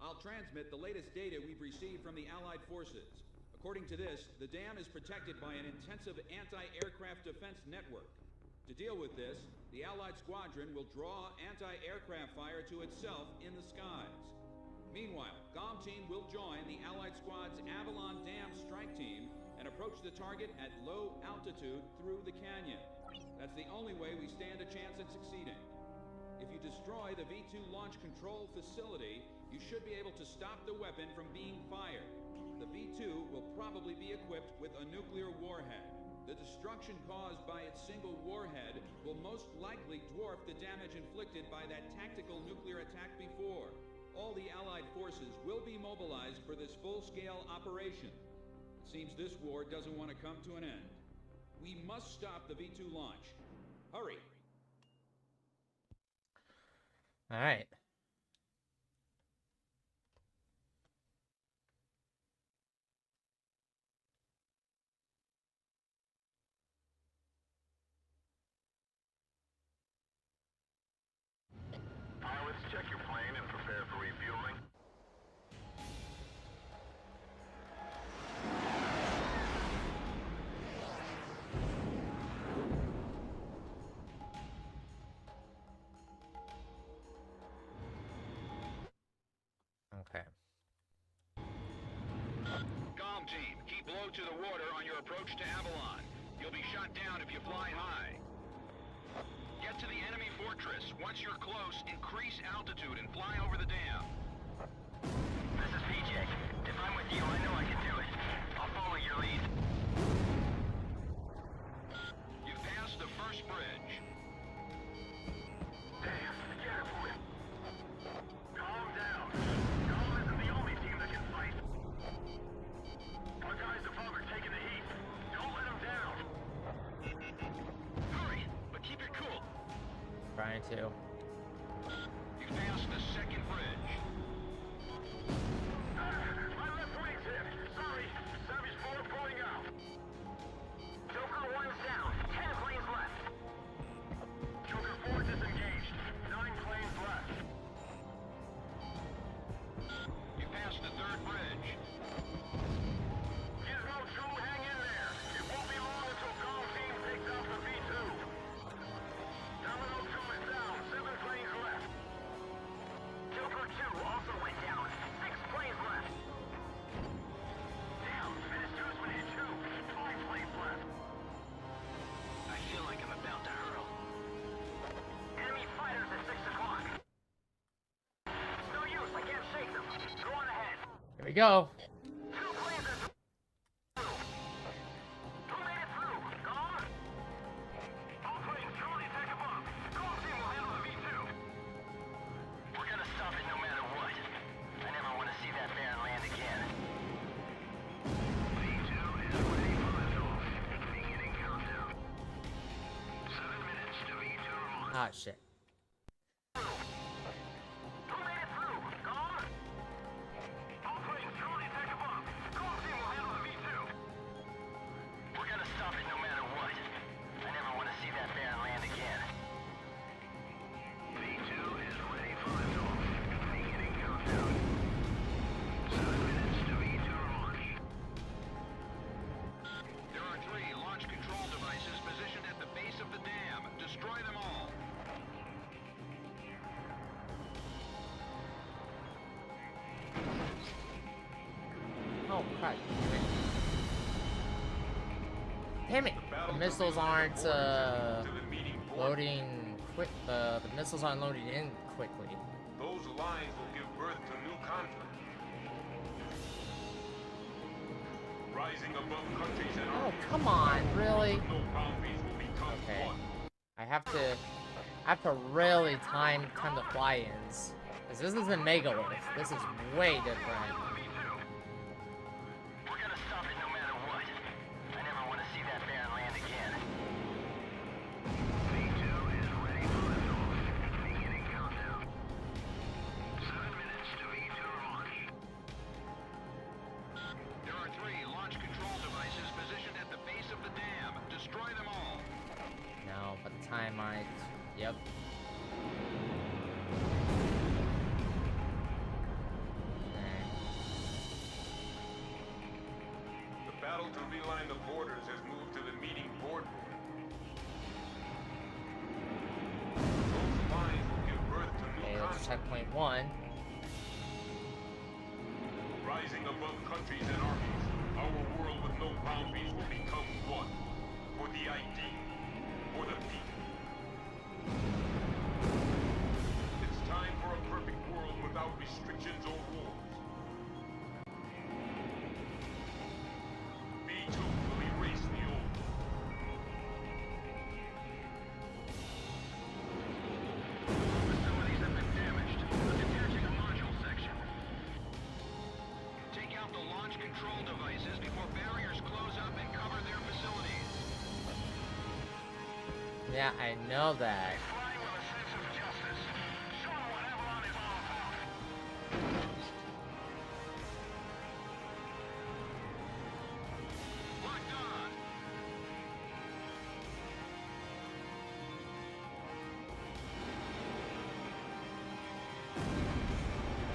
I'll transmit the latest data we've received from the Allied forces. According to this, the dam is protected by an intensive anti-aircraft defense network. To deal with this, the Allied squadron will draw anti-aircraft fire to itself in the skies. Meanwhile, GOM team will join the Allied squad's Avalon Dam strike team and approach the target at low altitude through the canyon. That's the only way we stand a chance at succeeding. If you destroy the V2 launch control facility, you should be able to stop the weapon from being fired. The V2 will probably be equipped with a nuclear warhead. The destruction caused by its single warhead will most likely dwarf the damage inflicted by that tactical nuclear attack before. All the Allied forces will be mobilized for this full-scale operation. It seems this war doesn't want to come to an end. We must stop the V2 launch. Hurry! All right. Pilots, check your plane and prepare for refueling. Okay. GOM team, keep low to the water on your approach to Avalon. You'll be shot down if you fly high. Get to the enemy fortress. Once you're close, increase altitude and fly over the dam. This is PJ. If I'm with you, I know I can do it. trying to. You passed the second bridge. My left wing's hit. Sorry. Savage 4 pulling out. Joker 1's down. 10 planes left. Joker 4 disengaged. 9 planes left. You passed the third bridge. Gizmo 2, hang in there. It won't be long until Golf Team takes out the V2. Domino 2 is down. 7 planes left. Joker 2 also went down. 6 planes left. Damn, Menace 2's been hit too. 5 planes left. I feel like I'm about to hurl. Enemy fighters at 6 o'clock. No use, I can't shake them. Go on ahead. Here we go. 2 planes are through. Who made it through? Gone? All planes, truly take a bump. Golf Team will handle the V2. We're gonna stop it no matter what. I never want to see that Baron land again. V2 is ready for liftoff. Beginning countdown. 7 minutes to V2 launch. Ah, shit. Who made it through? Gone? All planes, truly take a bump. Golf Team will handle the V2. We're gonna stop it no matter what. I never want to see that Baron land again. V2 is ready for liftoff. Beginning countdown. 7 minutes to V2 launch. There are 3 launch control devices positioned at the base of the dam. Destroy them all. Oh, crap. Damn it! The missiles aren't loading quick. The missiles aren't loading in quickly. Those lines will give birth to new conflict. Rising above countries and Oh, armies, come on, really? no boundaries will become Okay. one. I have to really time the fly-ins. 'Cause this isn't Megalith. This is way different. We're gonna stop it no matter what. I never want to see that Baron land again. V2 is ready for liftoff. Beginning countdown. 7 minutes to V2 launch. There are 3 launch control devices positioned at the base of the dam. Destroy them all. No, by the time I... Yep. Okay. The battle to realign the borders has moved to the meeting boardroom. Those lines will give birth to new Okay, that's conflict. checkpoint 1. Rising above countries and armies, our world with no boundaries will become one. For the idea, for the people. It's time for a perfect world without restrictions or wars. V2 will erase the old. Facilities have been damaged. Detaching a module section. Take out the launch control devices before barriers close up and cover their facilities. Yeah, I know that. Flying with a sense of justice. Show 'em what Avalon is all about. Locked on.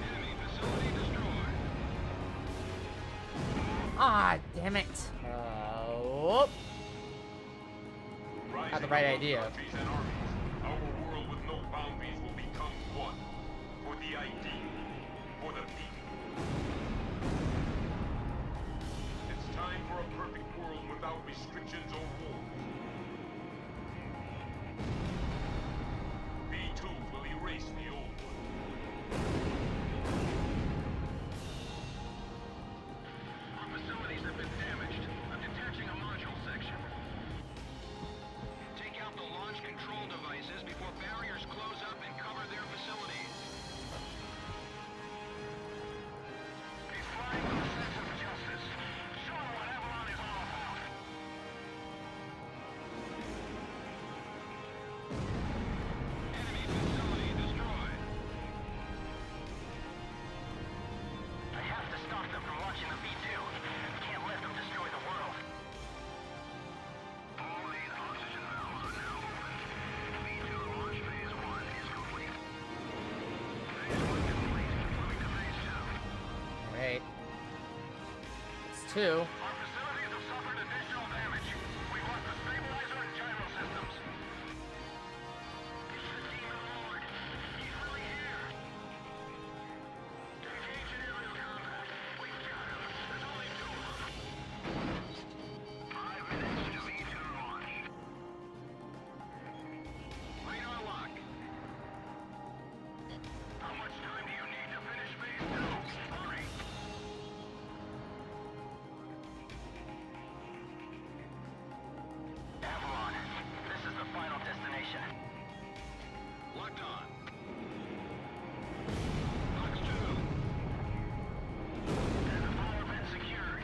Enemy facility destroyed. Ah, damn it. Whoop. Had the right idea. Countries and armies, our world with no boundaries will become one. For the idea, for the people. It's time for a perfect world without restrictions or wars. V2 will erase the old one. Our facilities have been damaged. I'm detaching a module section. Take out the launch control devices before barriers close up and cover their facilities. 2. Our facilities have suffered additional damage. We've lost the stabilizer and gyro systems. It's the Demon Lord. He's really here. Engage in aerial combat. We've got him. There's only 2 of them. 5 minutes to V2 launch. Radar lock. How much time do you need to finish phase 2? Hurry. Avalon, this is the final destination. Locked on. Box 2. And the power vent secured.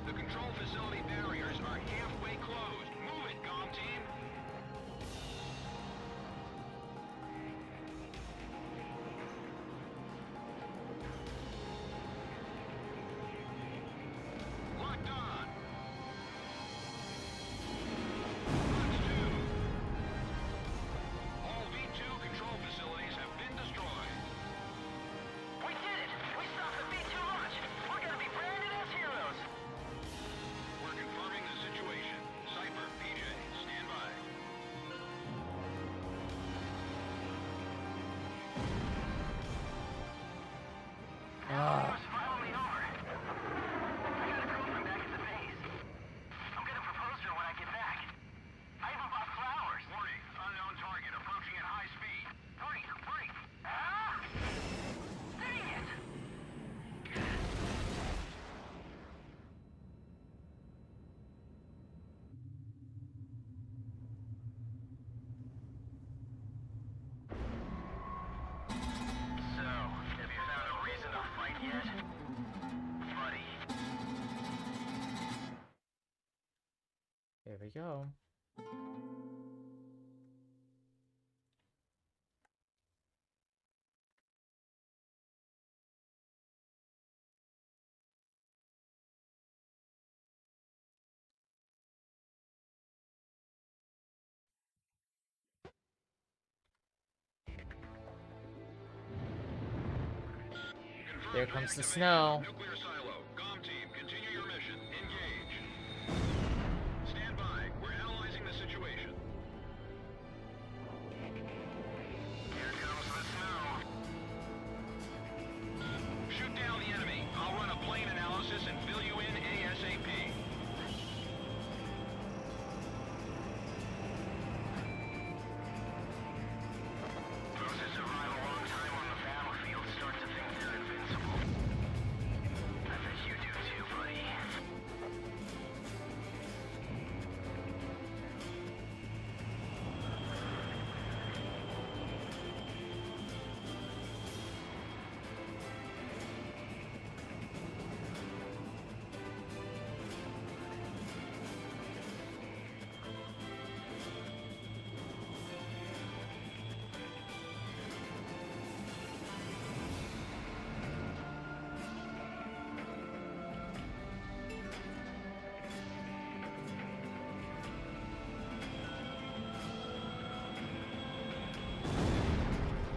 The control facility barriers are halfway closed. Move it, comm team. Locked on. Box 2. All V2 control facilities have been destroyed. We did it! We stopped the V2 launch! We're gonna be branded as heroes! We're confirming the situation. Cypher, PJ, stand by. Just follow me over. I got a girlfriend back at the base. I'm gonna propose to her when I get back. I even bought flowers. Warning, unknown target approaching at high speed. Break, break. Ah! Dang it! So, have you found a reason to fight yet? Buddy. There we go. There comes the snow. Nuclear silo. Comm team, continue your mission. Engage. Stand by. We're analyzing the situation. Here comes the snow. Shoot down the enemy. I'll run a plane analysis and fill you in ASAP. Those who survive a long time on the battlefield start to think they're invincible. I bet you do too, buddy.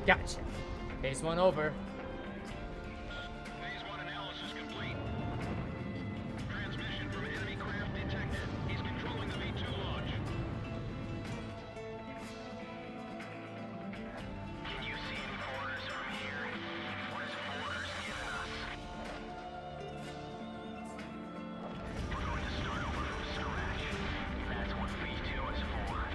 Gotcha. Phase 1 over. Phase 1 analysis complete. Transmission from enemy craft detected. He's controlling the V2 launch. Can you see any borders from here? What is borders giving us? We're going to start over from scratch. That's what V2 is for.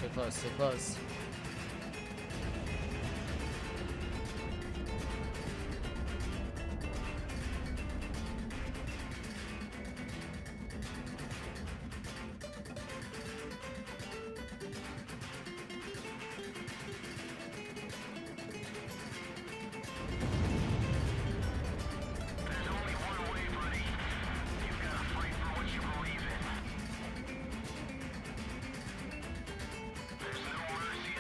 Too close, too close. There's only one way, buddy. You've got to fight for what you believe in. There's no mercy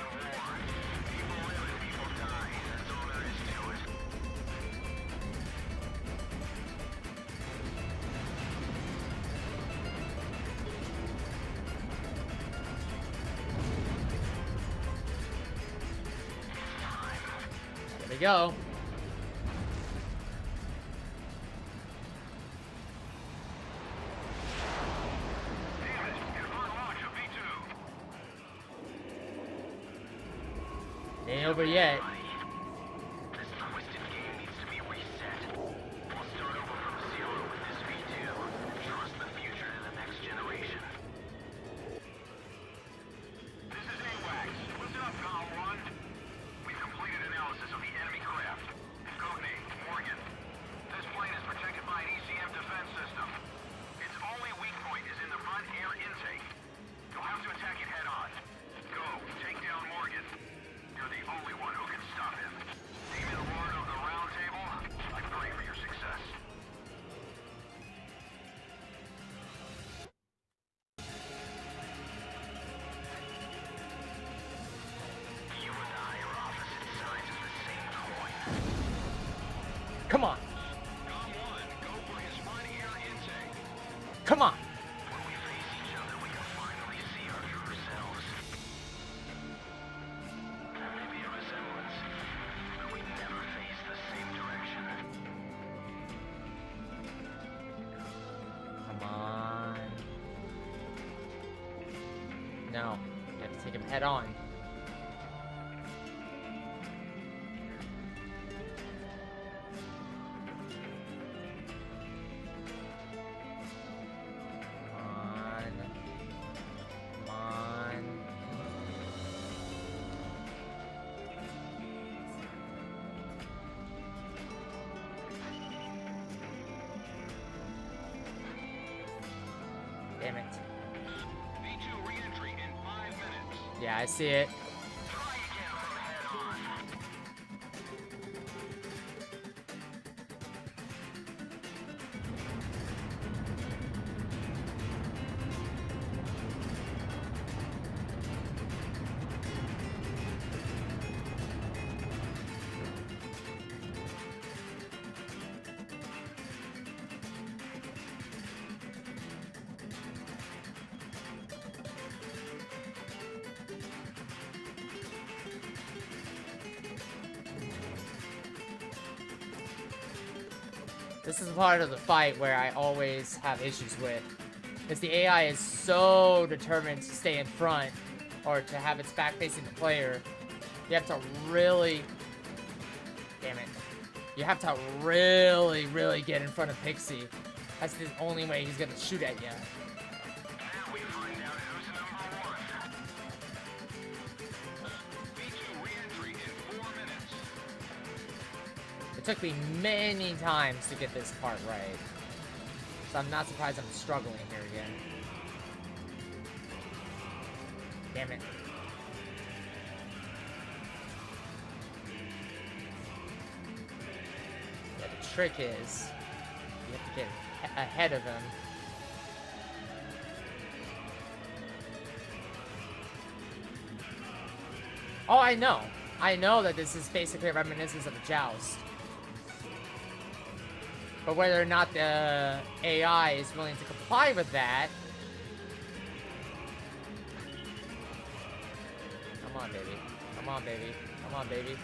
we go. Damn it! Confirm launch of V2. Ain't over yet. This twisted game needs to be reset. We'll start over from zero with this V2 and trust the future to the next generation. This is AWACS. Listen up, Call 1. We've completed analysis of the enemy craft. Codename, Morgan. This plane is protected by an ECM defense system. Its only weak point is in the front air intake. You'll have to attack it head on. Go, take down Morgan. You're the only one who can stop him. Demon Lord of the Round Table, I pray for your success. You and I are opposite sides of the same coin. Come on. Call 1, go for his front air intake. Come on. When we face each other, we can finally see our true selves. There may be a resemblance, but we never face the same direction. Come on. No. You have to take him head on. Come on. Damn it. V2 re-entry in 5 minutes. Yeah, I see it. Try again from head on. This is part of the fight where I always have issues with. Because the AI is so determined to stay in front or to have its back facing the player. You have to really... Damn it. You have to really, really get in front of Pixie. That's the only way he's gonna shoot at you. Now we find out who's number one. V2 re-entry in 4 minutes. It took me many times to get this part right. So I'm not surprised I'm struggling here again. Damn it. Yeah, the trick is you have to get ahead of him. Oh, I know. I know that this is basically a reminiscence of a joust. But whether or not the AI is willing to comply with that... Come on, baby. Come on, baby. Come on, baby.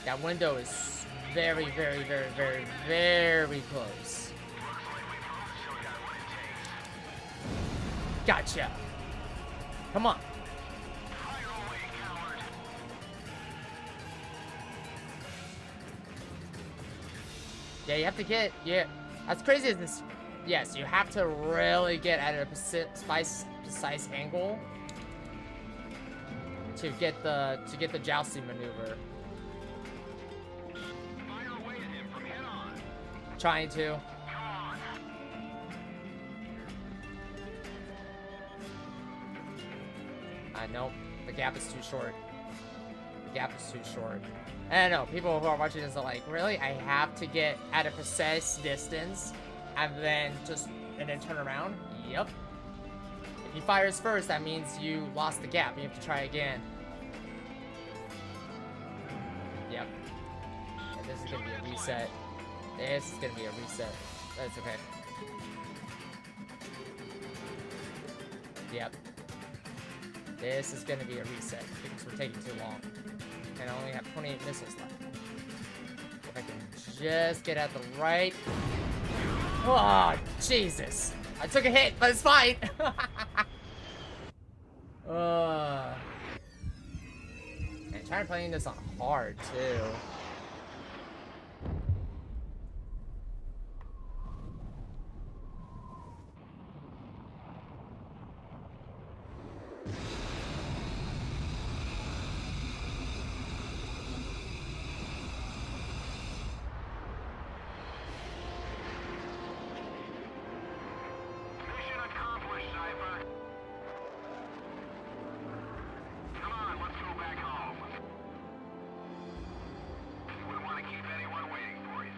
That window is very, very, very, very, very close. Gotcha. Come on. Yeah, you have to get, yeah, as crazy as this, yes, you have to really get at a precise angle to get the jousting maneuver. Fire away at him from head on. Trying to. I know the gap is too short. The gap is too short. I don't know, people who are watching this are like, really? I have to get at a precise distance and then turn around? Yep. If he fires first, that means you lost the gap. You have to try again. Yep. And this is gonna be a reset. This is gonna be a reset. That's okay. Yep. This is gonna be a reset because we're taking too long. And I only have 28 missiles left. If I can just get at the right... Oh, Jesus. I took a hit, but it's fine. And trying playing this on hard, too. Mission accomplished, Cypher. Come on, let's go back home. Wouldn't want to keep anyone waiting for you.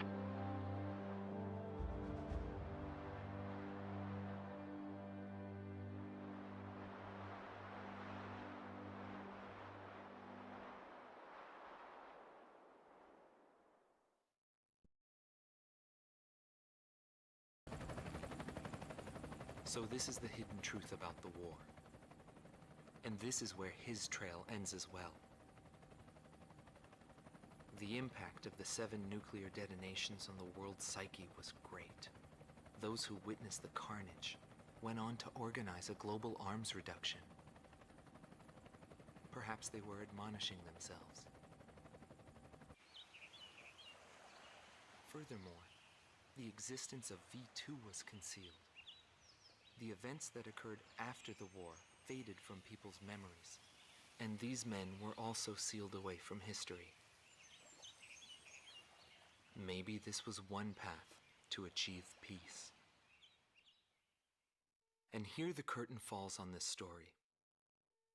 So this is the hidden truth about the war. And this is where his trail ends as well. The impact of the 7 nuclear detonations on the world's psyche was great. Those who witnessed the carnage went on to organize a global arms reduction. Perhaps they were admonishing themselves. Furthermore, the existence of V2 was concealed. The events that occurred after the war faded from people's memories, and these men were also sealed away from history. Maybe this was one path to achieve peace. And here the curtain falls on this story.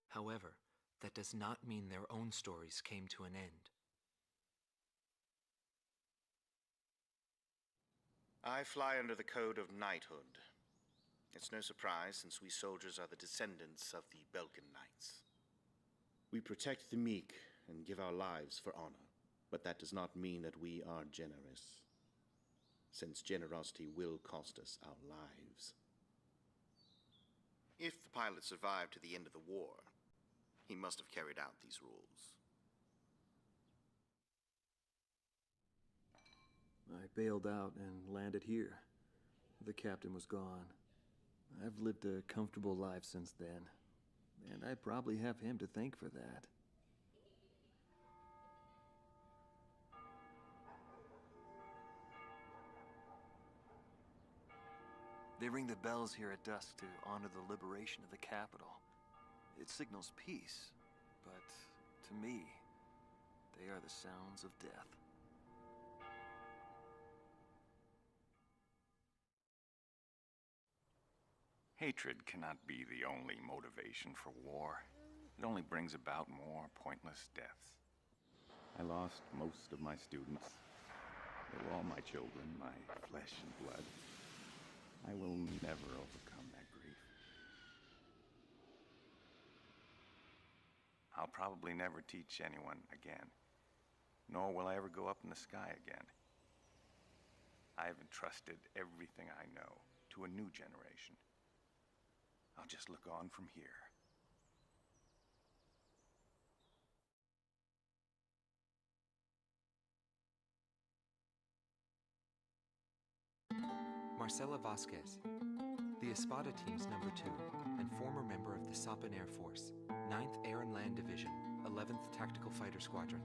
However, that does not mean their own stories came to an end. I fly under the code of knighthood. It's no surprise, since we soldiers are the descendants of the Belkan Knights. We protect the meek and give our lives for honor, but that does not mean that we are generous, since generosity will cost us our lives. If the pilot survived to the end of the war, he must have carried out these rules. I bailed out and landed here. The captain was gone. I've lived a comfortable life since then, and I probably have him to thank for that. They ring the bells here at dusk to honor the liberation of the capital. It signals peace, but to me, they are the sounds of death. Hatred cannot be the only motivation for war. It only brings about more pointless deaths. I lost most of my students. They were all my children, my flesh and blood. I will never overcome that grief. I'll probably never teach anyone again, nor will I ever go up in the sky again. I have entrusted everything I know to a new generation. I'll just look on from here. Marcela Vasquez, the Espada Team's number 2 and former member of the Sapan Air Force, 9th Air and Land Division, 11th Tactical Fighter Squadron.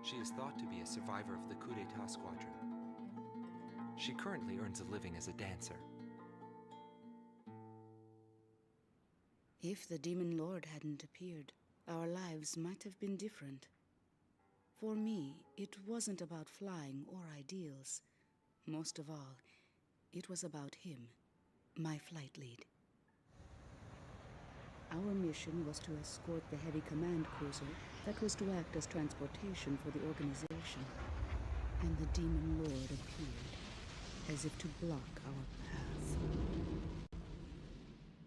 She is thought to be a survivor of the Coup d'etat squadron. She currently earns a living as a dancer. If the Demon Lord hadn't appeared, our lives might have been different. For me, it wasn't about flying or ideals. Most of all, it was about him, my flight lead. Our mission was to escort the heavy command cruiser that was to act as transportation for the organization. And the Demon Lord appeared, as if to block our path.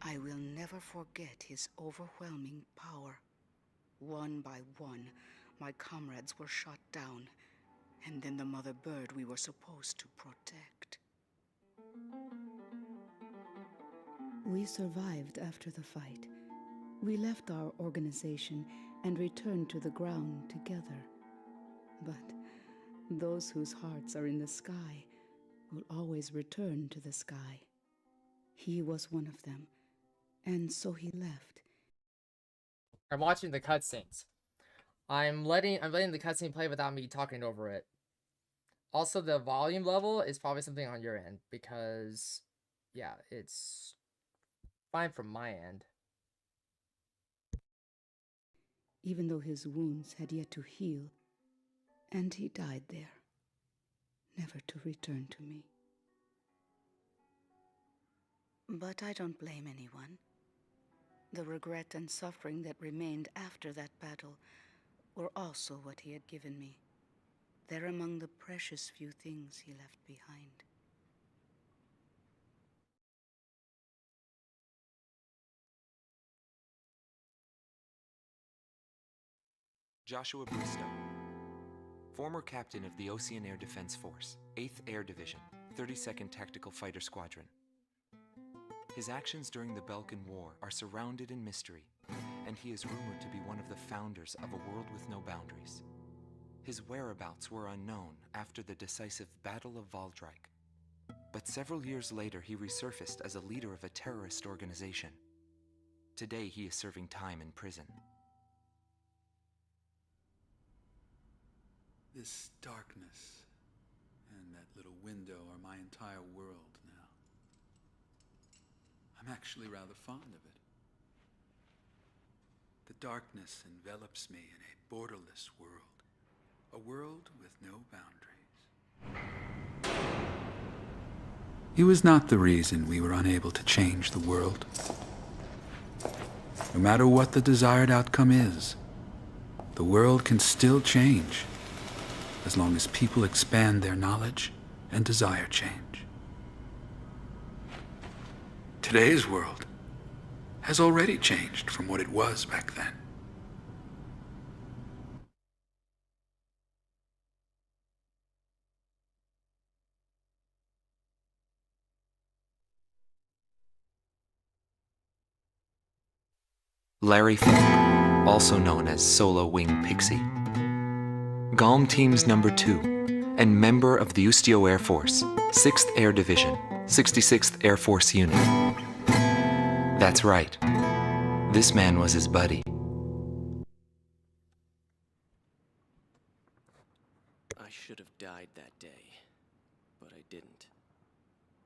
I will never forget his overwhelming power. One by one, my comrades were shot down, and then the mother bird we were supposed to protect. We survived after the fight. We left our organization and returned to the ground together. But those whose hearts are in the sky will always return to the sky. He was one of them, and so he left. I'm watching the cutscenes. I'm letting the cutscene play without me talking over it. Also, the volume level is probably something on your end because, yeah, it's fine from my end. Even though his wounds had yet to heal, and he died there, never to return to me. But I don't blame anyone. The regret and suffering that remained after that battle were also what he had given me. They're among the precious few things he left behind. Joshua Bristow, former captain of the Ocean Air Defense Force, 8th Air Division, 32nd Tactical Fighter Squadron. His actions during the Belkan War are surrounded in mystery, and he is rumored to be one of the founders of a world with no boundaries. His whereabouts were unknown after the decisive Battle of Valdreich, but several years later he resurfaced as a leader of a terrorist organization. Today he is serving time in prison. This darkness and that little window are my entire world now. I'm actually rather fond of it. The darkness envelops me in a borderless world, a world with no boundaries. He was not the reason we were unable to change the world. No matter what the desired outcome is, the world can still change, as long as people expand their knowledge and desire change. Today's world has already changed from what it was back then. Larry Falk, also known as Solo Wing Pixie. GALM Team's number 2, and member of the Ustio Air Force, 6th Air Division, 66th Air Force Unit. That's right. This man was his buddy. I should have died that day, but I didn't.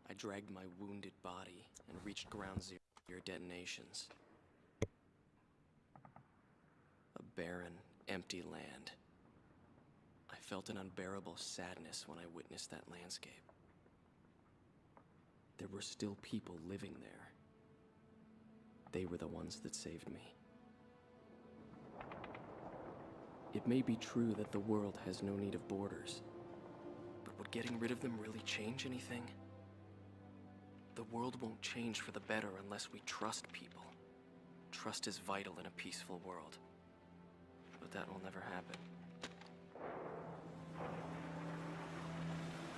I dragged my wounded body and reached ground zero detonations. A barren, empty land. I felt an unbearable sadness when I witnessed that landscape. There were still people living there. They were the ones that saved me. It may be true that the world has no need of borders, but would getting rid of them really change anything? The world won't change for the better unless we trust people. Trust is vital in a peaceful world. But that will never happen.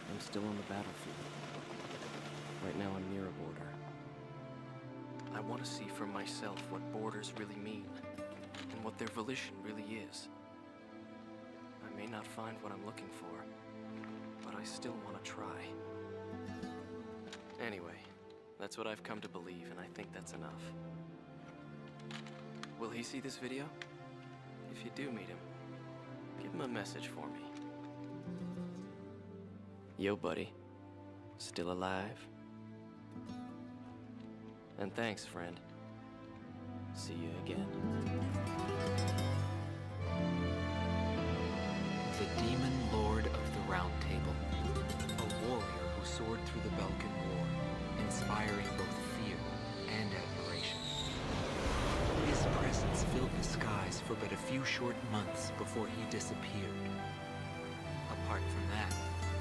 I'm still on the battlefield. Right now I'm near a border. I want to see for myself what borders really mean, and what their volition really is. I may not find what I'm looking for, but I still want to try. Anyway, that's what I've come to believe, and I think that's enough. Will he see this video? If you do meet him, give him a message for me. Yo, buddy. Still alive? And thanks, friend. See you again. The Demon Lord of the Round Table. A warrior who soared through the Belkan War, inspiring both fear and admiration. His presence filled the skies for but a few short months before he disappeared. Apart from that,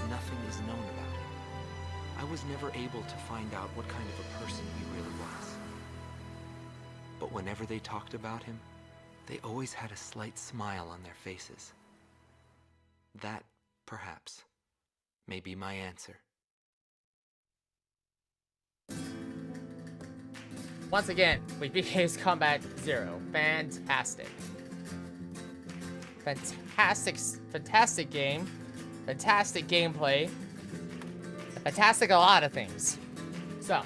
nothing is known about him. I was never able to find out what kind of a person he really was. But whenever they talked about him, they always had a slight smile on their faces. That, perhaps, may be my answer. once again, we beat Ace Combat 0. Fantastic. Fantastic game. Fantastic gameplay. Fantastic a lot of things. So,